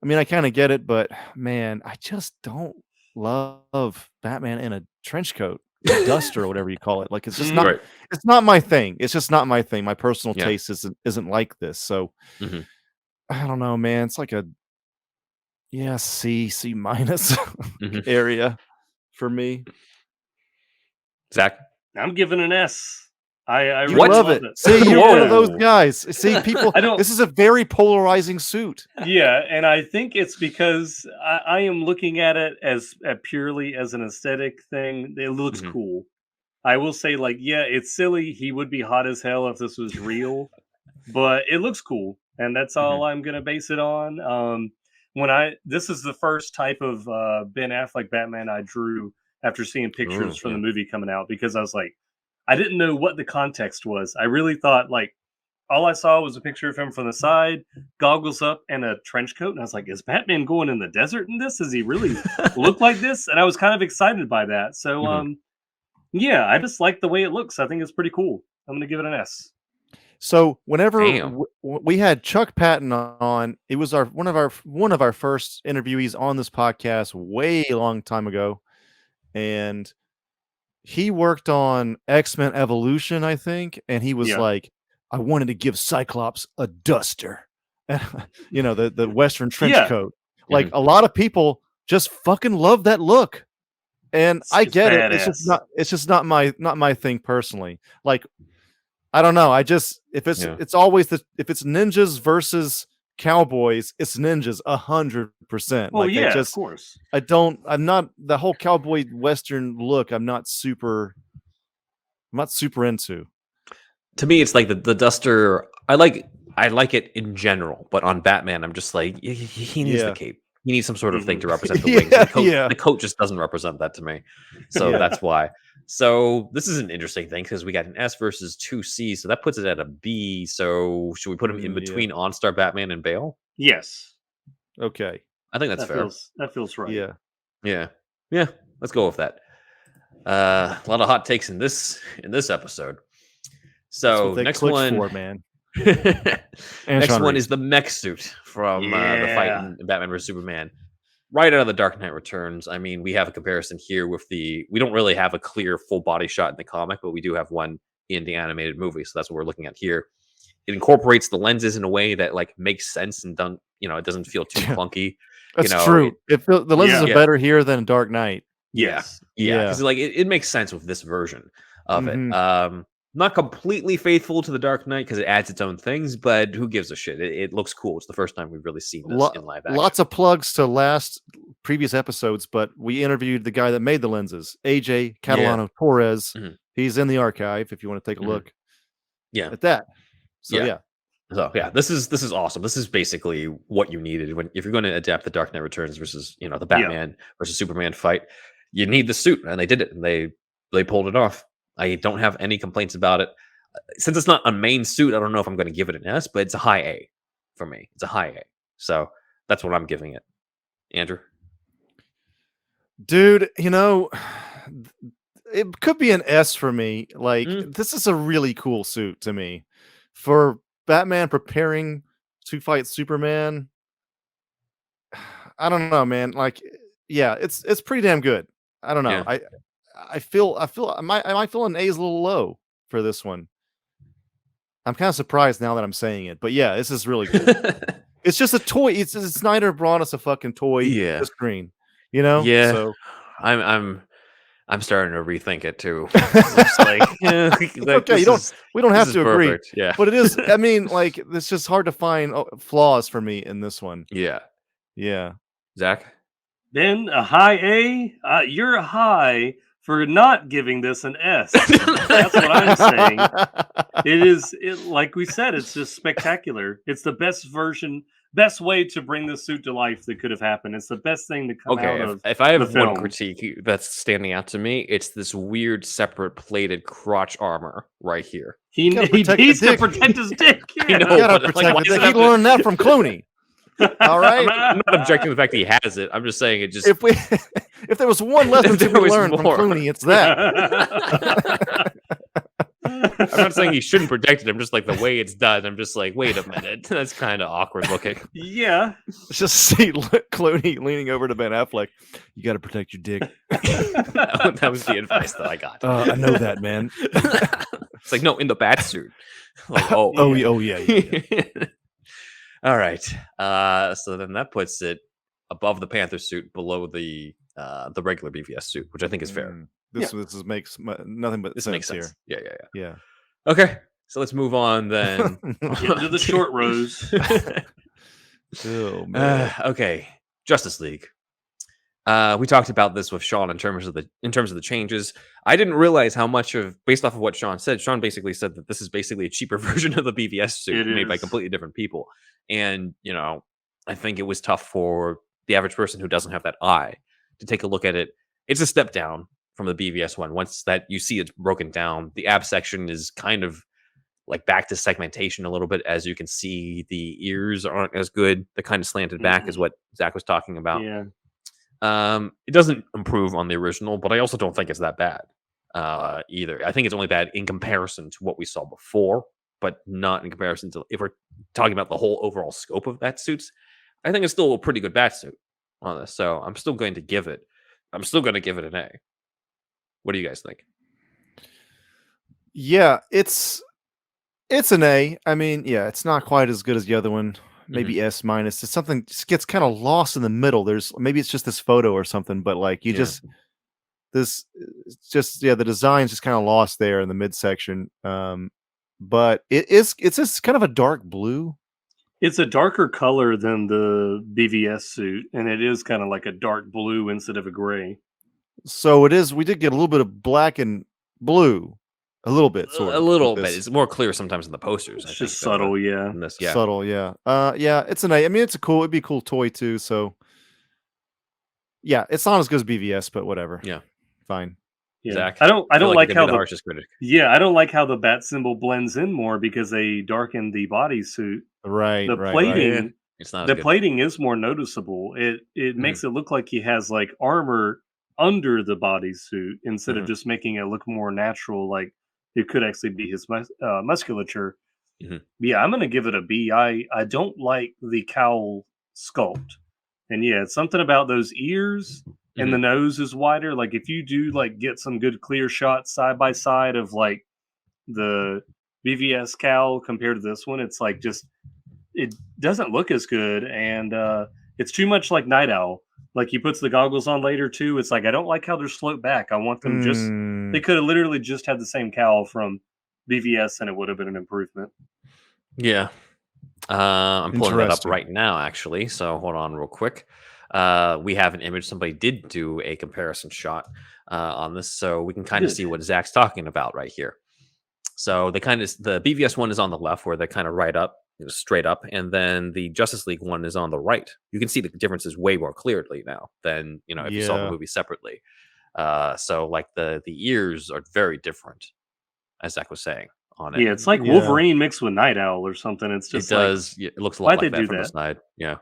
I mean, I kind of get it, but man, I just don't love Batman in a trench coat, a duster, or whatever you call it. Like, it's just not. It's not my thing. It's just not my thing. My personal taste isn't like this. So, I don't know, man. It's like a C minus area for me. Zach, I'm giving an S. I really love it. See, you're one of those guys. See, people. This is a very polarizing suit. Yeah, and I think it's because I am looking at it as purely as an aesthetic thing. It looks cool. I will say, like, yeah, it's silly. He would be hot as hell if this was real, but it looks cool, and that's all I'm gonna base it on. This is the first type of Ben Affleck Batman I drew after seeing pictures from the movie coming out, because I was like, I didn't know what the context was. I really thought, like, all I saw was a picture of him from the side, goggles up, and a trench coat. And I was like, is Batman going in the desert in this? Does he really look like this? And I was kind of excited by that. So, yeah, I just like the way it looks. I think it's pretty cool. I'm going to give it an S. So whenever we had Chuck Patton on, it was one of our first interviewees on this podcast way long time ago, and he worked on X-Men Evolution, I think, and he was like, I wanted to give Cyclops a duster, the Western trench coat. Like a lot of people just fucking love that look, and I get it. It's just not my thing personally. Like, I don't know. I just it's always if it's ninjas versus cowboys, it's ninjas 100%. Oh, like, yeah, of course. I'm not the whole cowboy Western look. I'm not super into. To me, it's like the duster. I like it in general, but on Batman, I'm just like, he needs the cape. He needs some sort of thing to represent the wings. The coat just doesn't represent that to me. So that's why. So this is an interesting thing, because we got an S versus 2 C, so that puts it at a B. So should we put him in between Onstar Batman and Bale? Yes. Okay. I think that's fair. That feels right. Yeah. Let's go with that. A lot of hot takes in this episode. So next one, man. Next one is the mech suit from the fight in Batman vs Superman. Right out of the Dark Knight Returns. I mean, we have a comparison here with we don't really have a clear full body shot in the comic, but we do have one in the animated movie. So that's what we're looking at here. It incorporates the lenses in a way that makes sense and it doesn't feel too clunky. That's true. The lenses are better here than Dark Knight. Yeah. Because it makes sense with this version of it. Not completely faithful to the Dark Knight because it adds its own things, but who gives a shit? It looks cool. It's the first time we've really seen this in live action. Lots of plugs to previous episodes, but we interviewed the guy that made the lenses, AJ Catalano Torres. He's in the archive if you want to take a look at that. So this is awesome. This is basically what you needed if you're going to adapt the Dark Knight Returns versus the Batman versus Superman fight. You need the suit, and they did it, and they pulled it off. I don't have any complaints about it. Since it's not a main suit, I don't know if I'm going to give it an S, but it's a high A for me. It's a high A. So that's what I'm giving it. Andrew? Dude, it could be an S for me. Like, this is a really cool suit to me. For Batman preparing to fight Superman, I don't know, man. Like, it's pretty damn good. I don't know. I feel I might feel an A is a little low for this one. I'm kind of surprised now that I'm saying it, but yeah, this is really cool. It's just a toy. It's Snyder brought us a fucking toy to the screen, Yeah. So I'm starting to rethink it too. It's like, okay, we don't have to agree. Perfect. Yeah, but it is. I mean, like, it's just hard to find flaws for me in this one. Yeah. Zach? Then a high A. You're a high for not giving this an S. That's what I'm saying. Like we said, it's just spectacular. It's the best way to bring the suit to life that could have happened. It's the best thing to come out of if I have the film. one critique that's standing out to me, it's this weird separate plated crotch armor right here. He needs to protect his dick. Yeah. He learned that from Clooney. All right. I'm not objecting to the fact that he has it. I'm just saying it just. If there was one lesson to be learned from Clooney, it's that. I'm not saying he shouldn't protect it. I'm just like the way it's done. I'm just like, wait a minute, that's kind of awkward looking. Yeah. Just see Clooney leaning over to Ben Affleck. You got to protect your dick. That was the advice that I got. I know that, man. It's like, no, in the Batsuit. Like, yeah. All right. So then that puts it above the Panther suit, below the regular BvS suit, which I think is fair. This makes nothing but sense makes here. Yeah. Yeah. Okay. So let's move on then. To the short rows. Oh, man. Okay. Justice League. We talked about this with Shawn in terms of the changes. I didn't realize how much of, based off of what Shawn said. Shawn basically said that this is basically a cheaper version of the BvS suit It made by is. completely different people. And I think it was tough for the average person who doesn't have that eye to take a look at it. It's a step down from the BvS one. Once that you see it's broken down, the ab section is kind of like back to segmentation a little bit. As you can see, the ears aren't as good. They're kind of slanted back, is what Zach was talking about. Yeah. It doesn't improve on the original, but I also don't think it's that bad either. I think it's only bad in comparison to what we saw before, but not in comparison to, if we're talking about the whole overall scope of Batsuits, I think it's still a pretty good Batsuit on this. So I'm still going to give it an A. What do you guys think? Yeah, it's an A. I mean, yeah, it's not quite as good as the other one. Maybe S minus. It's something just gets kind of lost in the middle. Maybe it's just this photo or something, but like the design's just kind of lost there in the midsection. But it's just kind of a dark blue. It's a darker color than the BvS suit, and it is kind of like a dark blue instead of a gray. So it is. We did get a little bit of black and blue. A little bit, sort of. A little bit. It's more clear sometimes in the posters. It's just subtle, yeah. Subtle, yeah. Yeah, it's an A. I mean, it'd be a cool toy too. So, yeah, it's not as good as BvS, but whatever. Yeah, fine. Yeah. Zach, I don't like how the harshest critic. Yeah, I don't like how the bat symbol blends in more because they darken the bodysuit. Right. The plating, Yeah. It's not the as good. plating is more noticeable. It makes it look like he has like armor under the bodysuit instead of just making it look more natural, like it could actually be his musculature. Yeah, I'm gonna give it a B. I don't like the cowl sculpt, and yeah, it's something about those ears and the nose is wider. Like if you do like get some good clear shots side by side of like the BvS cowl compared to this one, it's like just it doesn't look as good, and it's too much like Night Owl. Like he puts the goggles on later too. It's like I don't like how they're sloped back. I want them just. They could have literally just had the same cowl from BvS, and it would have been an improvement. Yeah, I'm pulling it up right now, actually. So hold on, real quick. We have an image. Somebody did do a comparison shot on this, so we can kind of see what Zach's talking about right here. So the BvS one is on the left, where they're kind of right up, straight up, and then the Justice League one is on the right. You can see the differences way more clearly now than if you saw the movie separately. So like the ears are very different, as Zach was saying on it. Yeah, it's like Wolverine mixed with Night Owl or something. It's just it looks a lot like that from the side. Yeah,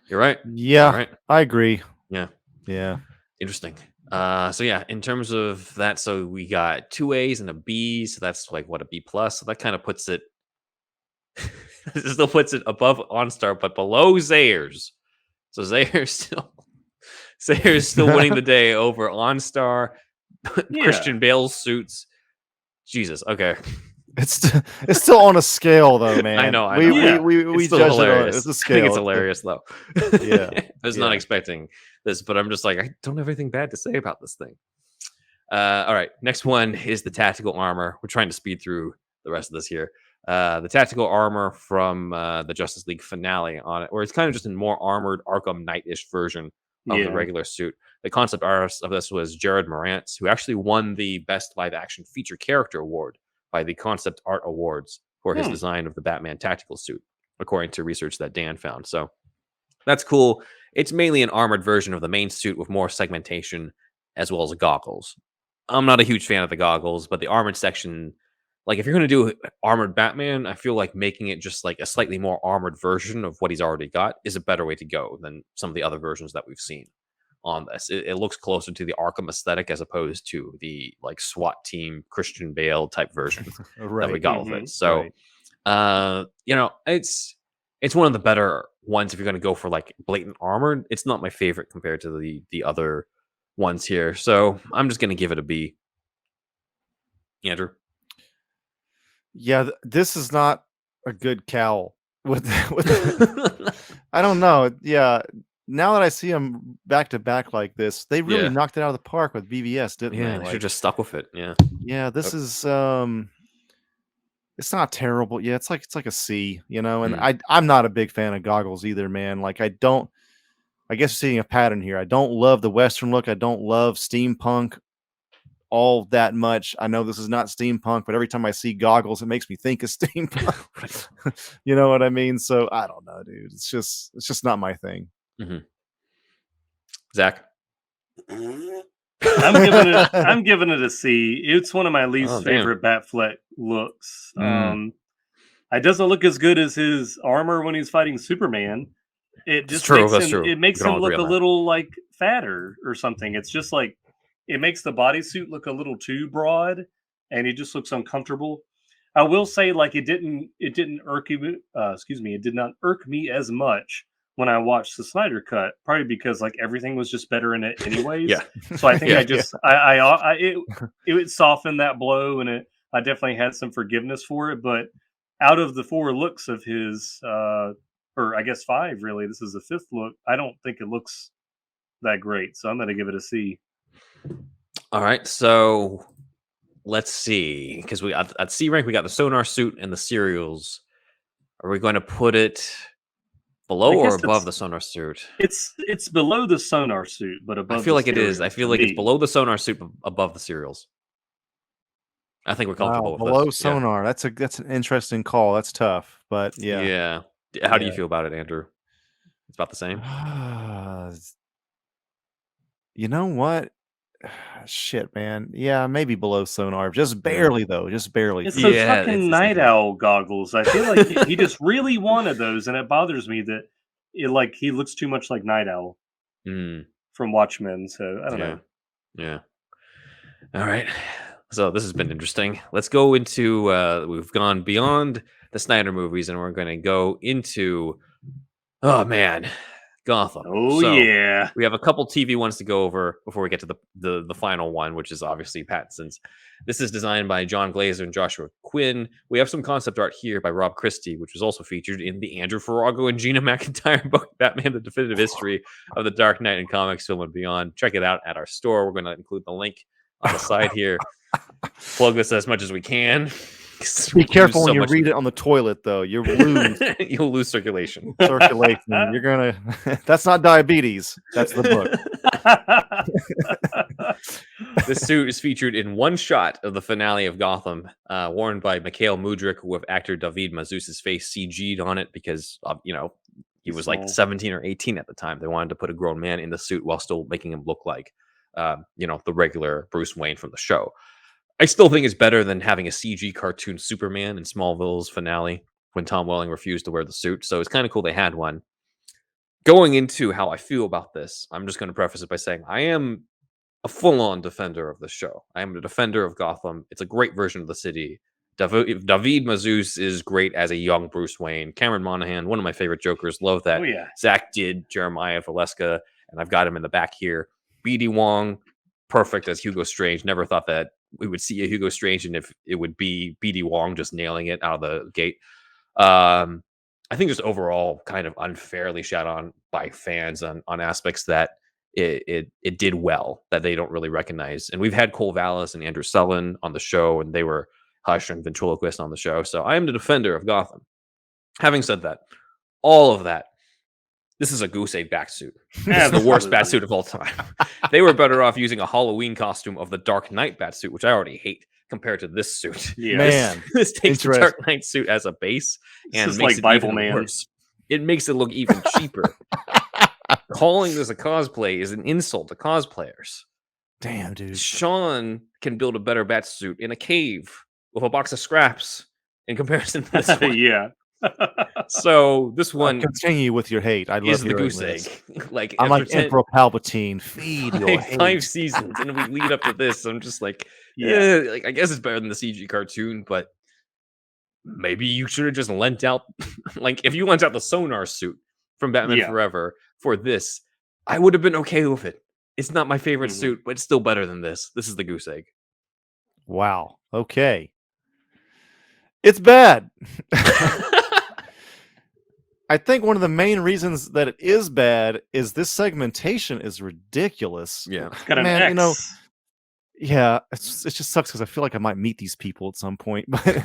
you're right. Yeah, right. I agree. Yeah. Interesting. So yeah, in terms of that, so we got 2 A's and a B, so that's like what, a B plus. So that kind of puts it still puts it above OnStar, but below Zayre's. So Zayre's still winning the day over OnStar, Christian Bale's suits. Jesus, okay. It's still on a scale though, man. I know. We judge hilarious. it. It's a scale. I think it's hilarious though. Yeah. I was not expecting this, but I'm just like, I don't have anything bad to say about this thing. All right, next one is the tactical armor. We're trying to speed through the rest of this here. The tactical armor from the Justice League finale on it, or it's kind of just a more armored Arkham Knight-ish version of the regular suit. The concept artist of this was Jared Morantz, who actually won the Best Live Action Feature Character Award by the Concept Art Awards for his design of the Batman tactical suit, according to research that Dan found. So that's cool. It's mainly an armored version of the main suit with more segmentation as well as goggles. I'm not a huge fan of the goggles, but the armored section, like if you're going to do armored Batman, I feel like making it just like a slightly more armored version of what he's already got is a better way to go than some of the other versions that we've seen on this. It looks closer to the Arkham aesthetic as opposed to the like SWAT team Christian Bale type version that we got with it. So, it's one of the better ones if you're going to go for like blatant armor. It's not my favorite compared to the other ones here. So I'm just going to give it a B. Andrew? Yeah, this is not a good cowl. I don't know. Yeah, now that I see them back to back like this, they really knocked it out of the park with BvS, didn't they? Yeah, they should just stuck with it. Yeah. Yeah, this is it's not terrible. Yeah, it's like a C, and I'm not a big fan of goggles either, man. Like I don't I guess seeing a pattern here. I don't love the Western look. I don't love steampunk all that much. I know this is not steampunk, but every time I see goggles, it makes me think of steampunk. You know what I mean? So I don't know, dude. It's just not my thing. Mm-hmm. Zach? I'm giving it a C. It's one of my least favorite Batfleck looks. It doesn't look as good as his armor when he's fighting Superman. It just makes him look a little like fatter or something. It's just like it makes the bodysuit look a little too broad, and he just looks uncomfortable. I will say, like, it did not irk me as much when I watched the Snyder cut, probably because like everything was just better in it anyways. Yeah. So I think it softened that blow, and I definitely had some forgiveness for it. But out of the 4 looks of his, or I guess 5 really, this is the 5th look. I don't think it looks that great, so I'm going to give it a C. All right, so let's see, because we at C rank we got the Sonar suit and the serials. Are we going to put it below or above the Sonar suit? It's below the Sonar suit, but above. I feel like it is. I feel like it's below the Sonar suit, above the serials. I think we're comfortable with below this. Sonar. Yeah. That's an interesting call. That's tough, but yeah. Yeah. How do you feel about it, Andrew? It's about the same. You know what? Shit, man. Yeah, maybe below Sonar. Just barely, though. Just barely. It's those fucking Night Owl goggles. I feel like he just really wanted those, and it bothers me that he looks too much like Night Owl from Watchmen. So I don't know. Yeah. All right. So this has been interesting. Let's go into. We've gone beyond the Snyder movies, and we're going to go into. Oh man. Gotham. Oh, so, yeah. We have a couple TV ones to go over before we get to the final one, which is obviously Pattinson's. This is designed by John Glazer and Joshua Quinn. We have some concept art here by Rob Christie, which was also featured in the Andrew Farago and Gina McIntyre book, Batman: The Definitive History of the Dark Knight in Comics, Film, and Beyond. Check it out at our store. We're going to include the link on the side here. Plug this as much as we can. Be careful when you read it on the toilet, though. You'll lose circulation. You're gonna. That's not diabetes. That's the book. This suit is featured in one shot of the finale of Gotham, worn by Mikhail Mudrik, with actor David Mazouz's face CG'd on it because he was like 17 or 18 at the time. They wanted to put a grown man in the suit while still making him look like the regular Bruce Wayne from the show. I still think it's better than having a CG cartoon Superman in Smallville's finale when Tom Welling refused to wear the suit. So it's kind of cool they had one. Going into how I feel about this, I'm just going to preface it by saying I am a full-on defender of the show. I am a defender of Gotham. It's a great version of the city. David Mazouz is great as a young Bruce Wayne. Cameron Monaghan, one of my favorite Jokers. Love that. Oh, yeah. Zach did Jeremiah Valeska, and I've got him in the back here. BD Wong, perfect as Hugo Strange. Never thought that we would see a Hugo Strange and if it would be BD Wong just nailing it out of the gate. I think just overall kind of unfairly shot on by fans on aspects that it did well that they don't really recognize. And we've had Cole Vallis and Andrew Sullen on the show, and they were Hush and ventriloquist on the show. So I am the defender of Gotham. Having said that, all of that, this is a goose egg Batsuit. This is the worst Batsuit of all time. They were better off using a Halloween costume of the Dark Knight Batsuit, which I already hate, compared to this suit. Yeah. Man, this takes the Dark Knight suit as a base and makes like it Bible even Man. worse. It makes it look even cheaper. Calling this a cosplay is an insult to cosplayers. Damn, dude. Shawn can build a better Batsuit in a cave with a box of scraps in comparison to this one. Yeah. So this one continue with your hate. I is love the goose egg. Like I'm like Emperor Palpatine. Feed your hate. 5 seasons, and we lead up to this. I'm just like, like I guess it's better than the CG cartoon, but maybe you should have just lent out. Like if you lent out the Sonar suit from Batman Forever for this, I would have been okay with it. It's not my favorite suit, but it's still better than this. This is the goose egg. Wow. Okay. It's bad. I think one of the main reasons that it is bad is this segmentation is ridiculous. Yeah. It's got an X. Yeah, it just sucks because I feel like I might meet these people at some point. But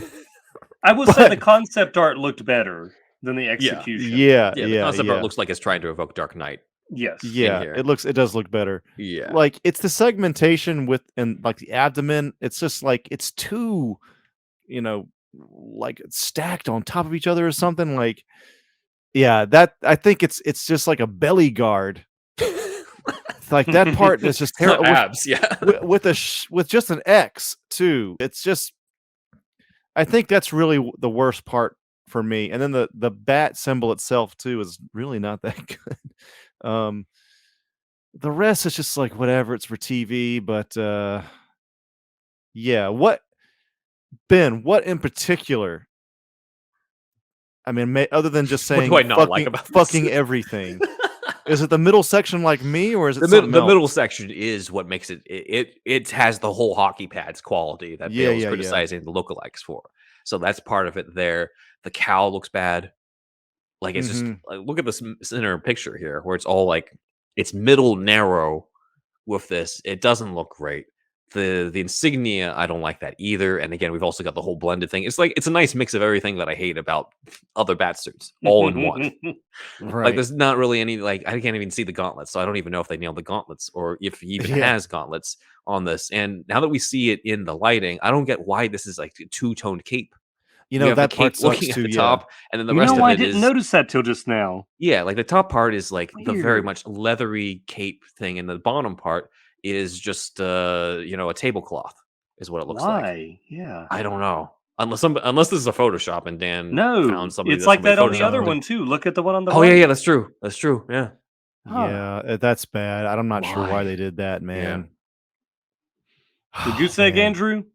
I would say the concept art looked better than the execution. Yeah. The concept art looks like it's trying to evoke Dark Knight Yes. Yeah, here. it does look better. Yeah. Like it's the segmentation and like the abdomen. It's just like it's too, like stacked on top of each other or something. Like, yeah, that I think it's just like a belly guard. Like that part is just It's not terrible abs, yeah. with just an X too. It's just, I think that's really the worst part for me. And then the bat symbol itself too is really not that good. The rest is just like whatever. It's for TV, but yeah. What in particular? I mean, other than just What saying do I not like about this? fucking everything. Is it the middle section like me, or is it the middle section is what makes it has the whole hockey pads quality that Bale's criticizing the lookalikes for. So that's part of it there. The cowl looks bad. Like it's just like, look at this center picture here where it's all like it's middle narrow with this. It doesn't look great. The insignia, I don't like that either. And again, we've also got the whole blended thing. It's like it's a nice mix of everything that I hate about other Batsuits all in one. Right. Like there's not really any like I can't even see the gauntlets, so I don't even know if they nailed the gauntlets or if he even has gauntlets on this. And now that we see it in the lighting, I don't get why this is like a two-toned cape. That part sucks looking too. at the top, and then the rest of it I didn't notice that till just now. Yeah, like the top part is like the very Weird. much leathery cape thing, and the bottom part is just a tablecloth is what it looks like. Why? Yeah. I don't know. Unless this is a Photoshop and Dan found somebody. It's like that on the Photoshopped other it. one too. Look at the one on the Oh right. yeah, that's true. That's true. Yeah. Yeah, that's bad. I'm not sure why they did that, man. The goose egg, Andrew?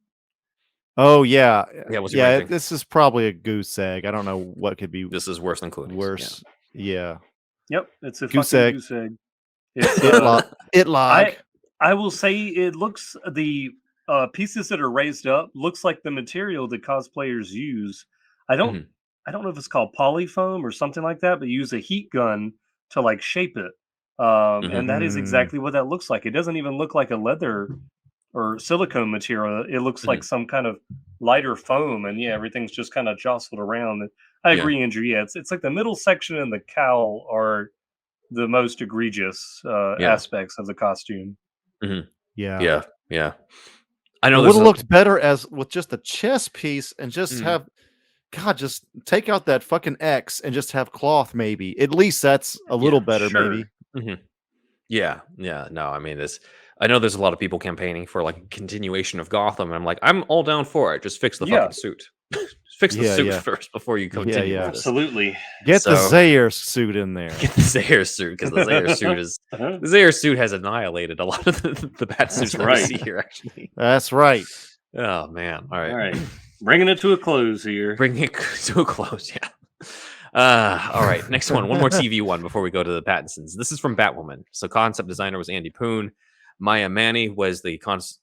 Oh yeah, Yeah. What's your ranking? This is probably a goose egg. I don't know what could be This is worse than Clooney's. worse. Yeah. Yep, it's a Goose fucking egg. goose egg. It's, It log. I will say it looks the pieces that are raised up looks like the material that cosplayers use. I don't know if it's called polyfoam or something like that, but you use a heat gun to like shape it. And that is exactly what that looks like. It doesn't even look like a leather or silicone material. It looks like some kind of lighter foam, and everything's just kind of jostled around. And I agree, Andrew. Yeah, it's like the middle section and the cowl are the most egregious aspects of the costume. Yeah. I know it would have looked better as with just the chest piece and just have just take out that fucking X and just have cloth. Maybe at least that's a little better. Sure. Maybe. Yeah. No, I mean I know there's a lot of people campaigning for like a continuation of Gotham, and I'm like, I'm all down for it. Just fix the fucking suit. Just fix the suit first before you continue. With this. Absolutely. Get the Zayre suit in there. Get the Zayre suit, because the Zayre suit is the Zayre suit has annihilated a lot of the Batsuits that we see here. Actually, that's right. Oh man! All right, bringing it to a close here. Bringing it to a close. Yeah. All right, next one more TV one before we go to the Pattinsons. This is from Batwoman. So concept designer was Andy Poon. Maya Manny was the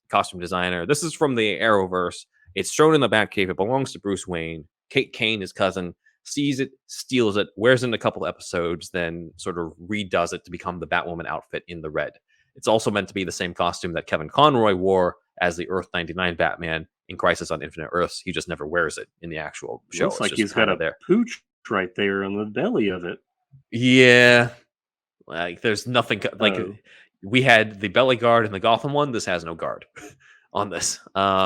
costume designer. This is from the Arrowverse. It's shown in the Batcave. It belongs to Bruce Wayne. Kate Kane, his cousin, sees it, steals it, wears it in a couple episodes, then sort of redoes it to become the Batwoman outfit in the red. It's also meant to be the same costume that Kevin Conroy wore as the Earth 99 Batman in Crisis on Infinite Earths. He just never wears it in the actual show. Looks like he's got a pooch right there on the belly of it. Yeah. Like there's nothing like we had the belly guard in the Gotham one. This has no guard on this.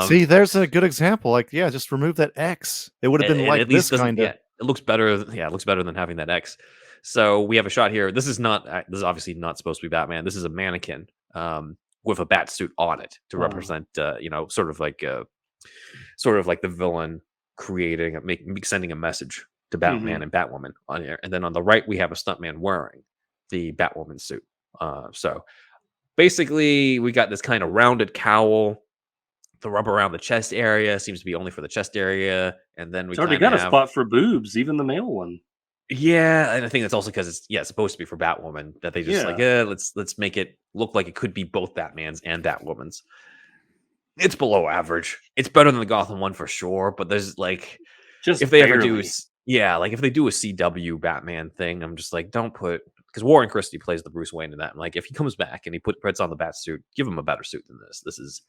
See, there's a good example. Like, just remove that X. It would have been like this kind of. Yeah, it looks better. Yeah, it looks better than having that X. So we have a shot here. This is obviously not supposed to be Batman. This is a mannequin with a bat suit on it to represent, sort of like the villain sending a message to Batman and Batwoman on here. And then on the right, we have a stuntman wearing the Batwoman suit. So basically, we got this kind of rounded cowl. The rub around the chest area seems to be only for the chest area, and then it's already got a spot for boobs, even the male one. Yeah, and I think that's also because it's supposed to be for Batwoman that they just let's make it look like it could be both Batman's and Batwoman's. It's below average. It's better than the Gotham one for sure, but there's like just if they barely. ever do if they do a CW Batman thing, I'm just like, don't put, because Warren Christie plays the Bruce Wayne in that. I'm like, if he comes back and he puts on the bat suit, give him a better suit than this. This is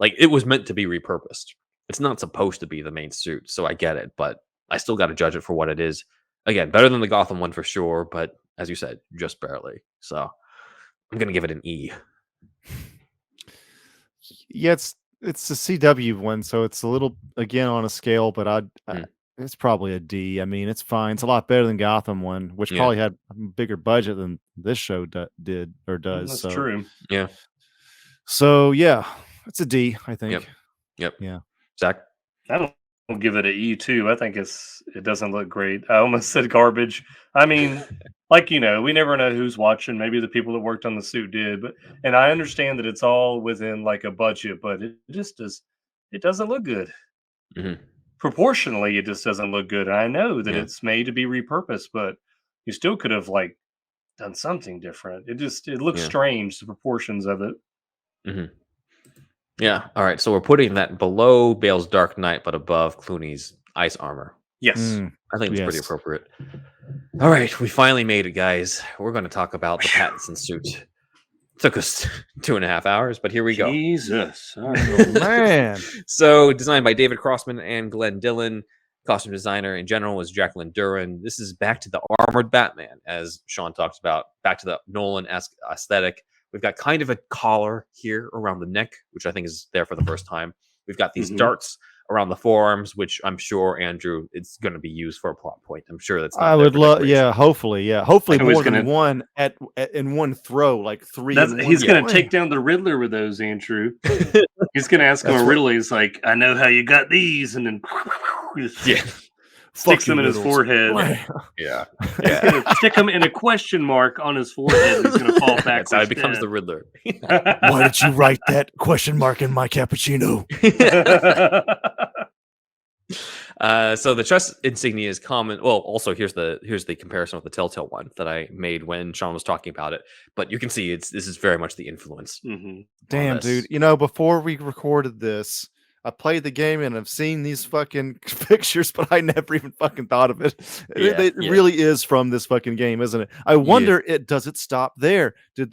like it was meant to be repurposed. It's not supposed to be the main suit, so I get it, but I still got to judge it for what it is. Again, better than the Gotham one for sure, but as you said, just barely. So I'm gonna give it an E. Yeah, it's the CW one, so it's a little again on a scale, but it's probably a D. I mean, it's fine. It's a lot better than Gotham one, which probably had a bigger budget than this show did or does. That's so true. Yeah. So yeah, it's a D, I think. Yep. Yeah. Zach? I don't give it an E too. I think it doesn't look great. I almost said garbage. I mean, we never know who's watching. Maybe the people that worked on the suit did, and I understand that it's all within like a budget, but it doesn't look good. Mm-hmm. Proportionally, it just doesn't look good. And I know that it's made to be repurposed, but you still could have like done something different. It looks strange, the proportions of it. Mm-hmm. Yeah. All right. So we're putting that below Bale's Dark Knight, but above Clooney's ice armor. Yes. I think it's pretty appropriate. All right. We finally made it, guys. We're going to talk about the Pattinson suit. Took us 2.5 hours, but here we go. Jesus. Oh, man. So designed by David Crossman and Glenn Dillon. Costume designer in general was Jacqueline Duran. This is back to the armored Batman, as Shawn talks about, back to the Nolan-esque aesthetic. We've got kind of a collar here around the neck, which I think is there for the first time. We've got these darts around the forearms, which I'm sure, Andrew, it's going to be used for a plot point. I'm sure that's not I would love, hopefully more than one in one throw, like three. He's going to take down the Riddler with those, Andrew. He's going to ask him a riddle. He's like, I know how you got these, and then sticks them in his forehead. Yeah. He's going to stick him in a question mark on his forehead. He's going to fall back. That's how he becomes the Riddler. Why did you write that question mark in my cappuccino? So the chest insignia is common. Well, also here's the comparison with the Telltale one that I made when Shawn was talking about it. But you can see this is very much the influence. Damn, dude. Before we recorded this, I played the game and I've seen these fucking pictures, but I never even fucking thought of it. It really is from this fucking game, isn't it? I wonder, does it stop there? Did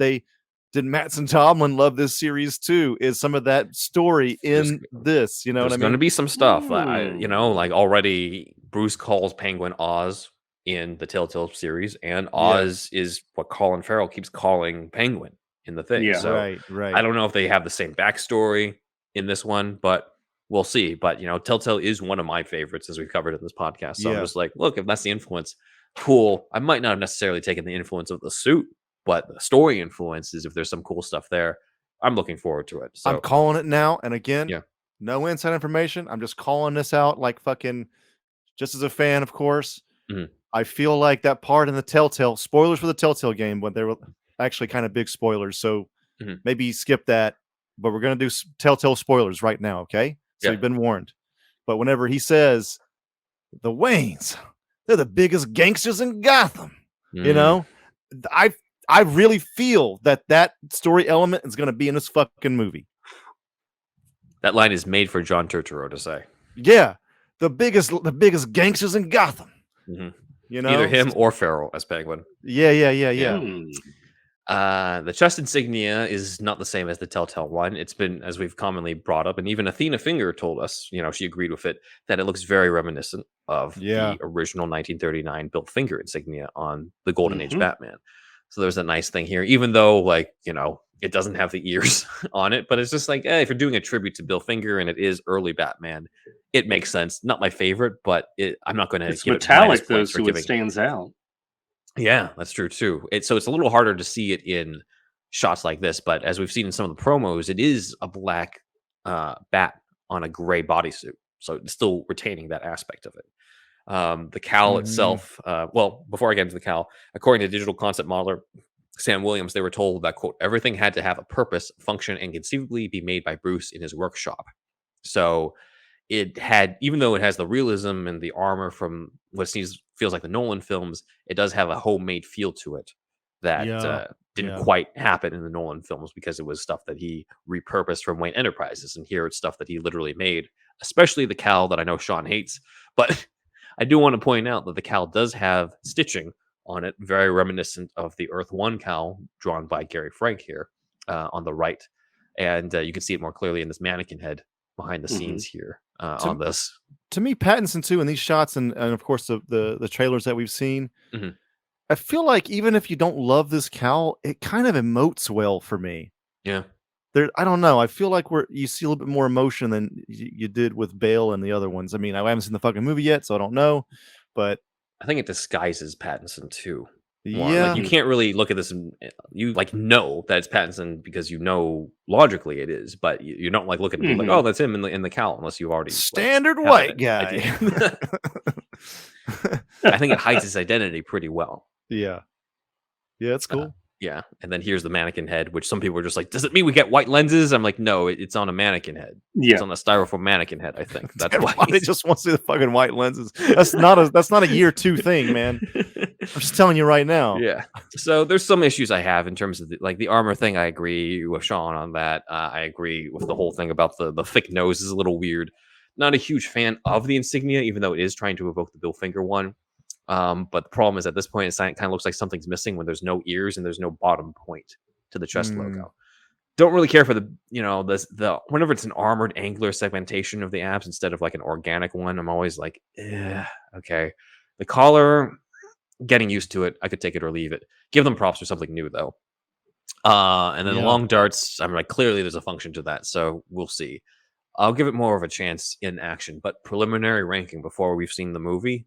Mattson Tomlin love this series too? Is some of that story in this? You know what I mean? There's going to be some stuff. Like already Bruce calls Penguin Oz in the Telltale series, and Oz is what Colin Farrell keeps calling Penguin in the thing. Yeah, so right. I don't know if they have the same backstory in this one, but we'll see. But Telltale is one of my favorites, as we've covered in this podcast. So I'm just like, look, if that's the influence, cool. I might not have necessarily taken the influence of the suit, but the story influences, if there's some cool stuff there, I'm looking forward to it. So I'm calling it now. And again, no inside information. I'm just calling this out like fucking just as a fan, of course. I feel like that part in the Telltale, spoilers for the Telltale game, but they were actually kind of big spoilers. So maybe skip that, but we're going to do Telltale spoilers right now. Okay. So you've been warned. But whenever he says the Waynes, they're the biggest gangsters in Gotham, I really feel that story element is going to be in this fucking movie. That line is made for John Turturro to say. Yeah, the biggest gangsters in Gotham. Either him or Farrell as Penguin. Yeah. The chest insignia is not the same as the Telltale one. It's been, as we've commonly brought up, and even Athena Finger told us, she agreed with it, that it looks very reminiscent of the original 1939 built finger insignia on the Golden Age Batman. So there's a nice thing here, even though, it doesn't have the ears on it, but it's just like, if you're doing a tribute to Bill Finger and it is early Batman, it makes sense. Not my favorite, but I'm not going to give metallic, it though, so it stands out. Yeah, that's true too. So it's a little harder to see it in shots like this, but as we've seen in some of the promos, it is a black bat on a gray bodysuit, so it's still retaining that aspect of it. The cowl itself, before I get into the cowl, according to digital concept modeler Sam Williams, they were told that, quote, everything had to have a purpose, function, and conceivably be made by Bruce in his workshop. So it had, even though it has the realism and the armor from what feels like the Nolan films, it does have a homemade feel to it that didn't quite happen in the Nolan films because it was stuff that he repurposed from Wayne Enterprises. And here it's stuff that he literally made, especially the cowl that I know Shawn hates. But I do want to point out that the cowl does have stitching on it, very reminiscent of the Earth 1 cowl drawn by Gary Frank here on the right. And you can see it more clearly in this mannequin head behind the scenes here on this. To me, Pattinson too, in these shots and of course the trailers that we've seen, I feel like even if you don't love this cowl, it kind of emotes well for me. Yeah. I don't know. I feel like you see a little bit more emotion than you did with Bale and the other ones. I mean, I haven't seen the fucking movie yet, so I don't know. But I think it disguises Pattinson too. More. yeah, Like you can't really look at this and you like know that it's Pattinson because you know logically it is, but you don't like look at it and be like, oh, that's him in the cowl unless you already standard like, white guy. I think it hides his identity pretty well. Yeah, it's cool. Yeah, and then here's the mannequin head, which some people are just like, does it mean we get white lenses? I'm like, no, it's on a mannequin head. Yeah. It's on a styrofoam mannequin head, I think. That's why they just want to see the fucking white lenses. That's not a year 2 thing, man. I'm just telling you right now. Yeah. So there's some issues I have in terms of the armor thing. I agree with Shawn on that. I agree with the whole thing about the thick nose is a little weird. Not a huge fan of the insignia, even though it is trying to evoke the Bill Finger one. But the problem is at this point, it kind of looks like something's missing when there's no ears and there's no bottom point to the chest logo. Don't really care for the whenever it's an armored angular segmentation of the abs instead of like an organic one. I'm always like, okay. The collar, getting used to it. I could take it or leave it. Give them props for something new though. And then the long darts, I'm like, clearly there's a function to that, so we'll see. I'll give it more of a chance in action, but preliminary ranking before we've seen the movie,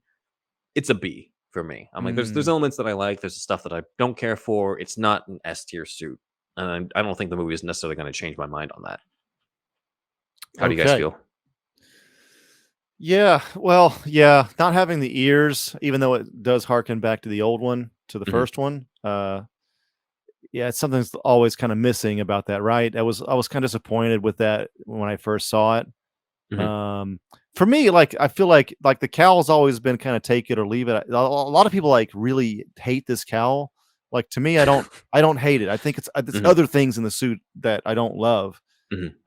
it's a B for me. I'm like, there's elements that I like. There's stuff that I don't care for. It's not an S tier suit, and I don't think the movie is necessarily going to change my mind on that. How do you guys feel? Yeah, well, yeah, not having the ears, even though it does harken back to the old one, to the first one. Yeah, it's something that's always kind of missing about that, right? I was kind of disappointed with that when I first saw it. For me, like I feel like the cowl's always been kind of take it or leave it. A lot of people like really hate this cowl. Like to me, I don't hate it. I think it's other things in the suit that I don't love.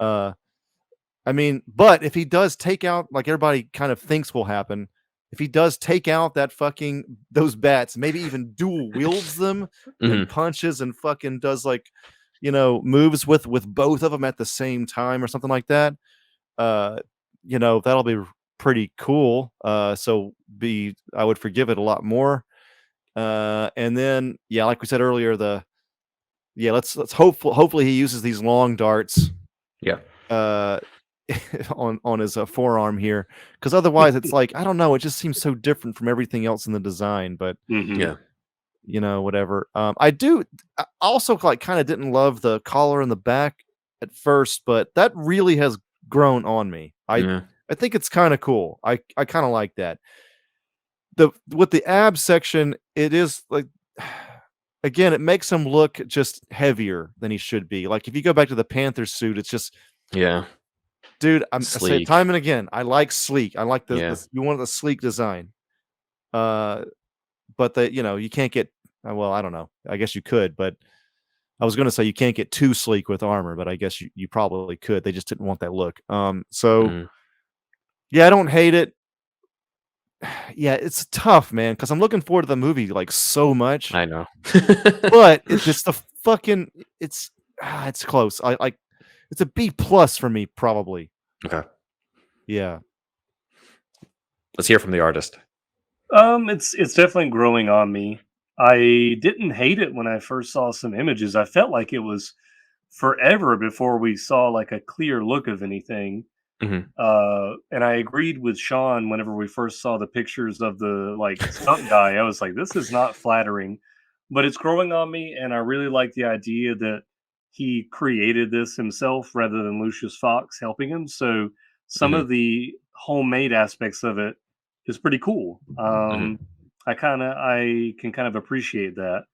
I mean, but if he does take out, like everybody kind of thinks will happen, if he does take out those bats, maybe even dual wields them and punches and fucking does like, moves with both of them at the same time or something like that. That'll be pretty cool. So I would forgive it a lot more. And then, yeah, like we said earlier, let's hopefully he uses these long darts. Yeah. On his forearm here, because otherwise it's like, I don't know, it just seems so different from everything else in the design. But whatever. I also like kind of didn't love the collar in the back at first, but that really has grown on me. I think it's kind of cool. I kind of like that. With the ab section, it is like, again, it makes him look just heavier than he should be. Like if you go back to the Panther suit, it's just dude, I say it time and again, I like sleek. I like you want the sleek design. But you can't get, well, I don't know. I guess you could, but I was going to say you can't get too sleek with armor, but I guess you probably could. They just didn't want that look. Yeah, I don't hate it. Yeah, it's tough, man, because I'm looking forward to the movie like so much. I know. But it's just it's close. It's a B+ for me, probably. Okay. Yeah. Let's hear from the artist. It's definitely growing on me. I didn't hate it when I first saw some images. I felt like it was forever before we saw like a clear look of anything. And I agreed with Shawn whenever we first saw the pictures of the like stunt guy. I was like, this is not flattering, but it's growing on me, and I really like the idea that he created this himself rather than Lucius Fox helping him. So some of the homemade aspects of it is pretty cool. I can kind of appreciate that.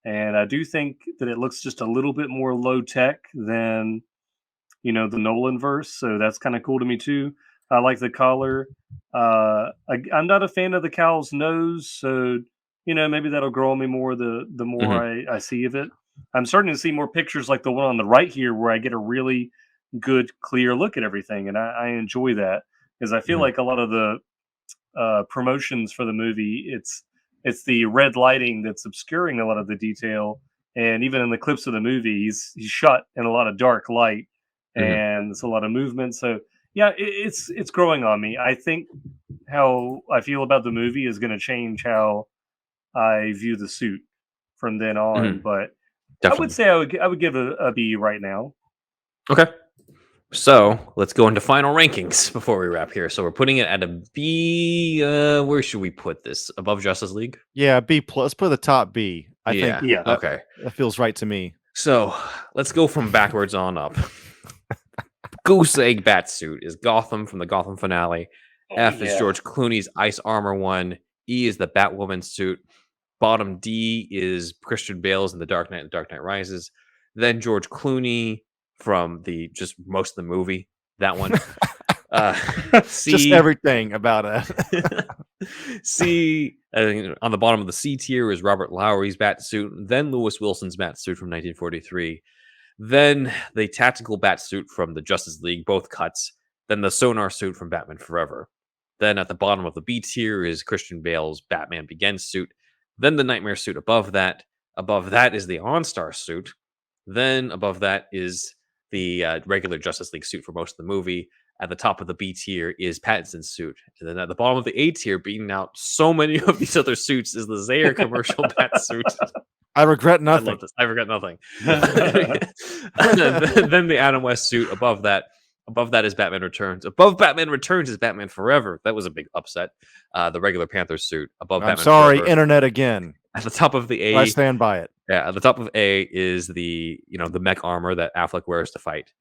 And I do think that it looks just a little bit more low tech than, the Nolan verse. So that's kind of cool to me too. I like the collar. I'm not a fan of the cowl's nose. So, maybe that'll grow on me more the more I see of it. I'm starting to see more pictures like the one on the right here where I get a really good, clear look at everything. And I enjoy that because I feel like a lot of the promotions for the movie, it's the red lighting that's obscuring a lot of the detail. And even in the clips of the movie, he's shot in a lot of dark light and there's a lot of movement. So yeah, it's growing on me. I think how I feel about the movie is going to change how I view the suit from then on. But Definitely. I would say I would give a B right now. Okay. So let's go into final rankings before we wrap here. So we're putting it at a B. Where should we put this? Above Justice League? Yeah, B plus. Let's put the top B. I think. Yeah. Okay. That feels right to me. So let's go from backwards on up. Goose Egg Batsuit is Gotham from the Gotham Finale. F is George Clooney's Ice Armor one. E is the Batwoman suit. Bottom D is Christian Bale's in The Dark Knight and Dark Knight Rises. Then George Clooney from just most of the movie. That one. C, just everything about it. C, on the bottom of the C tier is Robert Lowry's Batsuit. Then Lewis Wilson's Batsuit from 1943. Then the tactical Batsuit from the Justice League, both cuts. Then the Sonar suit from Batman Forever. Then at the bottom of the B tier is Christian Bale's Batman Begins suit. Then the Knightmare suit above that. Above that is the OnStar suit. Then above that is the regular Justice League suit for most of the movie. At the top of the B tier is Pattinson's suit. And then at the bottom of the A tier, beating out so many of these other suits, is the Zayre Commercial Batsuit. I regret nothing. I love this. I regret nothing. then the Adam West suit above that. Above that is Batman Returns. Above Batman Returns is Batman Forever. That was a big upset. The regular Panther suit. Above I'm Batman sorry, Forever. Internet again. At the top of the A, I stand by it. Yeah, at the top of A is the mech armor that Affleck wears to fight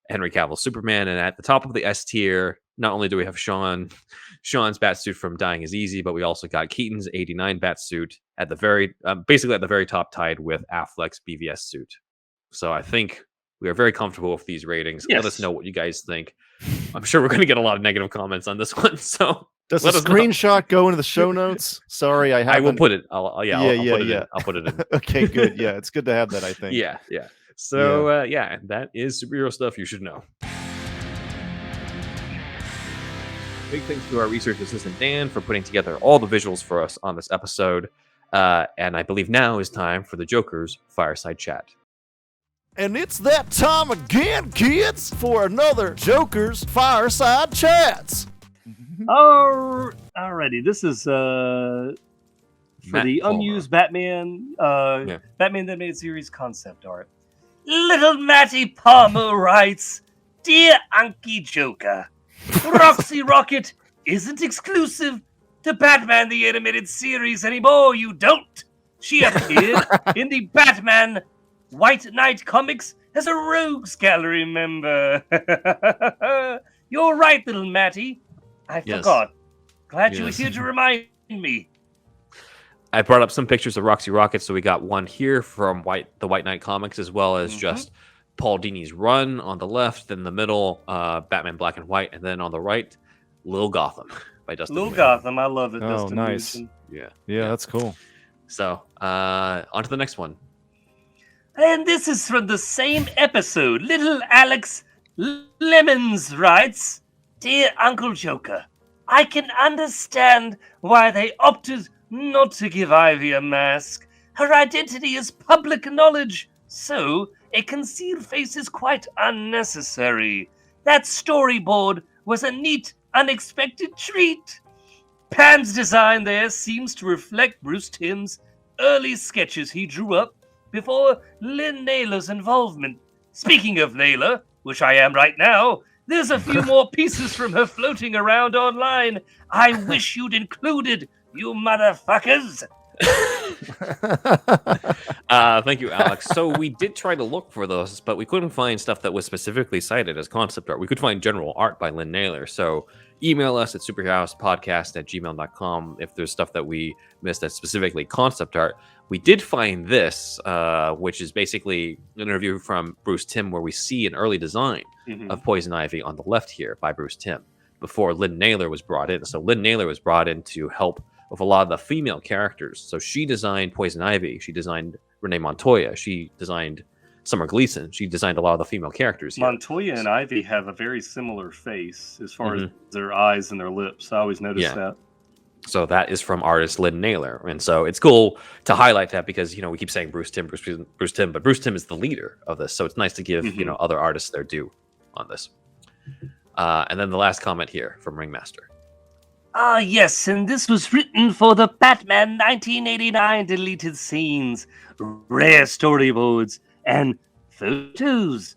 Henry Cavill's Superman. And at the top of the S tier, not only do we have Sean's Batsuit from Dying is Easy, but we also got Keaton's 89 Batsuit at the very basically at the very top, tied with Affleck's BvS suit. So I think we are very comfortable with these ratings. Yes. Let us know what you guys think. I'm sure we're going to get a lot of negative comments on this one. So does the screenshot go into the show notes? Sorry, I will put it. I'll put it in. I'll put it in. Okay, good. Yeah, it's good to have that, I think. Yeah. So that is superhero stuff you should know. Big thanks to our research assistant Dan for putting together all the visuals for us on this episode. And I believe now is time for the Joker's Fireside Chat. And it's that time again, kids, for another Joker's Fireside Chats. Alrighty, this is for Matt the Palmer. unused Batman Batman the Animated Series concept art. Little Matty Palmer writes, "Dear Anki Joker, Roxy Rocket isn't exclusive to Batman the Animated Series anymore, you don't. She appeared in the Batman White Knight comics as a Rogues Gallery member." You're right, little Matty. I forgot. Glad you were here to remind me. I brought up some pictures of Roxy Rocket, so we got one here from the White Knight comics, as well as just Paul Dini's run on the left, in the middle, Batman Black and White, and then on the right, Lil Gotham by Dustin. Lil Gotham, I love it. Oh, Dustin nice. Newton. Yeah, that's cool. So, on to the next one. And this is from the same episode. Little Alex Lemons writes, "Dear Uncle Joker, I can understand why they opted not to give Ivy a mask. Her identity is public knowledge, so a concealed face is quite unnecessary. That storyboard was a neat, unexpected treat. Pam's design there seems to reflect Bruce Timm's early sketches he drew up before Lynn Naylor's involvement. Speaking of Naylor, which I am right now, there's a few more pieces from her floating around online. I wish you'd included, you motherfuckers." Thank you, Alex. So we did try to look for those, but we couldn't find stuff that was specifically cited as concept art. We could find general art by Lynn Naylor. So email us at superhousepodcast@gmail.com if there's stuff that we missed that's specifically concept art. We did find this, which is basically an interview from Bruce Timm where we see an early design of Poison Ivy on the left here by Bruce Timm before Lynn Naylor was brought in. So Lynn Naylor was brought in to help with a lot of the female characters. So she designed Poison Ivy. She designed Renee Montoya. She designed Summer Gleason. She designed a lot of the female characters here. Montoya and Ivy have a very similar face as far as their eyes and their lips. I always noticed that. So that is from artist Lynn Naylor. And so it's cool to highlight that because, we keep saying Bruce Timm, but Bruce Timm is the leader of this. So it's nice to give, other artists their due on this. And then the last comment here from Ringmaster. Ah, yes, and this was written for the Batman 1989 deleted scenes, rare storyboards, and photos.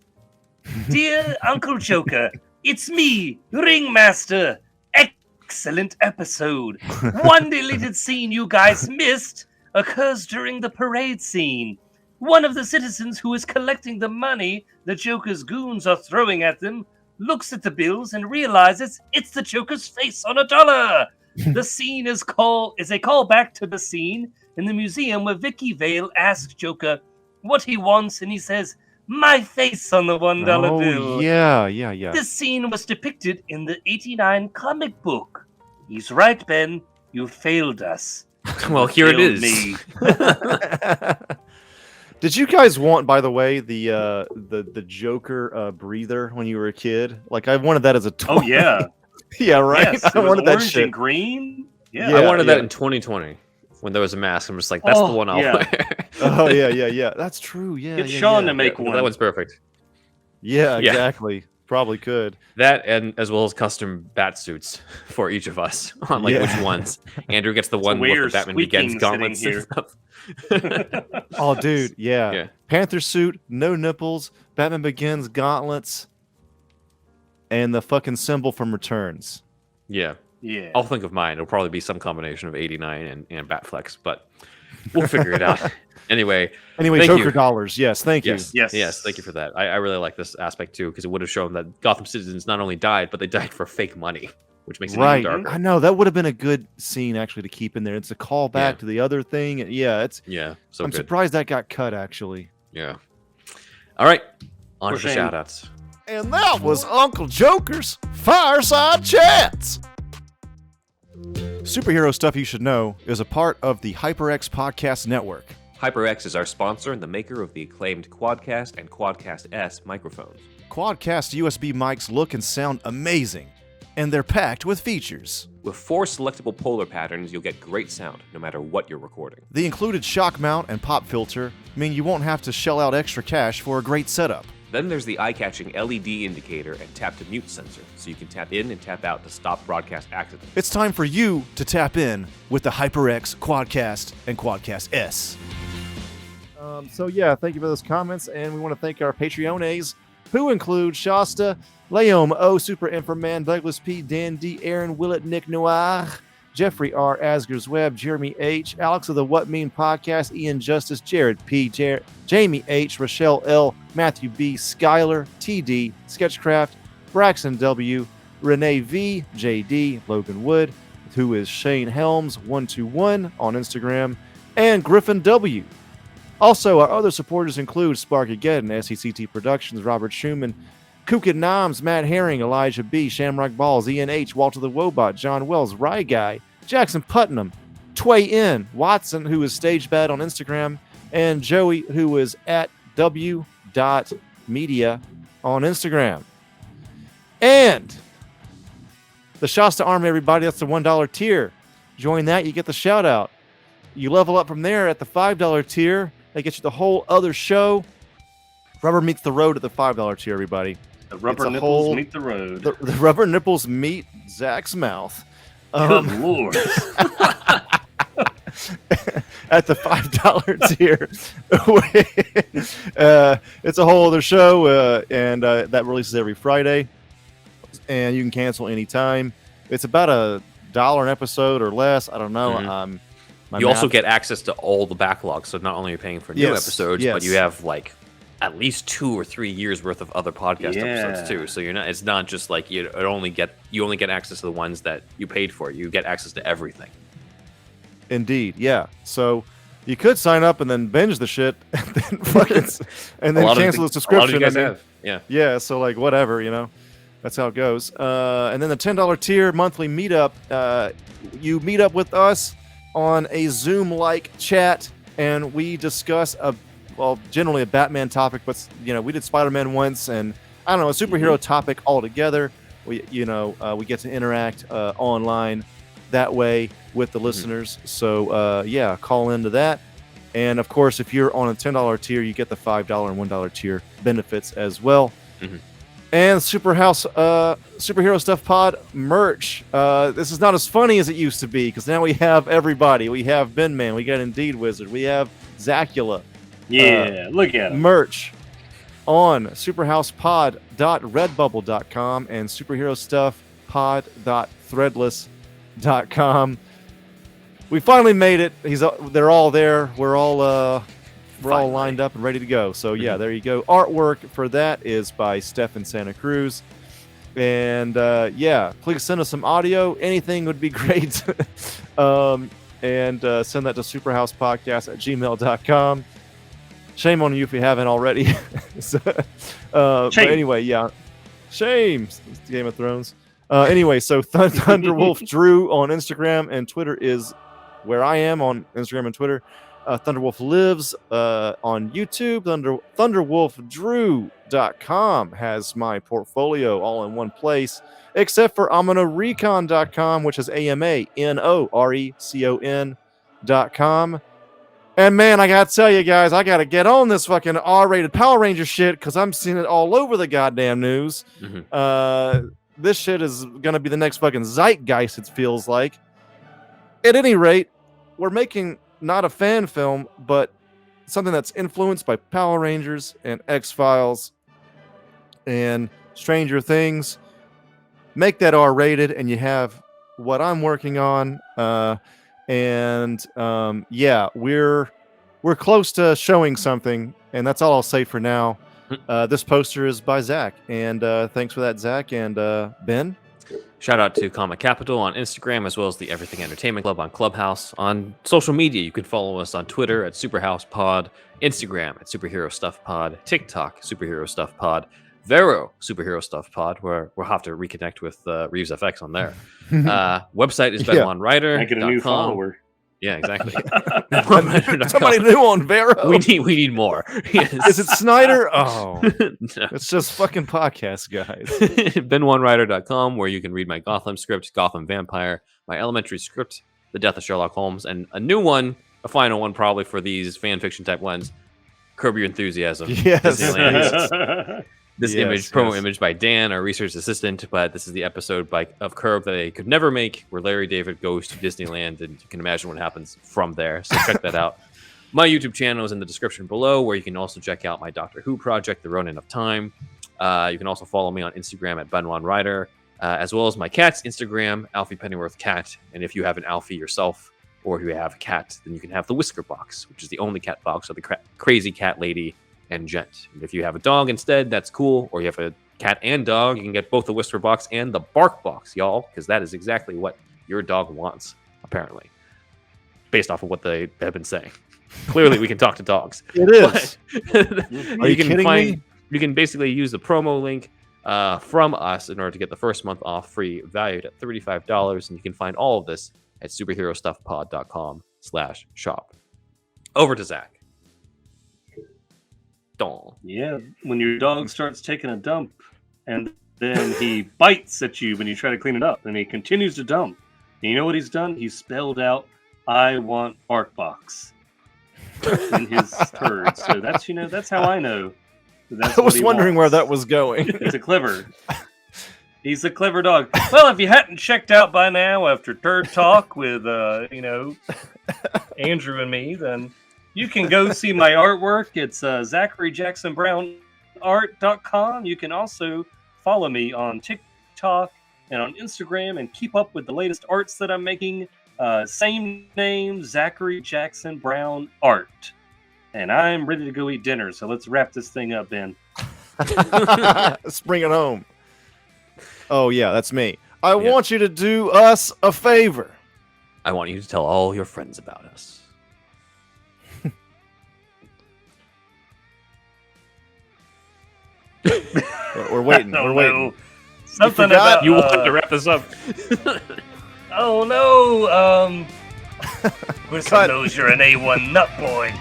Dear Uncle Joker, it's me, Ringmaster. Excellent episode. One deleted scene you guys missed occurs during the parade scene. One of the citizens who is collecting the money the Joker's goons are throwing at them looks at the bills and realizes it's the Joker's face on $1. The scene is a callback to the scene in the museum where Vicky Vale asks Joker what he wants, and he says, "My face on the $1 bill." Yeah. This scene was depicted in the '89 comic book. He's right, Ben. You failed us. Well, here it Failed is. me. Did you guys want, by the way, the Joker breather when you were a kid? Like, I wanted that as a toy. Oh yeah, Yeah, right. yes. I It was wanted that orange shit. and green. Yeah. Yeah. I wanted that in 2020 when there was a mask. I'm just like, that's the Oh, one I'll yeah. wear. Oh yeah. That's true. Yeah. Get yeah, Shawn yeah. to make one. That one's perfect. Yeah, Yeah. exactly. Probably could. That and as well as custom bat suits for each of us on like Yeah. which ones. Andrew gets the one with we're the Batman Begins squeaking gauntlets sitting and stuff. Oh, dude. Yeah. Yeah. Panther suit, no nipples, Batman Begins gauntlets, and the fucking symbol from Returns. Yeah. Yeah. I'll think of mine. It'll probably be some combination of 89 and Batflex, but we'll figure it out. Anyway, Anyway, Thank Joker you. dollars. Yes, thank you. Yes. Thank you for that. I really like this aspect too, because it would have shown that Gotham citizens not only died, but they died for fake money, which makes it Right. even darker. I know that would have been a good scene actually to keep in there. It's a callback Yeah. to the other thing. Yeah, it's. Yeah, so I'm good. surprised that got cut actually. Yeah. All right, on For to the shame. shoutouts. And that was Uncle Joker's Fireside Chats. Superhero Stuff You Should Know is a part of the HyperX Podcast Network. HyperX is our sponsor and the maker of the acclaimed Quadcast and Quadcast S microphones. Quadcast USB mics look and sound amazing, and they're packed with features. With 4 selectable polar patterns, you'll get great sound no matter what you're recording. The included shock mount and pop filter mean you won't have to shell out extra cash for a great setup. Then there's the eye-catching LED indicator and tap-to-mute sensor, so you can tap in and tap out to stop broadcast accidents. It's time for you to tap in with the HyperX Quadcast and Quadcast S. So yeah, thank you for those comments, and we want to thank our Patreones, who include Shasta, Leom O, Super Inframan, Douglas P, Dan D, Aaron Willett, Nick Noir, Jeffrey R, Asgers Webb, Jeremy H, Alex of the What Mean Podcast, Ian Justice, Jared P, Jamie H, Rochelle L, Matthew B, Skylar, TD, Sketchcraft, Braxton W, Renee V, JD, Logan Wood, who is Shane Helms 121 on Instagram, and Griffin W. Also, our other supporters include Sparky Geddon, SECT Productions, Robert Schumann, Kukin Noms, Matt Herring, Elijah B, Shamrock Balls, Ian H, Walter the Wobot, John Wells, Rye Guy, Jackson Putnam, Tway N, Watson, who is Stage Bad on Instagram, and Joey, who is at w.media on Instagram. And the Shasta Army, everybody, that's the $1 tier. Join that, you get the shout out. You level up from there at the $5 tier. That gets you the whole other show. Rubber meets the road at the $5 tier, everybody. The rubber It's a nipples whole- meet the road. The rubber nipples meet Zach's mouth. Good lord. At the $5 tier. It's a whole other show, and that releases every Friday. And you can cancel anytime. It's about $1 an episode or less. I don't know. Mhm. My You also math- get access to all the backlogs, so not only are you paying for new Yes, episodes, yes. but you have like at least 2 or 3 years worth of other podcast Yeah. episodes too. So you're not. It's not just like you only get access to the ones that you paid for. You get access to everything. Indeed, yeah. So you could sign up and then binge the shit, and then fucking, and then A lot of cancel you- the subscription. A lot of you guys I mean, have. Yeah. Yeah, so like whatever, that's how it goes. And then the $10 tier monthly meetup, you meet up with us on a Zoom-like chat, and we discuss generally a Batman topic, but we did Spider-Man once, and I don't know, a superhero topic altogether. We we get to interact online that way with the listeners. So yeah, call into that. And of course, if you're on a $10 tier, you get the $5 and $1 tier benefits as well. Mhm. And Superhero Stuff Pod merch. This is not as funny as it used to be because now we have everybody. We have Ben Man. We got Indeed Wizard. We have Zacula. Yeah, look at him. Merch on superhousepod.redbubble.com and superherostuffpod.threadless.com. We finally made it. They're all there. We're all lined up and ready to go. So yeah, there you go. Artwork for that is by Stefan Santa Cruz. And yeah, please send us some audio. Anything would be great. And send that to superhousepodcast@gmail.com. Shame on you if you haven't already. But anyway, yeah. Shame. It's Game of Thrones. Anyway, so Thunderwolf Drew on Instagram and Twitter is where I am on Instagram and Twitter. Thunderwolf Lives on YouTube. ThunderwolfDrew.com has my portfolio all in one place, except for AmanoRecon.com, which is AmanoRecon.com. And man, I gotta tell you guys, I gotta get on this fucking R-rated Power Ranger shit because I'm seeing it all over the goddamn news. This shit is gonna be the next fucking zeitgeist, it feels like. At any rate, we're making not a fan film, but something that's influenced by Power Rangers and X-Files and Stranger Things. Make that R-rated, and you have what I'm working on. Yeah, we're close to showing something, and that's all I'll say for now. This poster is by Zach, and thanks for that, Zach. And Ben? Shout out to Comic Capital on Instagram, as well as the Everything Entertainment Club on Clubhouse. On social media, you can follow us on Twitter at SuperhousePod, Instagram at Superhero Stuff Pod, TikTok, Superhero Stuff Pod, Vero, Superhero Stuff Pod, where we'll have to reconnect with ReevzFX on there. Website is BenJuanWriter.com. Make it a new follower. Yeah, exactly. Somebody new on Vero. We need more. Yes. Is it Snyder? Oh, No. It's just fucking podcast guys. BenJuanWriter.com, where you can read my Gotham script, Gotham Vampire, my elementary script, The Death of Sherlock Holmes, and a new one, a final one probably for these fan fiction type ones, Curb Your Enthusiasm. Yes. This promo image by Dan, our research assistant, but this is the episode of Curb that they could never make, where Larry David goes to Disneyland, and you can imagine what happens from there. So check that out. My YouTube channel is in the description below, where you can also check out my Doctor Who project, The Ronin of Time. You can also follow me on Instagram at BenJuanWriter, as well as my cat's Instagram, Alfie Pennyworth Cat. And if you have an Alfie yourself, or if you have a cat, then you can have the Whisker Box, which is the only cat box of the crazy cat lady and gent. And if you have a dog instead, that's cool. Or you have a cat and dog, you can get both the Whisper Box and the Bark Box, y'all, because that is exactly what your dog wants, apparently, based off of what they have been saying. Clearly, we can talk to dogs. It is. Are you kidding me? You can basically use the promo link from us in order to get the first month off free, valued at $35, and you can find all of this at superherostuffpod.com/shop. Over to Zach. Yeah, when your dog starts taking a dump and then he bites at you when you try to clean it up and he continues to dump. And you know what he's done? He's spelled out, "I want Bark Box" in his turd. So that's how I know. I was wondering where that was going. He's a clever dog. Well, if you hadn't checked out by now after Turd Talk with Andrew and me, then you can go see my artwork. It's ZacharyJacksonBrownArt.com. You can also follow me on TikTok and on Instagram and keep up with the latest arts that I'm making. Same name, Zachary Jackson Brown Art. And I'm ready to go eat dinner, so let's wrap this thing up, Ben. Let's bring it home. Oh, yeah, that's me. I want you to do us a favor. I want you to tell all your friends about us. We're waiting. We're waiting. Something about you wanted to wrap this up. Oh no! Whistle knows you're an A1 nut boy.